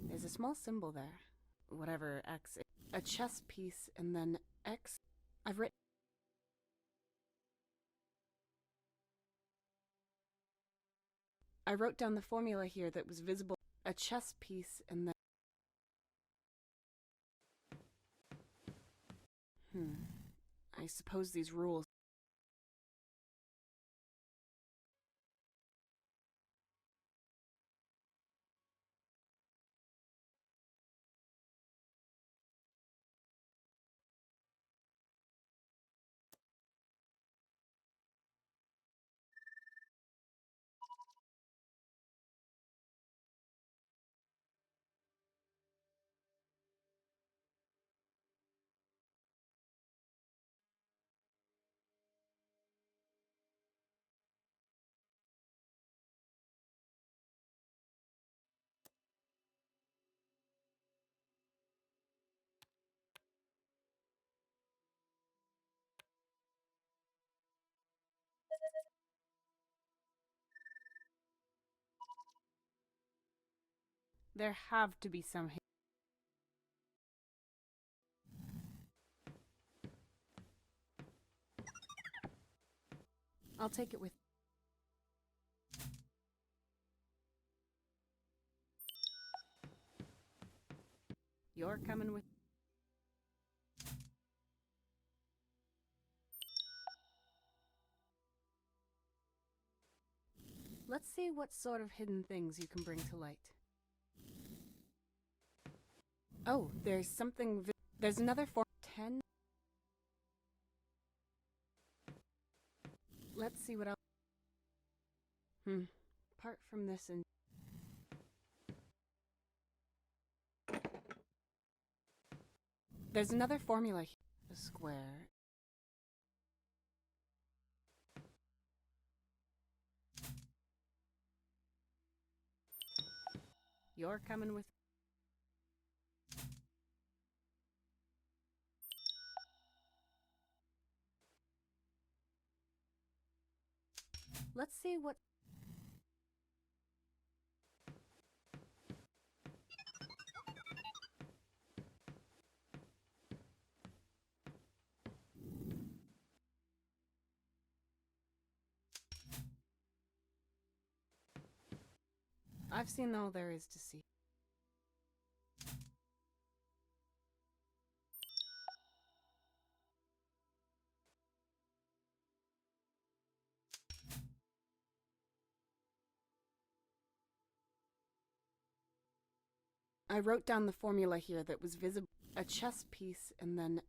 There's a small symbol there. Whatever x is. A chess piece and then x... I've written... I wrote down the formula here that was visible. A chess piece and then... I suppose these rules... There have to be some... I'll take it with... You're coming with... Let's see what sort of hidden things you can bring to light. Oh, there's something... There's another 10... Let's see what else... Apart from this and... There's another formula here. A square... You're coming with... Let's see what... I've seen all there is to see. I wrote down the formula here that was visible. A chess piece and then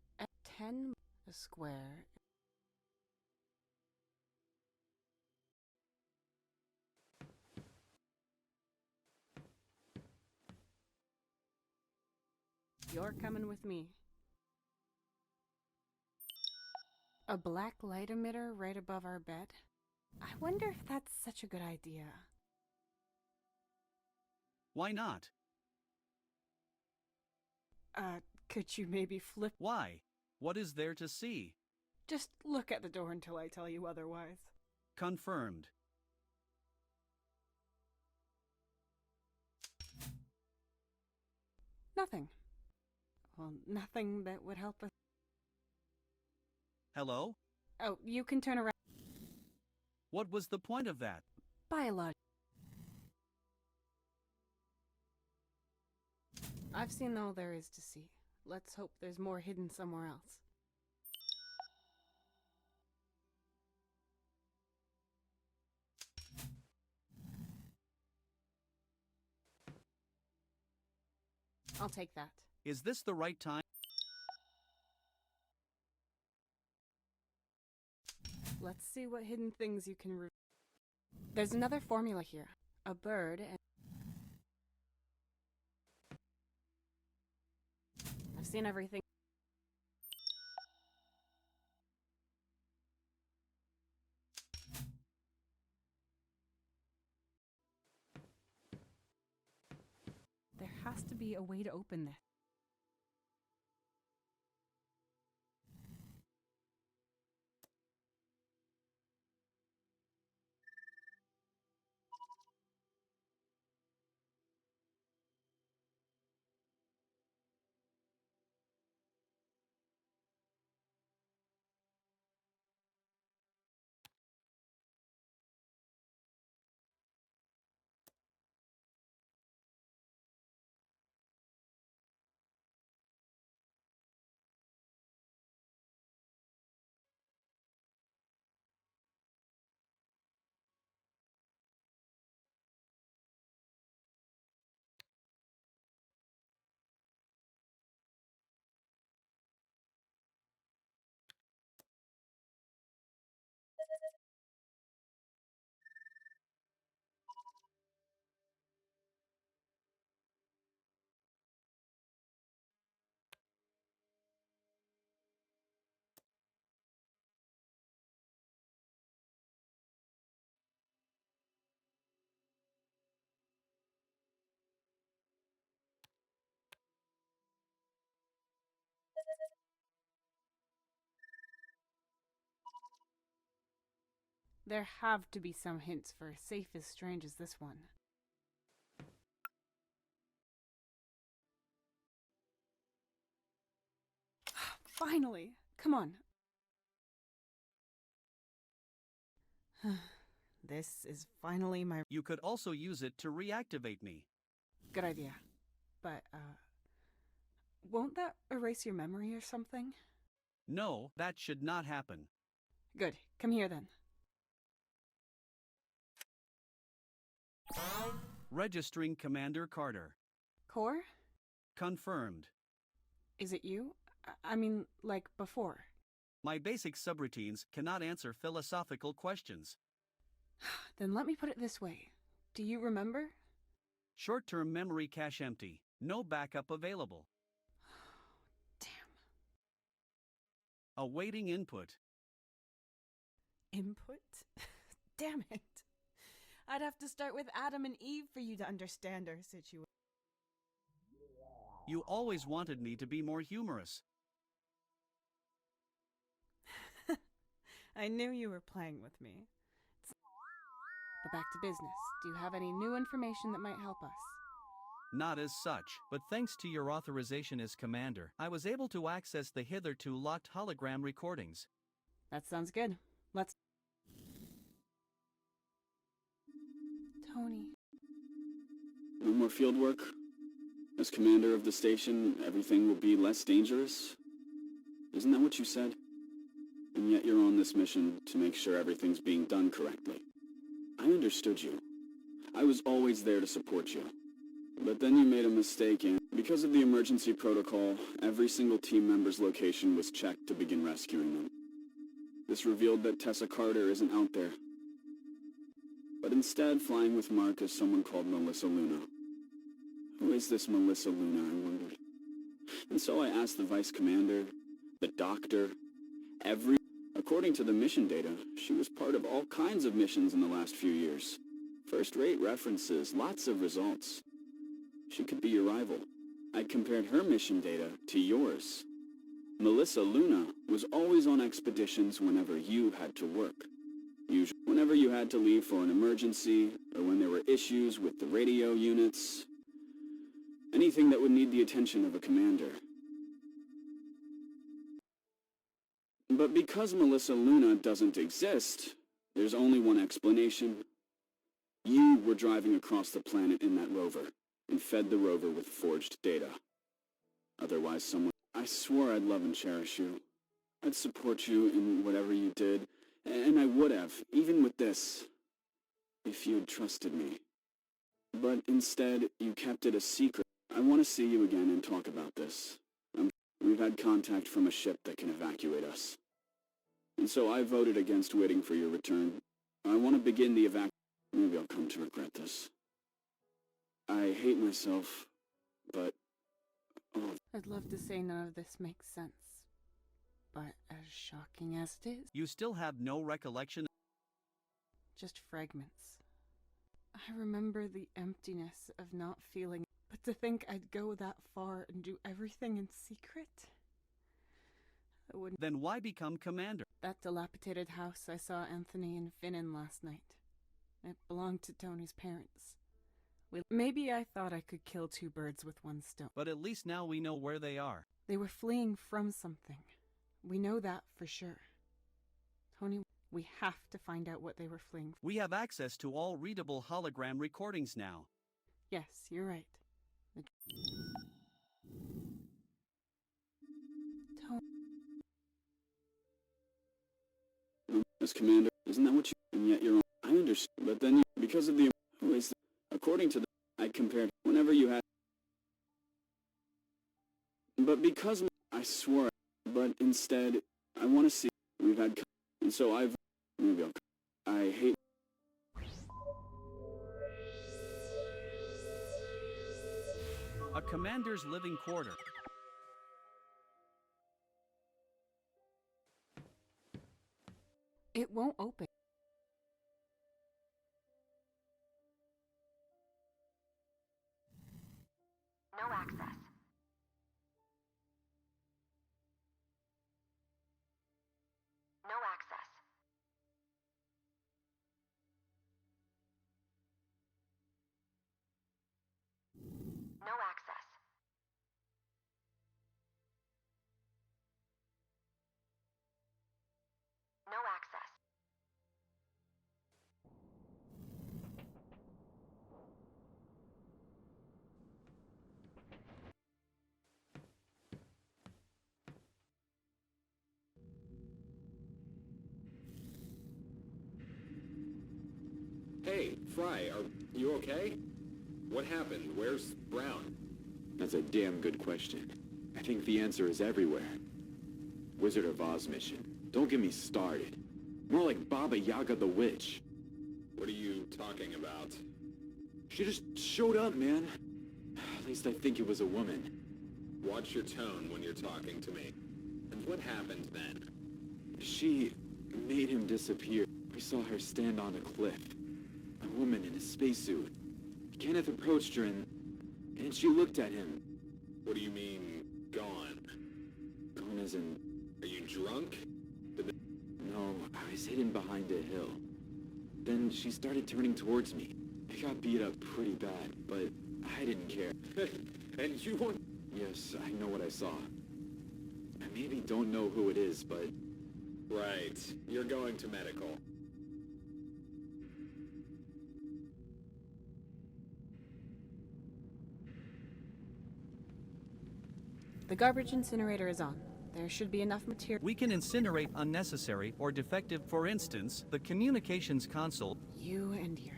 10, a square. You're coming with me. A black light emitter right above our bed? I wonder if that's such a good idea. Why not? Could you maybe flip... Why? What is there to see? Just look at the door until I tell you otherwise. Confirmed. Nothing. Well, nothing that would help us. Hello? Oh, you can turn around. What was the point of that? Biology. I've seen all there is to see. Let's hope there's more hidden somewhere else. I'll take that. Is this the right time? Let's see what hidden things you can There's another formula here. A bird and... I've seen everything. There has to be a way to open this. There have to be some hints for a safe as strange as this one. Finally! Come on. This is finally my... You could also use it to reactivate me. Good idea. But, won't that erase your memory or something? No, that should not happen. Good. Come here then. Registering Commander Carter. Core? Confirmed. Is it you? I mean, like before. My basic subroutines cannot answer philosophical questions. Then let me put it this way. Do you remember? Short-term memory cache empty. No backup available. Damn. Awaiting input. Input? Damn it. I'd have to start with Adam and Eve for you to understand our situation. You always wanted me to be more humorous. I knew you were playing with me. But back to business. Do you have any new information that might help us? Not as such, but thanks to your authorization as commander, I was able to access the hitherto locked hologram recordings. That sounds good. Let's... Tony. No more field work? As commander of the station, everything will be less dangerous? Isn't that what you said? And yet you're on this mission to make sure everything's being done correctly. I understood you. I was always there to support you. But then you made a mistake and, because of the emergency protocol, every single team member's location was checked to begin rescuing them. This revealed that Tessa Carter isn't out there. But instead, flying with Mark is someone called Melissa Luna. Who is this Melissa Luna, I wondered. And so I asked the vice commander, the doctor, According to the mission data, she was part of all kinds of missions in the last few years. First-rate references, lots of results. She could be your rival. I'd compared her mission data to yours. Melissa Luna was always on expeditions whenever you had to work. Usually whenever you had to leave for an emergency, or when there were issues with the radio units. Anything that would need the attention of a commander. But because Melissa Luna doesn't exist, there's only one explanation. You were driving across the planet in that rover, and fed the rover with forged data. Otherwise someone... I swore I'd love and cherish you. I'd support you in whatever you did, and I would have, even with this, if you'd trusted me. But instead, you kept it a secret. I want to see you again and talk about this. We've had contact from a ship that can evacuate us. And so I voted against waiting for your return. I want to begin the Maybe I'll come to regret this. I hate myself, but... Oh. I'd love to say none of this makes sense. But as shocking as it is... You still have no recollection? Just fragments. I remember the emptiness of not feeling... But to think I'd go that far and do everything in secret? I wouldn't... Then why become commander? That dilapidated house I saw Anthony and Finn in last night. It belonged to Tony's parents. Maybe I thought I could kill two birds with one stone. But at least now we know where they are. They were fleeing from something. We know that for sure. Tony, we have to find out what they were fleeing from. We have access to all readable hologram recordings now. Yes, you're right. As commander, isn't that what you... And yet you're... I understand, but then you... Because of the... According to the... I compared... Whenever you had... But because... I swore... But instead... I want to see... We've had... And so I've... Maybe I'll... I hate... A commander's living quarter. It won't open. No access. No access. No access. No access. Hey, Fry, are you okay? What happened? Where's Brown? That's a damn good question. I think the answer is everywhere. Wizard of Oz mission. Don't get me started. More like Baba Yaga the Witch. What are you talking about? She just showed up, man. At least I think it was a woman. Watch your tone when you're talking to me. And what happened then? She made him disappear. We saw her stand on a cliff. A woman in a spacesuit. Kenneth approached her and she looked at him. What do you mean, gone? Gone as in... Are you drunk? No, I was hidden behind a hill. Then she started turning towards me. I got beat up pretty bad, but I didn't care. And you weren't... Yes, I know what I saw. I maybe don't know who it is, but... Right. You're going to medical. The garbage incinerator is on. There should be enough material. We can incinerate unnecessary or defective, for instance, the communications console. You and your...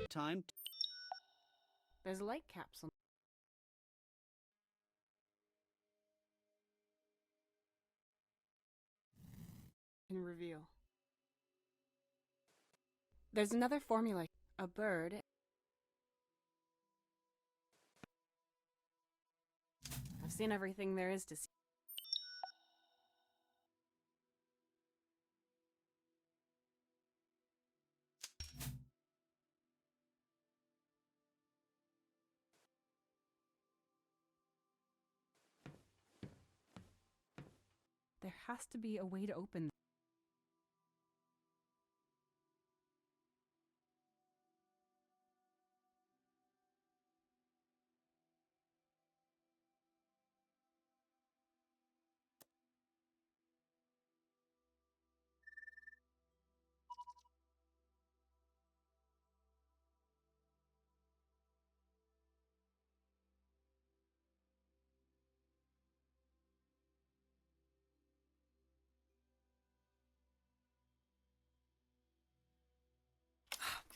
Time. There's a light capsule. Can reveal. There's another formula. A bird. I've seen everything there is to see. There has to be a way to open.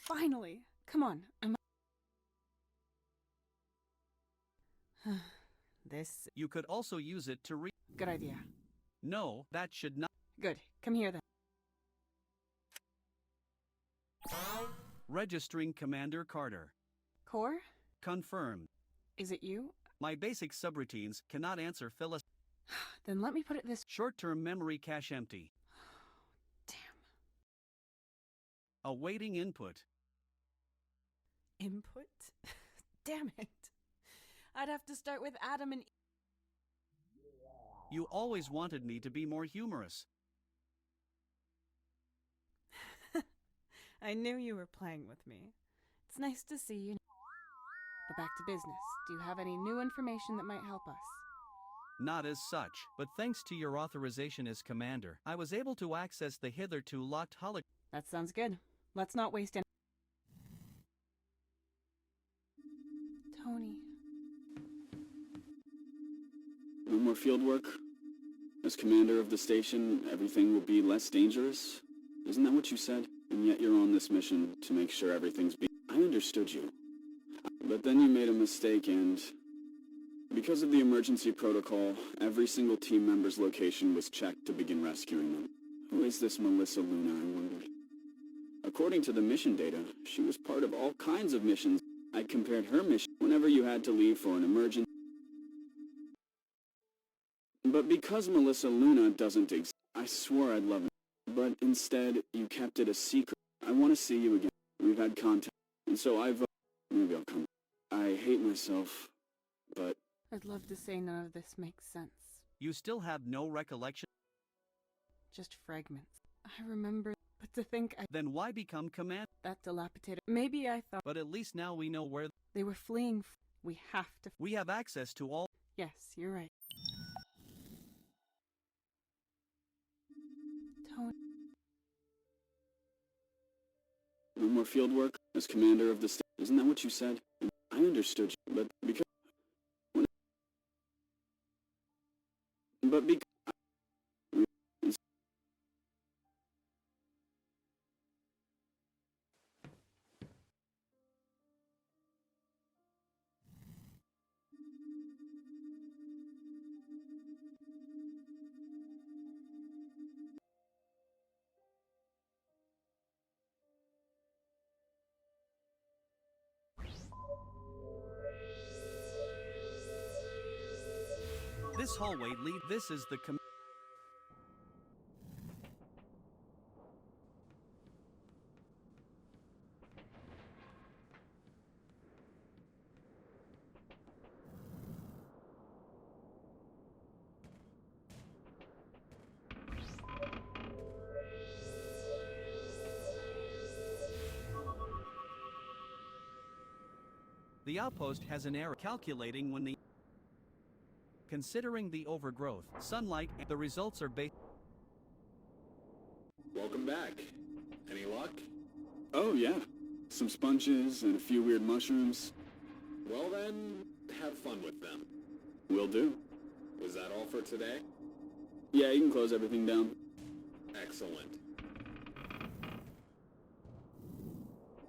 Finally! Come on, This... You could also use it to Good idea. No, that should not. Good. Come here then. Registering Commander Carter. Core? Confirmed. Is it you? My basic subroutines cannot answer Phyllis. Then let me put it this... Short-term memory cache empty. Damn. Awaiting input. Input? Damn it. I'd have to start with Adam and... You always wanted me to be more humorous. I knew you were playing with me. It's nice to see you. But back to business. Do you have any new information that might help us? Not as such, but thanks to your authorization as commander, I was able to access the hitherto locked hologram. That sounds good. Let's not waste any... Tony. No more field work? As commander of the station, everything will be less dangerous? Isn't that what you said? And yet you're on this mission to make sure everything's I understood you. But then you made a mistake and... Because of the emergency protocol, every single team member's location was checked to begin rescuing them. Who is this Melissa Luna, I wondered? According to the mission data, she was part of all kinds of missions. I compared her mission whenever you had to leave for an emergency. But because Melissa Luna doesn't exist, I swore I'd love it. But instead, you kept it a secret. I want to see you again. We've had contact, and so maybe I'll come. I hate myself, but... I'd love to say none of this makes sense. You still have no recollection? Just fragments. I remember, but to think Then why become commander? That dilapidated... Maybe I thought... But at least now we know where... They were fleeing. We have to... We have access to all... Yes, you're right. Tony. No more field work? As commander of the station, isn't that what you said? I understood you, but because... This hallway lead. This is the The outpost has an error calculating when the... Considering the overgrowth, sunlight, the results are based... Welcome back. Any luck? Oh yeah, some sponges and a few weird mushrooms. Well then, have fun with them. Will do. Was that all for today? Yeah, you can close everything down. Excellent.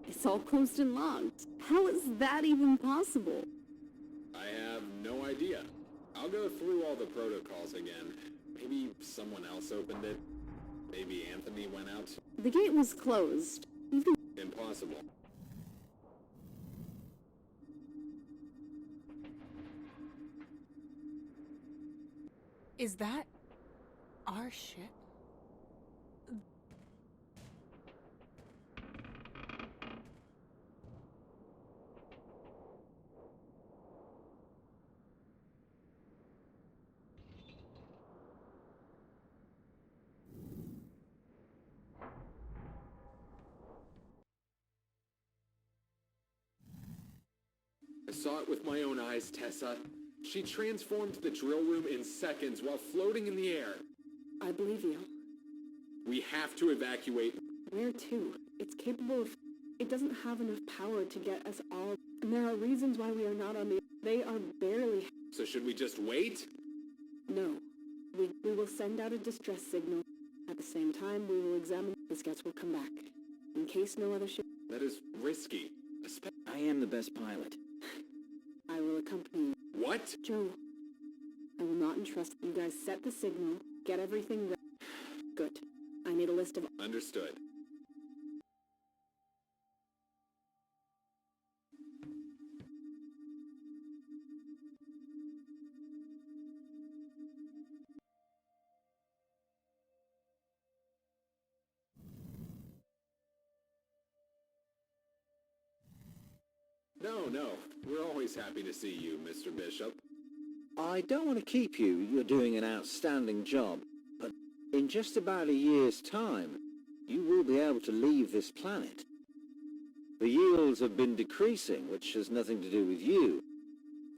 It's all closed and locked. How is that even possible? I have no idea. I'll go through all the protocols again. Maybe someone else opened it. Maybe Anthony went out. The gate was closed. Impossible. Is that our ship? I saw it with my own eyes, Tessa. She transformed the drill room in seconds while floating in the air. I believe you. We have to evacuate. Where to? It's capable of... It doesn't have enough power to get us all... And there are reasons why we are not on the... They are barely... So should we just wait? No. We will send out a distress signal. At the same time, we will examine... The scouts will come back. in case no other ship... That is risky. I am the best pilot. I will accompany you. What? Joe, I will not entrust you guys. Set the signal, get everything ready. Good. I need a list of... Understood. No. We're always happy to see you, Mr. Bishop. I don't want to keep you. You're doing an outstanding job. But in just about a year's time, you will be able to leave this planet. The yields have been decreasing, which has nothing to do with you.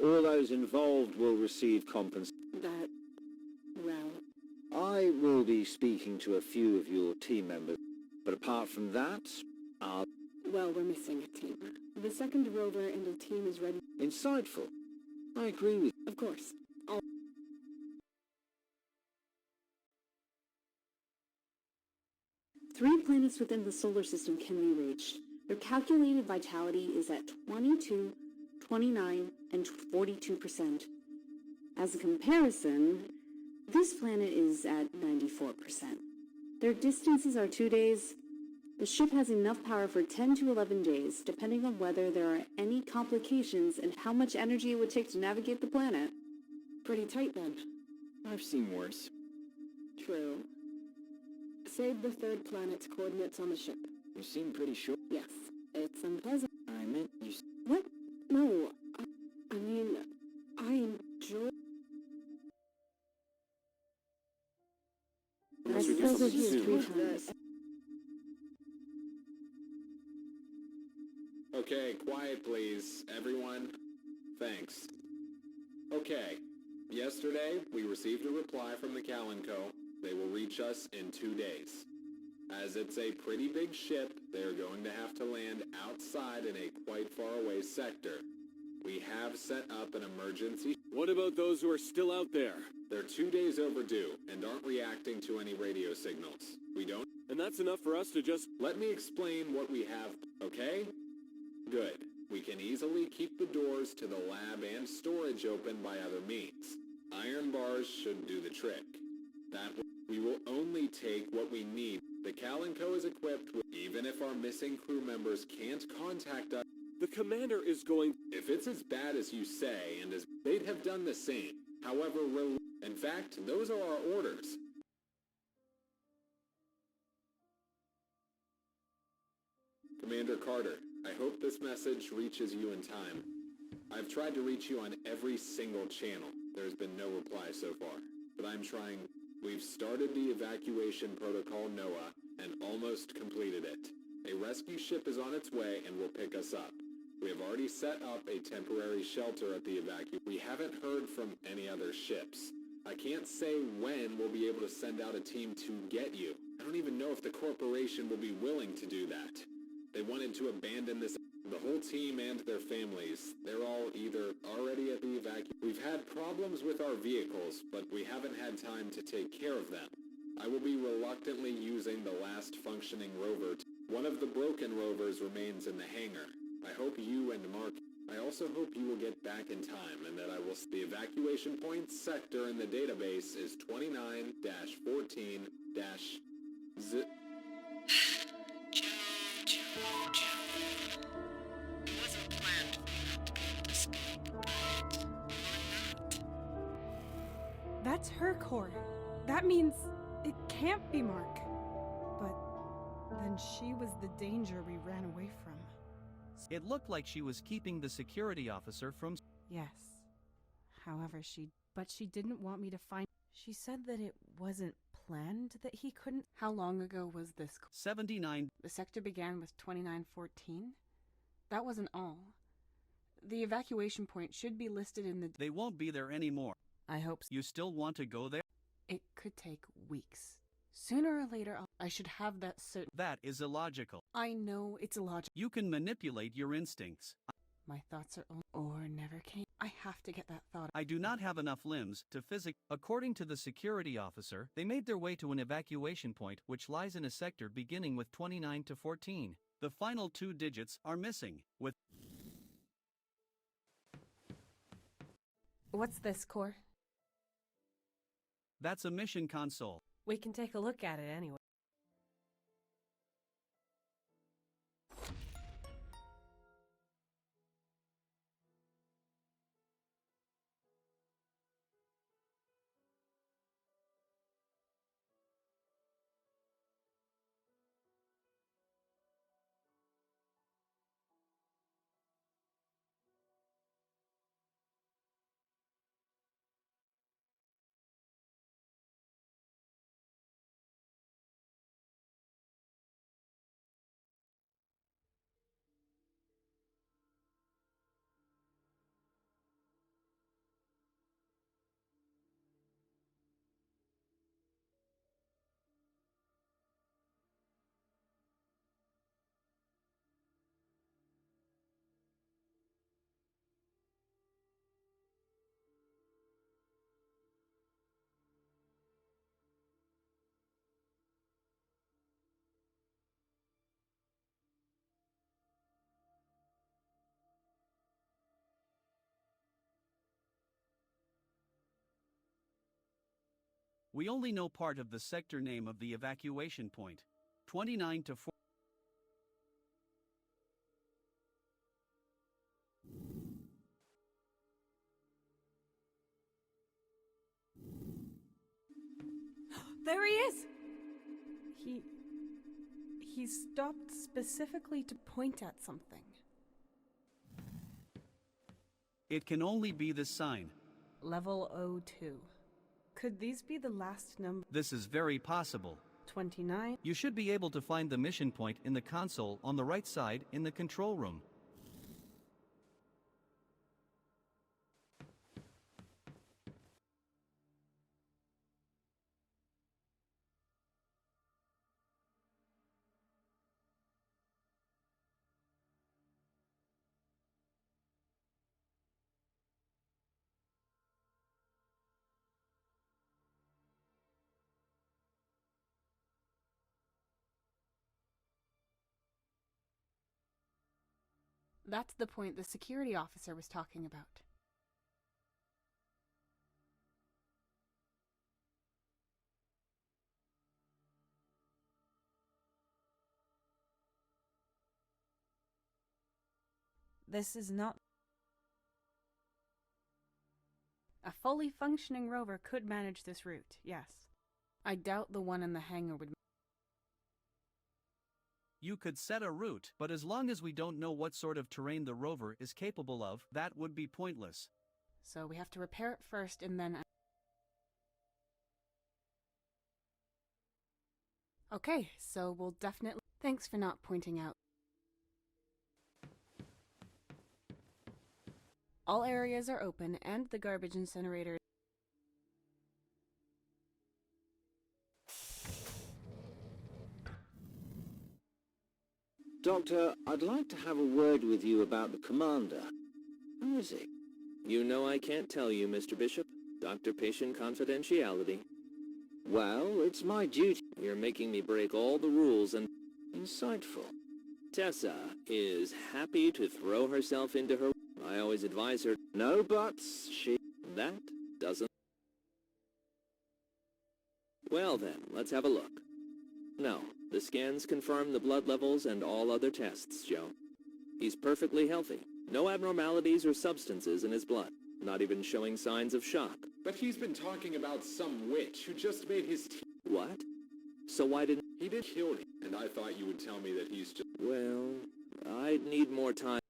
All those involved will receive compensation. I will be speaking to a few of your team members. But apart from that, Well, we're missing a team. The second rover and the team is ready. Insightful. I agree with you. Of course. Three planets within the solar system can be reached. Their calculated vitality is at 22, 29, and 42%. As a comparison, this planet is at 94%. Their distances are 2 days. The ship has enough power for 10 to 11 days, depending on whether there are any complications and how much energy it would take to navigate the planet. Pretty tight then. I've seen worse. True. Save the third planet's coordinates on the ship. You seem pretty sure. Yes, it's unpleasant. I meant you... What? No, I mean, I enjoy... I suppose it is 3 times. Okay, quiet please, everyone. Thanks. Okay, yesterday we received a reply from the Kalenko. They will reach us in 2 days. As it's a pretty big ship, they're going to have to land outside in a quite far away sector. We have set up an emergency... What about those who are still out there? They're 2 days overdue and aren't reacting to any radio signals. We don't... And that's enough for us to just... Let me explain what we have, okay? Good. We can easily keep the doors to the lab and storage open by other means. Iron bars should do the trick. That way, we will only take what we need. The Kalenko is equipped with... Even if our missing crew members can't contact us... The commander is going... If it's as bad as you say, and as... They'd have done the same. However, in fact, those are our orders. Commander Carter, I hope this message reaches you in time. I've tried to reach you on every single channel. There's been no reply so far, but I'm trying. We've started the evacuation protocol NOAA and almost completed it. A rescue ship is on its way and will pick us up. We have already set up a temporary shelter at the We haven't heard from any other ships. I can't say when we'll be able to send out a team to get you. I don't even know if the corporation will be willing to do that. They wanted to abandon this. The whole team and their families, they're all either already at the We've had problems with our vehicles, but we haven't had time to take care of them. I will be reluctantly using the last functioning rover. One of the broken rovers remains in the hangar. I hope you and Mark... I also hope you will get back in time and that I will... The evacuation point sector in the database is 29-14-... It wasn't planned for to escape, right? That's her core. That means it can't be Mark. But then she was the danger we ran away from. It looked like she was keeping the security officer from... Yes. However, But she didn't want me to find... She said that it wasn't planned that he couldn't... How long ago was this? 79. The sector began with 2914? That wasn't all. The evacuation point should be listed in the... They won't be there anymore. I hope so. You still want to go there? It could take weeks. Sooner or later, I should have that certain... That is illogical. I know it's illogical. You can manipulate your instincts. My thoughts are... Or never came. I have to get that thought. I do not have enough limbs to According to the security officer, they made their way to an evacuation point which lies in a sector beginning with 29 to 14. The final 2 digits are missing, with... What's this, Core? That's a mission console. We can take a look at it anyway. We only know part of the sector name of the evacuation point. 29 to 4. There he is! He stopped specifically to point at something. It can only be this sign. Level 02. Could these be the last number? This is very possible. 29? You should be able to find the mission point in the console on the right side in the control room. That's the point the security officer was talking about. This is not... A fully functioning rover could manage this route, yes. I doubt the one in the hangar would... You could set a route, but as long as we don't know what sort of terrain the rover is capable of, that would be pointless. So we have to repair it first and then... Okay, so we'll definitely... Thanks for not pointing out. All areas are open and the garbage incinerator... Doctor, I'd like to have a word with you about the commander. Who is he? You know I can't tell you, Mr. Bishop. Doctor-patient confidentiality. Well, it's my duty. You're making me break all the rules and... Insightful. Tessa is happy to throw herself into her... I always advise her... No buts, she... That doesn't... Well then, let's have a look. No, the scans confirm the blood levels and all other tests, Joe. He's perfectly healthy. No abnormalities or substances in his blood. Not even showing signs of shock. But he's been talking about some witch who just made his teeth. What? So why didn't... He did kill him, and I thought you would tell me that he's just... Well, I'd need more time.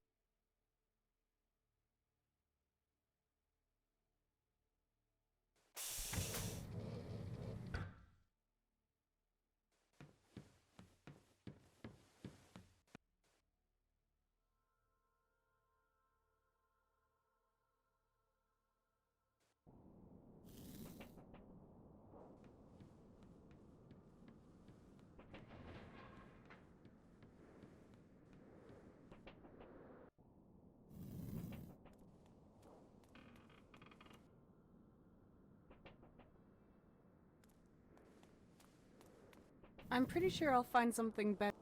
I'm pretty sure I'll find something better.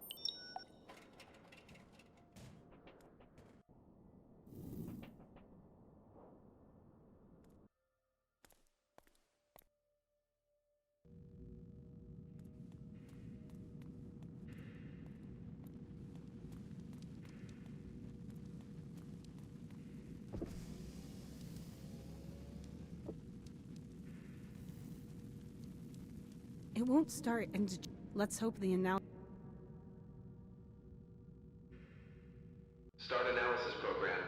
It won't start, and let's hope the analysis. Start analysis program.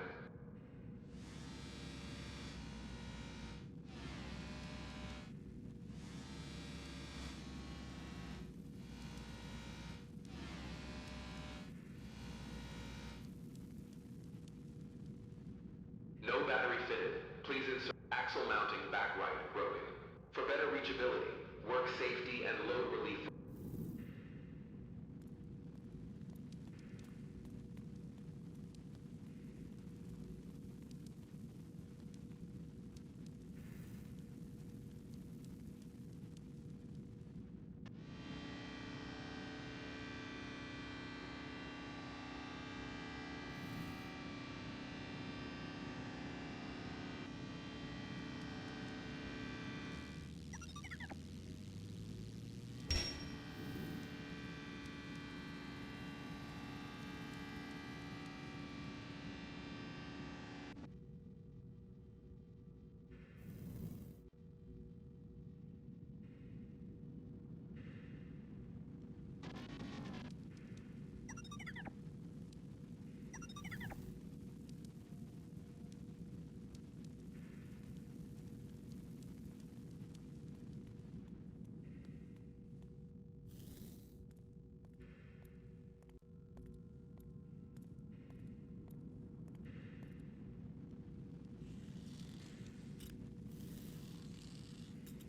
No battery fitted. Please insert axle mounting back right broken. For better reachability, work safety and load relief.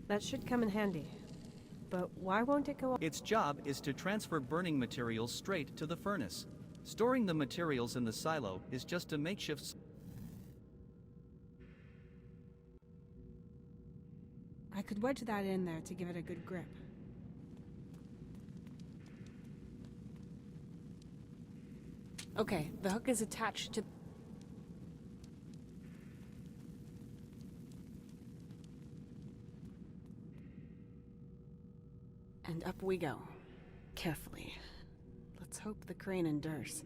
That should come in handy. But why won't it go on? Its job is to transfer burning materials straight to the furnace. Storing the materials in the silo is just a makeshift. I could wedge that in there to give it a good grip. Okay, the hook is attached to... And up we go. Carefully. Let's hope the crane endures.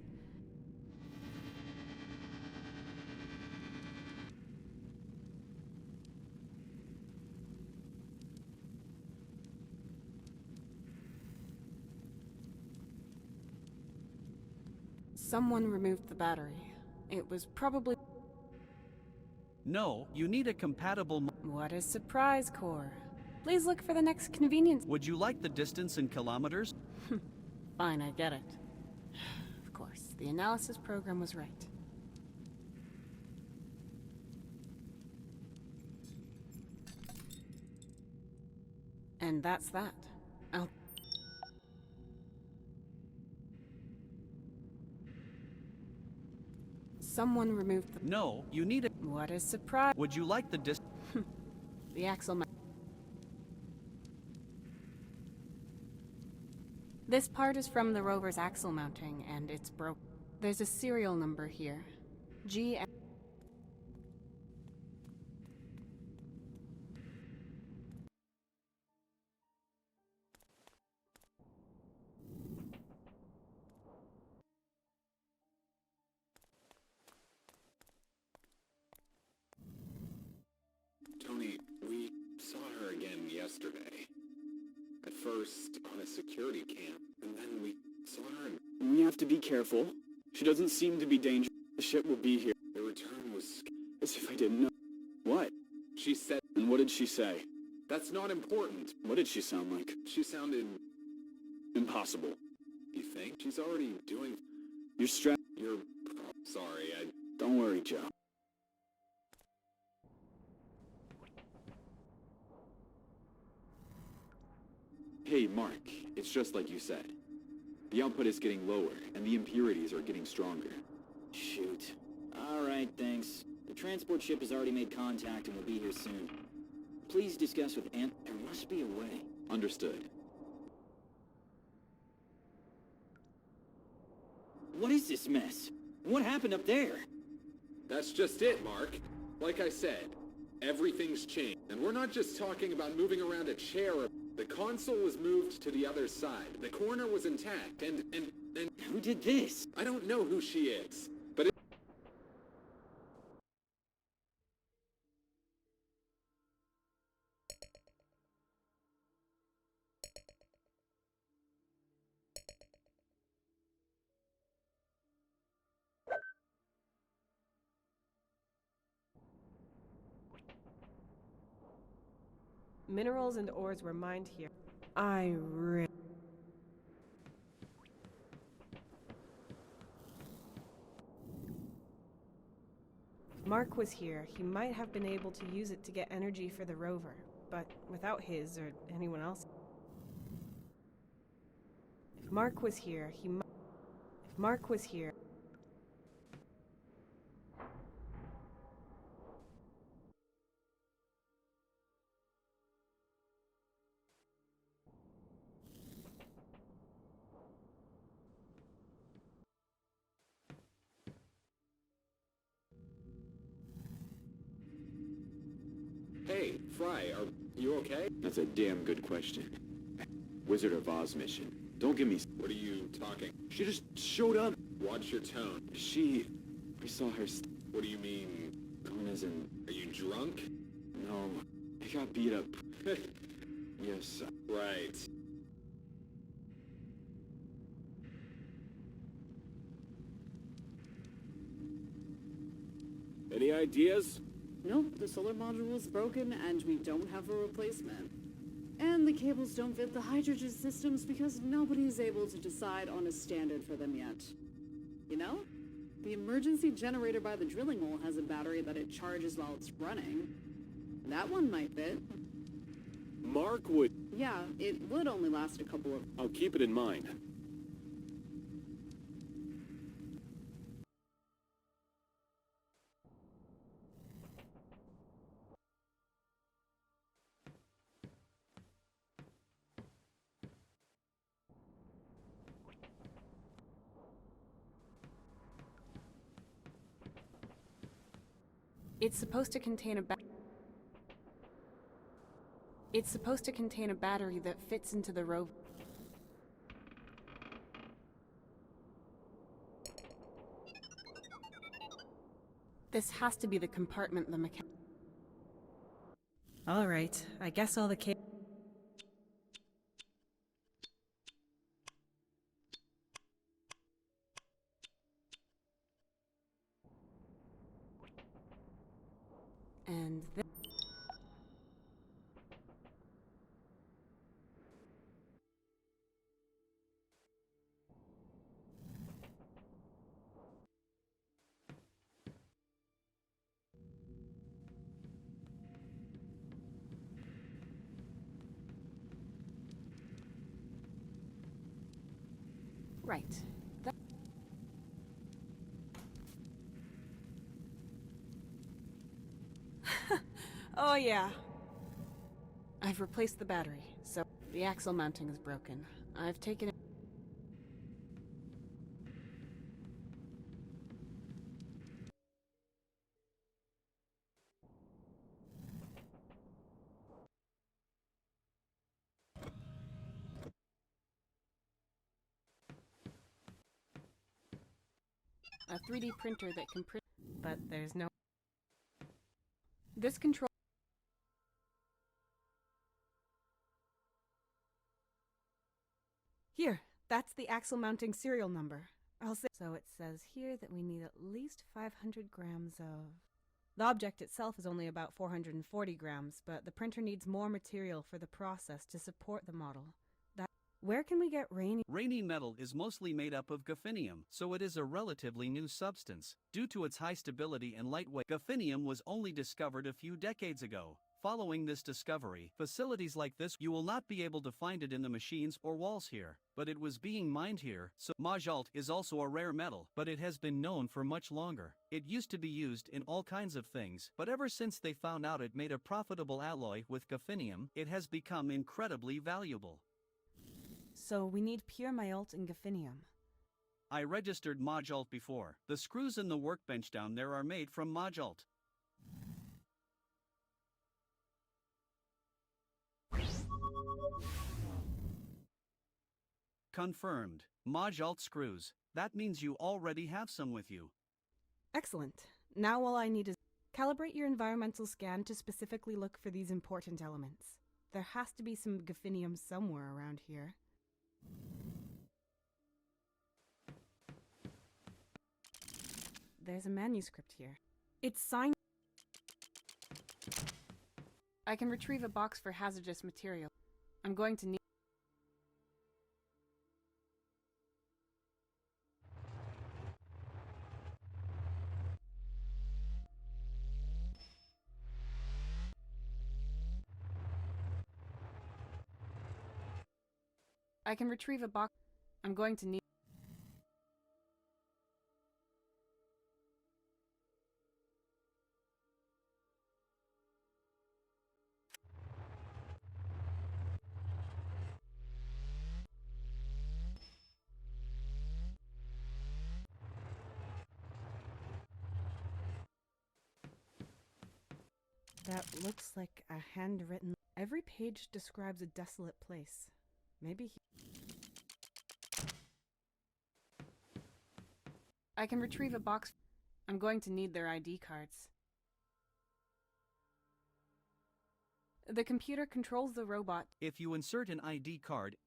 Someone removed the battery. It was probably... No, you need a compatible... What a surprise, Core. Please look for the next convenience. Would you like the distance in kilometers? Fine, I get it. Of course, the analysis program was right. And that's that. I'll... Someone removed the... No, you need a... What a surprise. Would you like the distance? The axle... This part is from the rover's axle mounting, and it's broke. There's a serial number here. G... Tony, we saw her again yesterday. At first, on a security cam, and then we saw her and... We have to be careful. She doesn't seem to be dangerous. The ship will be here. The return was... As if I didn't know. What? She said... And what did she say? That's not important. What did she sound like? She sounded... Impossible. You think? She's already doing... You're strapped... You're... Sorry, Don't worry, Joe. Hey, Mark, it's just like you said. The output is getting lower, and the impurities are getting stronger. Shoot. Alright, thanks. The transport ship has already made contact and will be here soon. Please discuss with Ant. There must be a way. Understood. What is this mess? What happened up there? That's just it, Mark. Like I said, everything's changed. And we're not just talking about moving around a chair. The console was moved to the other side. The corner was intact, and... Who did this? I don't know who she is, but Minerals and ores were mined here. Mark was here. He might have been able to use it to get energy for the rover, but without his or anyone else. If Mark was here, he might... If Mark was here... Hey, Fry, are you okay? That's a damn good question. Wizard of Oz mission. Don't give me... What are you talking? She just showed up. Watch your tone. I saw her... What do you mean? As in... Are you drunk? No, I got beat up. Yes. Right. Any ideas? Nope, the solar module was broken and we don't have a replacement. And the cables don't fit the hydrogen systems because nobody is able to decide on a standard for them yet. You know? The emergency generator by the drilling hole has a battery that it charges while it's running. That one might fit. Mark would... Yeah, it would only last a couple of... I'll keep it in mind. It's supposed to contain a It's supposed to contain a battery that fits into the rover. This has to be the compartment the mechanic... Alright, I guess all the cables... And this... Right. Oh yeah. I've replaced the battery, so the axle mounting is broken. I've taken it... a 3D printer that can print... But there's no... This control... Here, that's the axle mounting serial number. I'll say... So it says here that we need at least 500 grams of... The object itself is only about 440 grams, but the printer needs more material for the process to support the model. Where can we get rainy? Rainy metal is mostly made up of gaffinium, so it is a relatively new substance. Due to its high stability and lightweight, gaffinium was only discovered a few decades ago. Following this discovery, facilities like this, you will not be able to find it in the machines or walls here, but it was being mined here. So Majalt is also a rare metal, but it has been known for much longer. It used to be used in all kinds of things, but ever since they found out it made a profitable alloy with gaffinium, it has become incredibly valuable. So we need pure myalt and gaffinium. I registered Modult before. The screws in the workbench down there are made from Modult. Confirmed. Modult screws. That means you already have some with you. Excellent. Now all I need is calibrate your environmental scan to specifically look for these important elements. There has to be some gaffinium somewhere around here. There's a manuscript here. It's signed. I can retrieve a box for hazardous material. I'm going to need. I can retrieve a box. I'm going to need. That looks like a handwritten. Every page describes a desolate place. Maybe he. I can retrieve a box. I'm going to need their ID cards. The computer controls the robot. If you insert an ID card,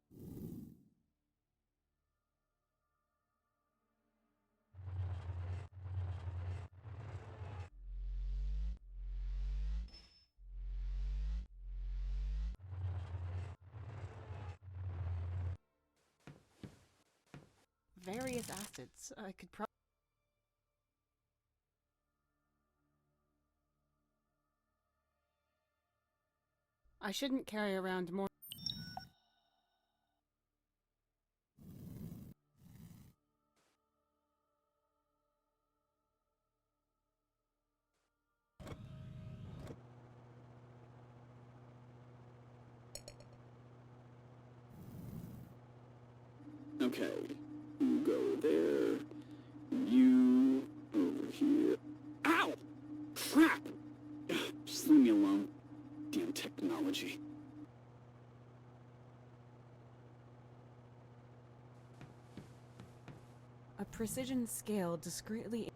Various acids. I could probably. I shouldn't carry around more. Okay, you go there, you over here. Ow! Crap! Just leave me alone. Damn technology. A precision scale discreetly.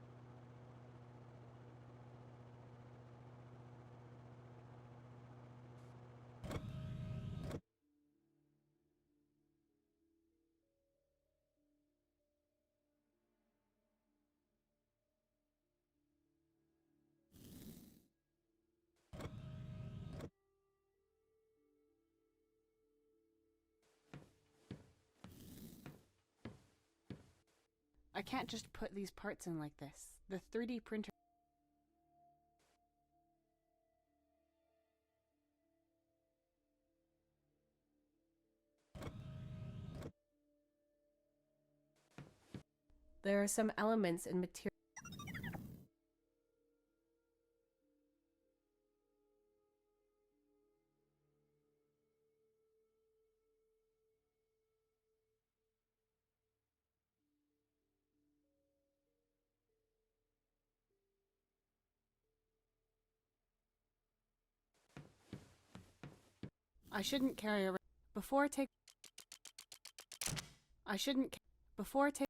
I can't just put these parts in like this. The 3D printer. There are some elements in material. I shouldn't carry around. Before I take. I shouldn't. Before I take.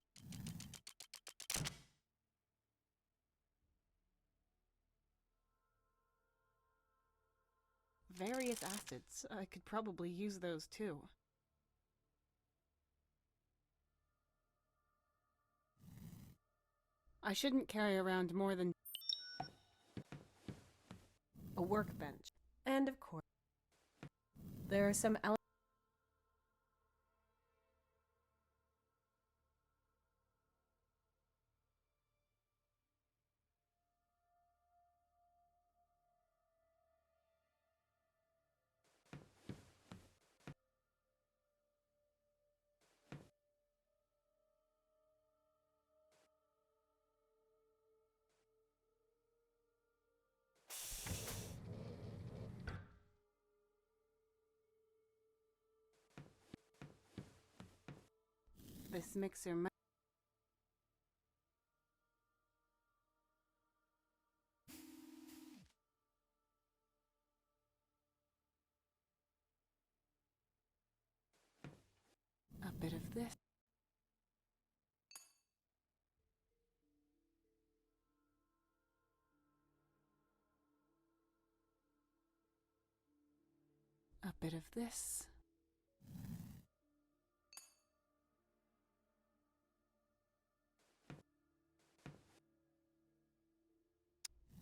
Various acids. I could probably use those too. I shouldn't carry around more than a workbench. And of course, there are some elements. This mixer. bit of this.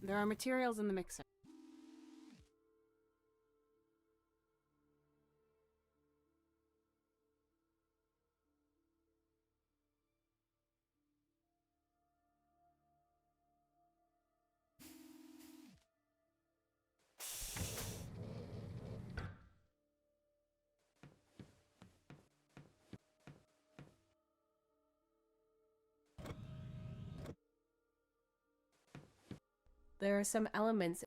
There are materials in the mixer. There are some elements.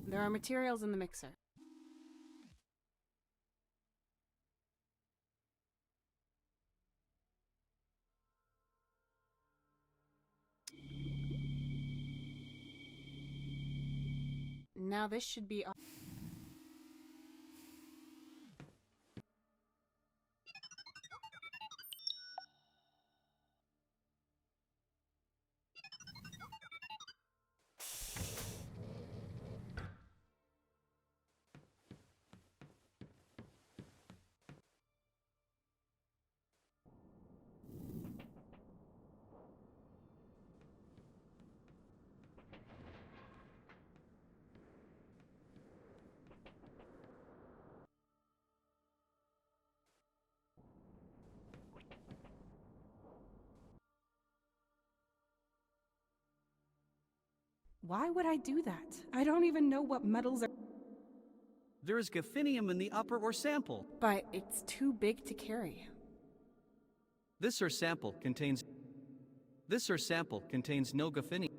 There are materials in the mixer. Now this should be all. Why would I do that? I don't even know what metals are. There is gaffinium in the upper ore sample. But it's too big to carry. This ore sample contains no gaffinium.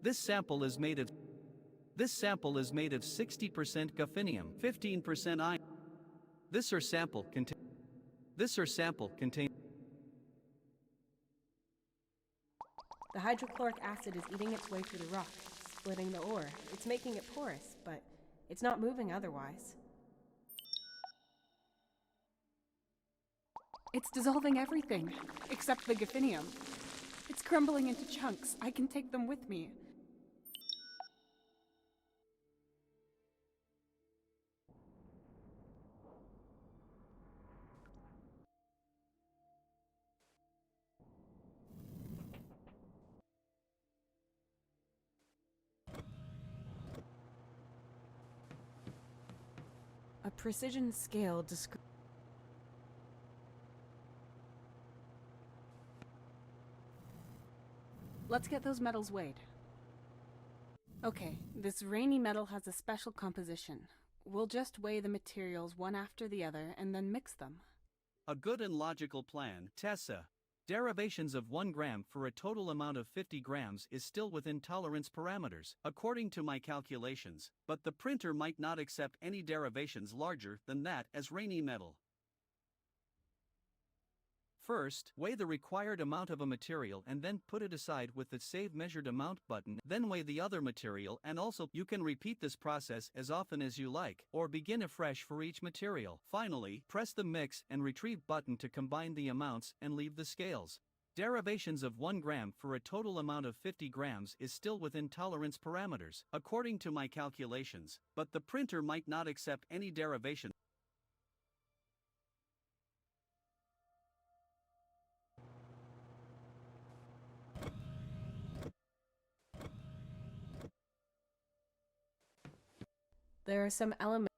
This sample is made of 60% gaffinium, 15% iron. This ore sample contains The hydrochloric acid is eating its way through the rock, splitting the ore. It's making it porous, but it's not moving otherwise. It's dissolving everything, except the gaffinium. It's crumbling into chunks. I can take them with me. A precision scale Let's get those metals weighed. Okay, this rainy metal has a special composition. We'll just weigh the materials one after the other and then mix them. a good and logical plan. Tessa, derivations of 1 gram for a total amount of 50 grams is still within tolerance parameters, according to my calculations, but the printer might not accept any derivations larger than that as rainy metal. First, weigh the required amount of a material and then put it aside with the Save Measured Amount button. Then weigh the other material, and also you can repeat this process as often as you like, or begin afresh for each material. Finally, press the Mix and Retrieve button to combine the amounts and leave the scales. Derivations of 1 gram for a total amount of 50 grams is still within tolerance parameters, according to my calculations, but the printer might not accept any derivation. There are some elements.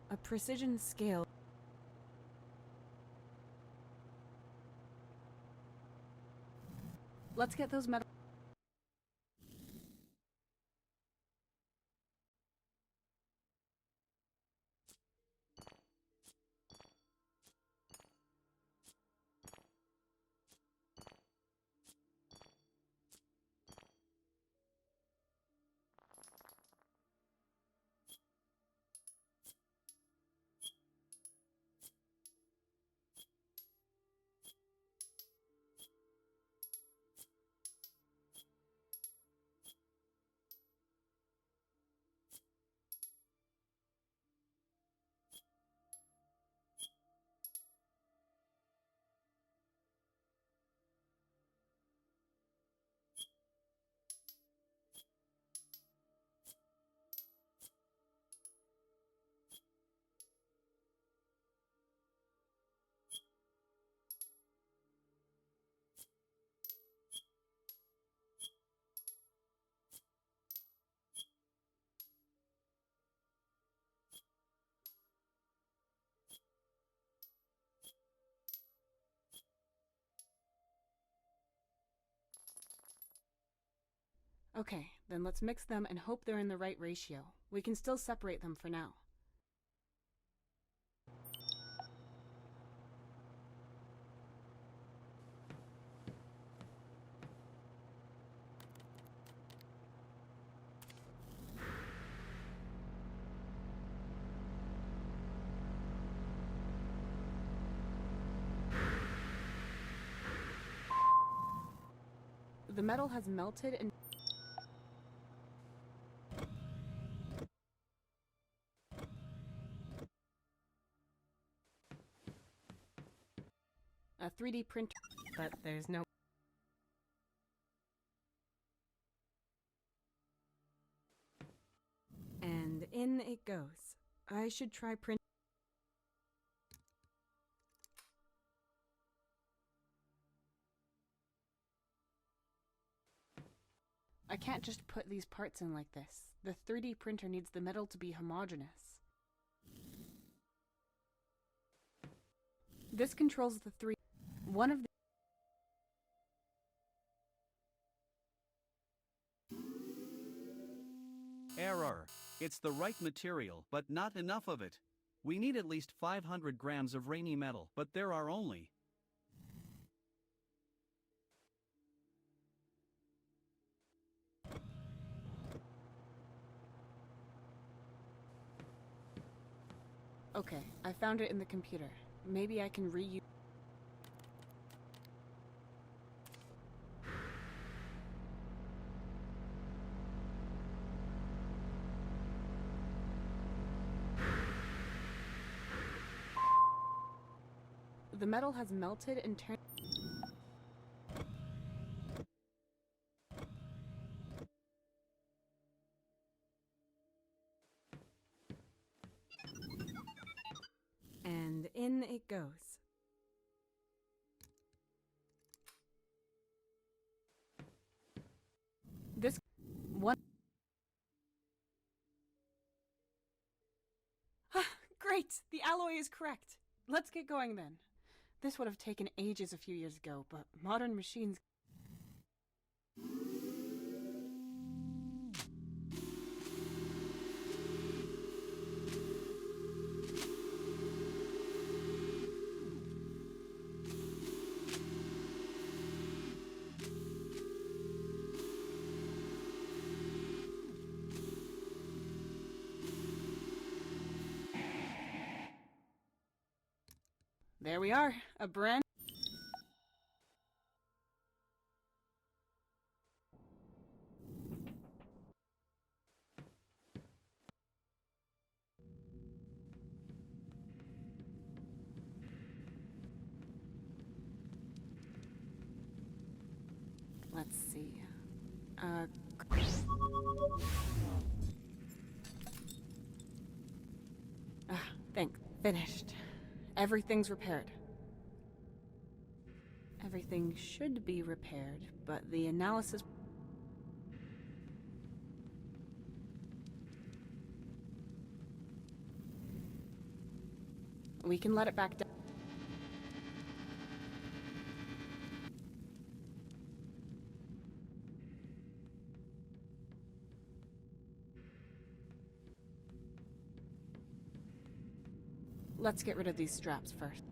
A precision scale. Let's get those metals. Okay, then let's mix them and hope they're in the right ratio. We can still separate them for now. The metal has melted and... A 3D printer, but there's no... And in it goes. I should try print... I can't just put these parts in like this. The 3D printer needs the metal to be homogeneous. This controls the three... One of the... Error. It's the right material, but not enough of it. We need at least 500 grams of rainy metal, but there are only... Okay, I found it in the computer. Maybe I can reuse... The metal has melted and turned... And in it goes. This... One... Great! The alloy is correct! Let's get going then. This would have taken ages a few years ago, but modern machines... There we are, a brand... Let's see. Thanks. Finished. Everything's repaired. Everything should be repaired, but the analysis... We can let it back down. Let's get rid of these straps first.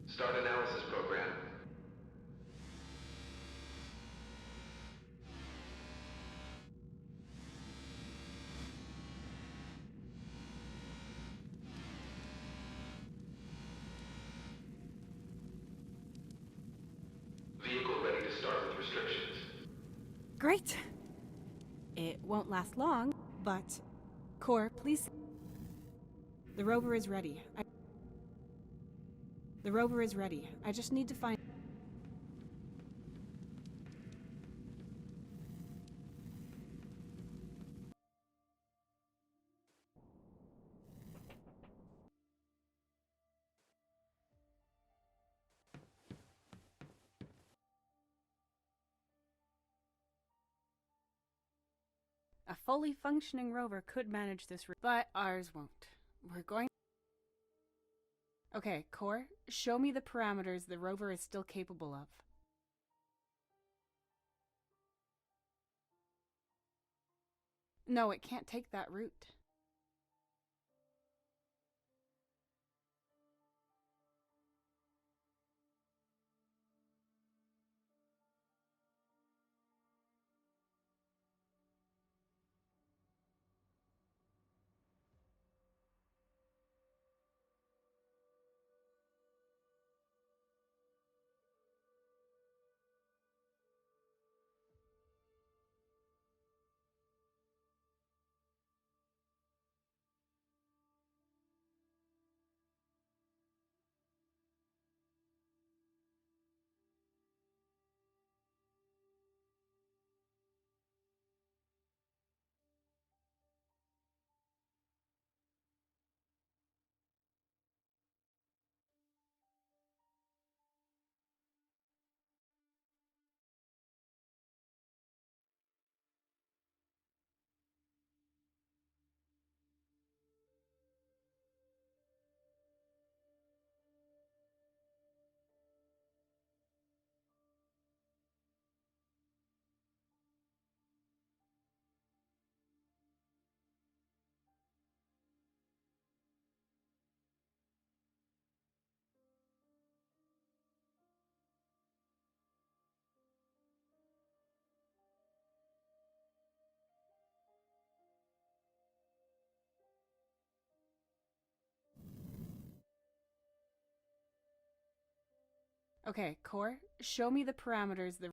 Start analysis program. Vehicle ready to start with restrictions. Great! It won't last long, but... Core, please... The rover is ready. The rover is ready. I just need to find... A fully functioning rover could manage this, but ours won't. We're going... Okay, Core, show me the parameters the rover is still capable of. No, it can't take that route. Okay, Core, show me the parameters the...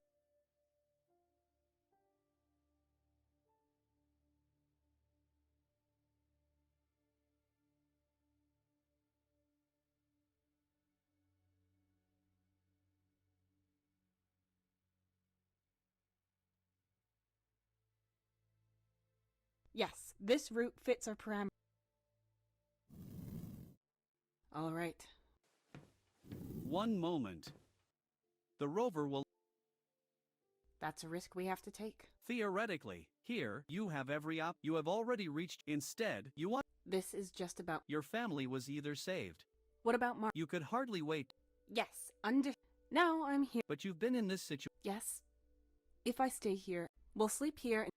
Yes, this route fits our parameters. All right. One moment. The rover will... That's a risk we have to take. Theoretically, here, you have every you have already reached. Instead, you want... This is just about... Your family was either saved. What about Mark? You could hardly wait. Yes, now I'm here. But you've been in this situation. Yes. If I stay here, we'll sleep here and...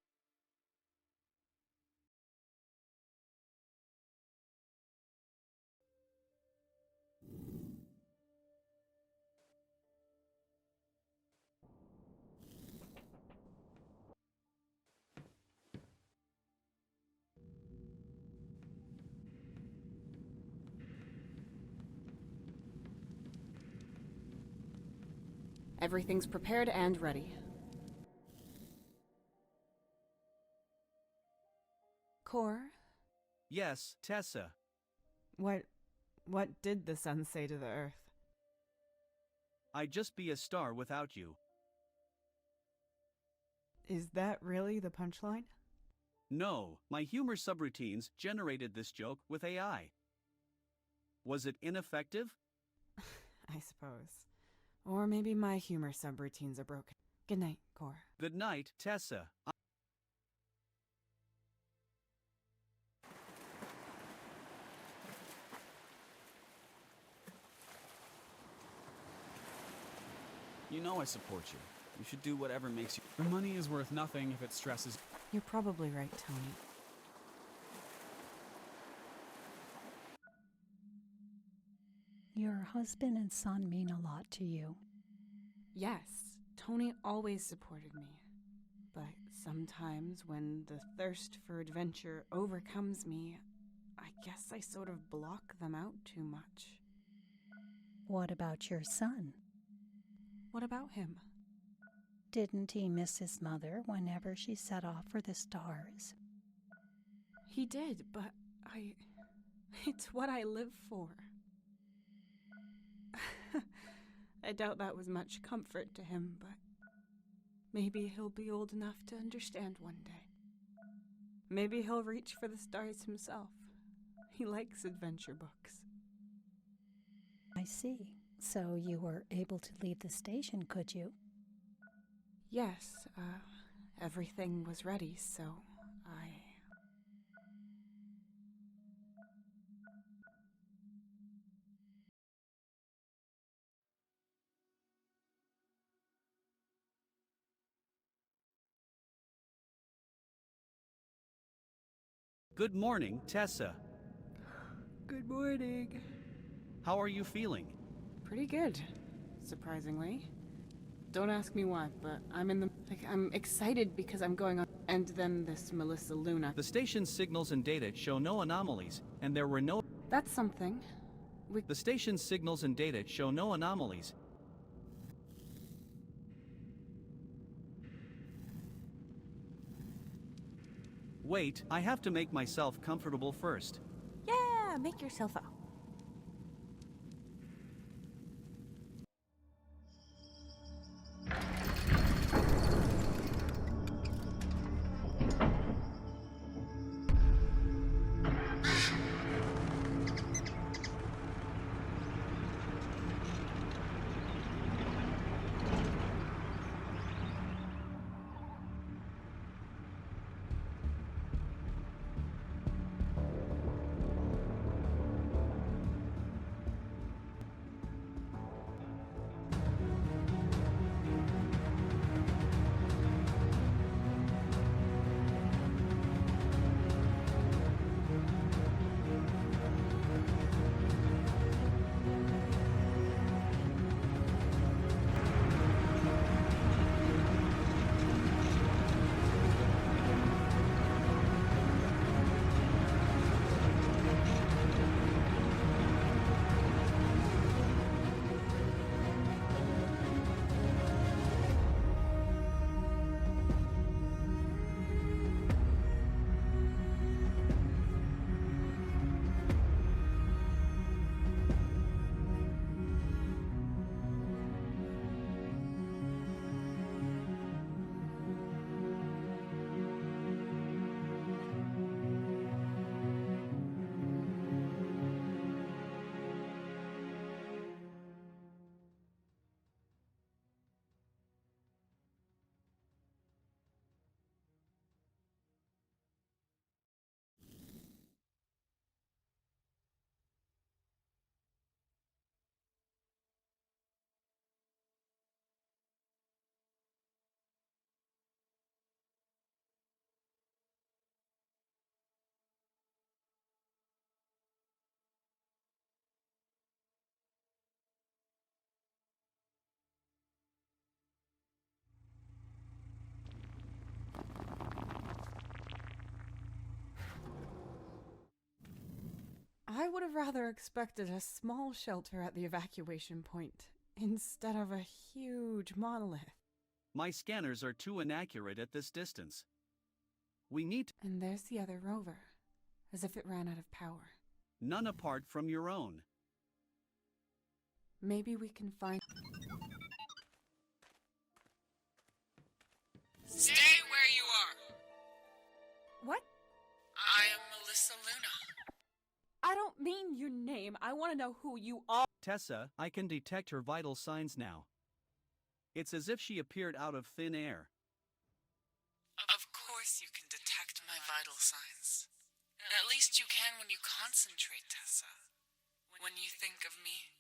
Everything's prepared and ready. Core? Yes, Tessa. What did the sun say to the earth? I'd just be a star without you. Is that really the punchline? No, my humor subroutines generated this joke with AI. Was it ineffective? I suppose. Or maybe my humor subroutines are broken. Good night, Core. Good night, Tessa. You know I support you. You should do whatever makes you... The money is worth nothing if it stresses... You're probably right, Tony. Your husband and son mean a lot to you. Yes, Tony always supported me. But sometimes when the thirst for adventure overcomes me, I guess I sort of block them out too much. What about your son? What about him? Didn't he miss his mother whenever she set off for the stars? He did, but it's what I live for. I doubt that was much comfort to him, but maybe he'll be old enough to understand one day. Maybe he'll reach for the stars himself. He likes adventure books. I see. So you were able to leave the station, could you? Yes, everything was ready, so I Good morning, Tessa. Good morning. How are you feeling? Pretty good, surprisingly. Don't ask me why, but I'm excited because I'm going on. And then this Melissa Luna. The station's signals and data show no anomalies, and there were no... That's something. The station's signals and data show no anomalies. Wait, I have to make myself comfortable first. Yeah, make yourself up. I would have rather expected a small shelter at the evacuation point instead of a huge monolith. My scanners are too inaccurate at this distance. We need... And there's the other rover, as if it ran out of power. None apart from your own. Maybe we can find... Stay where you are. What? I am Melissa Luna. I don't mean your name. I want to know who you are. Tessa, I can detect her vital signs now. It's as if she appeared out of thin air. Of course you can detect my vital signs. At least you can when you concentrate, Tessa. When you think of me.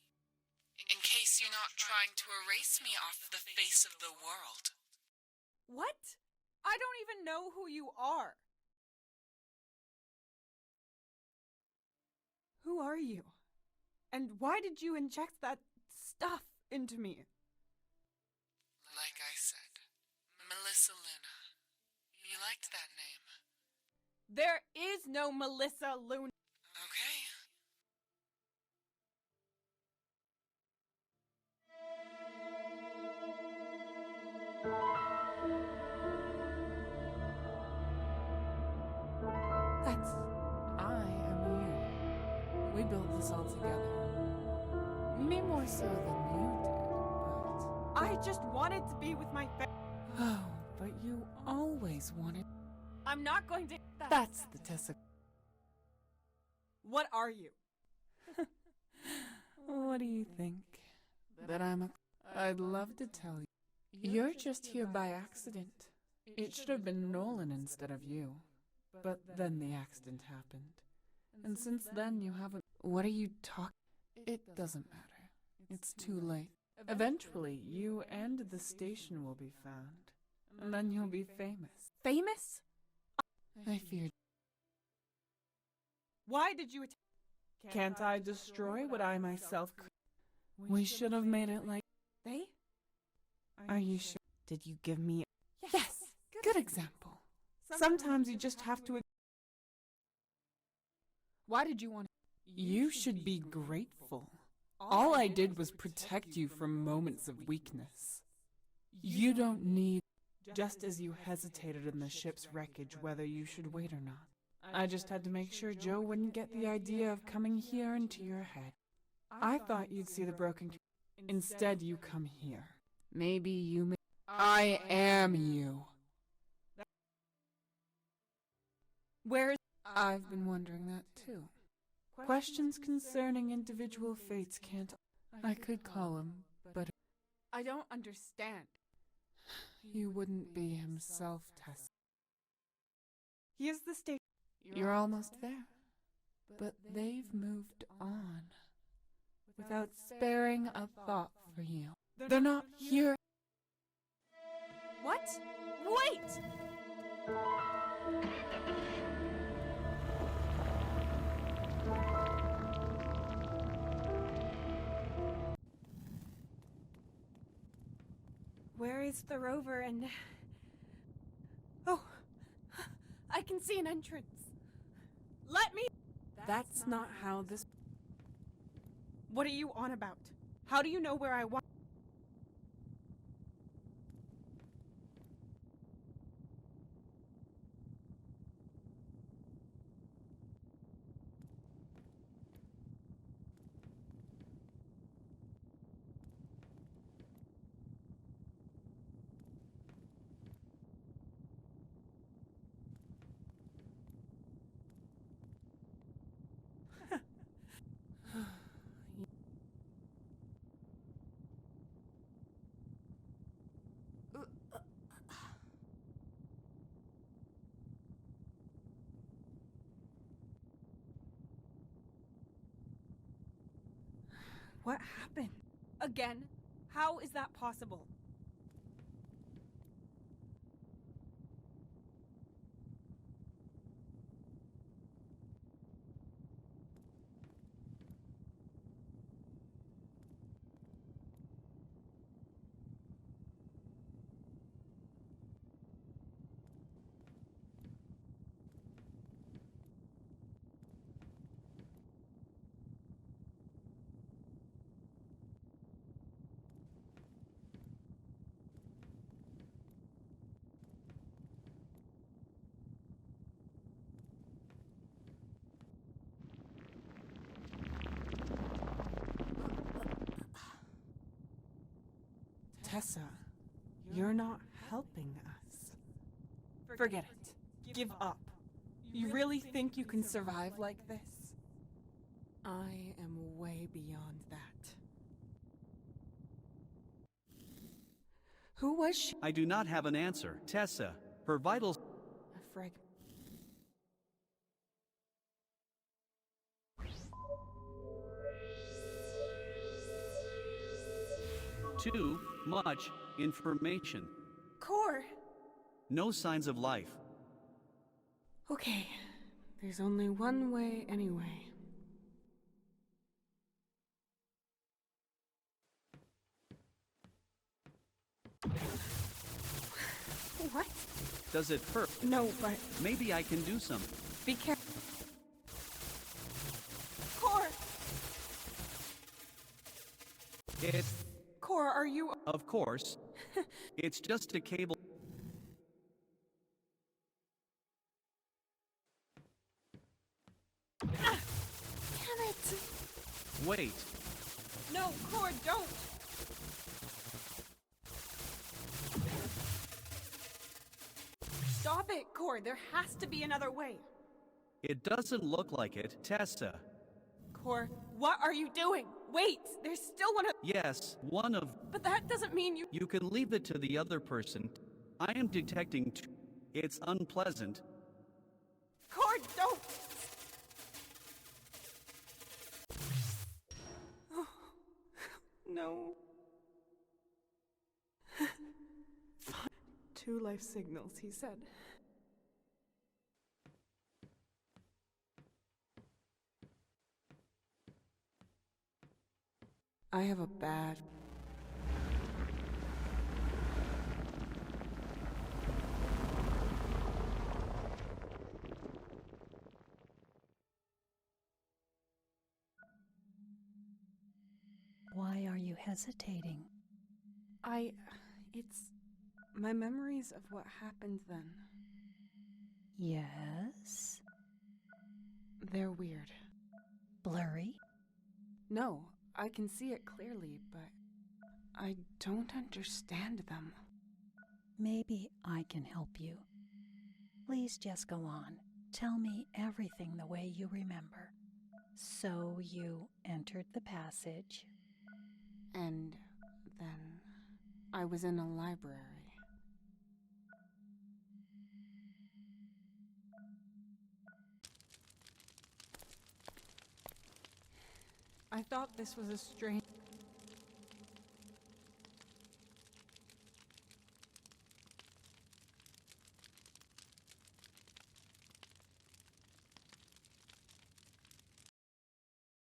In case you're not trying to erase me off the face of the world. What? I don't even know who you are. Who are you? And why did you inject that stuff into me? Like I said, Melissa Luna. You liked that name. There is no Melissa Luna. Okay. I am you. We built this all together. Me more so than you did, but... I just wanted to be with my family. Oh, but you always wanted... I'm not going to... That's the Tessa... What are you? What do you think? That I'm a... I'd love to tell you. You're just here by accident. It should have been Nolan instead of you. But then the accident happened. And since then you haven't... What are you talking... It doesn't matter. It's too late. Eventually, you and the station will be found. And then you'll be famous. Famous? I feared... Why did you attack? Can't I destroy what I myself created? We should have made it like they? Are you sure? Did you give me? Yes! Good example. Sometimes you just have to. Why did you want to? You should be grateful. All I did was protect you from moments of weakness. You don't need, just as you hesitated in the ship's wreckage whether you should wait or not. I just had to make sure Joe wouldn't get the idea of coming here into your head. I thought you'd see the broken. Instead, you come here. Maybe you may. I am you. Where is... I've been wondering that too. Questions concerning individual fates can't... I could call him, but... I don't understand. He wouldn't be himself, Tessa. Here's the station. You're almost there. But they've moved on. Without sparing a thought for you. They're not here. What? Wait! Where is the rover and... Oh, I can see an entrance. Let me... That's not how this... What are you on about? How do you know where I want... What happened? Again? How is that possible? Tessa, you're not helping us. Forget it. Give up. You really think you can survive like this? I am way beyond that. Who was she? I do not have an answer. Tessa, her vitals... A frag... Too much information. Core! No signs of life. Okay, there's only one way anyway. What? Does it hurt? No, but... Maybe I can do something. Be careful. Core! It's... Core, are you... Of course. It's just a cable... Damn it! Wait. No, Core, don't! Stop it, Core. There has to be another way. It doesn't look like it, Tessa. Core, what are you doing? Wait, there's still one of... Yes, one of... But that doesn't mean you... You can leave it to the other person. I am detecting... It's unpleasant. Core, don't! Oh, no. 2 life signals, he said. I have a bad... Why are you hesitating? It's my memories of what happened then. Yes? They're weird. Blurry? No, I can see it clearly, but I don't understand them. Maybe I can help you. Please just go on. Tell me everything the way you remember. So you entered the passage. And then I was in a library. I thought this was a strange...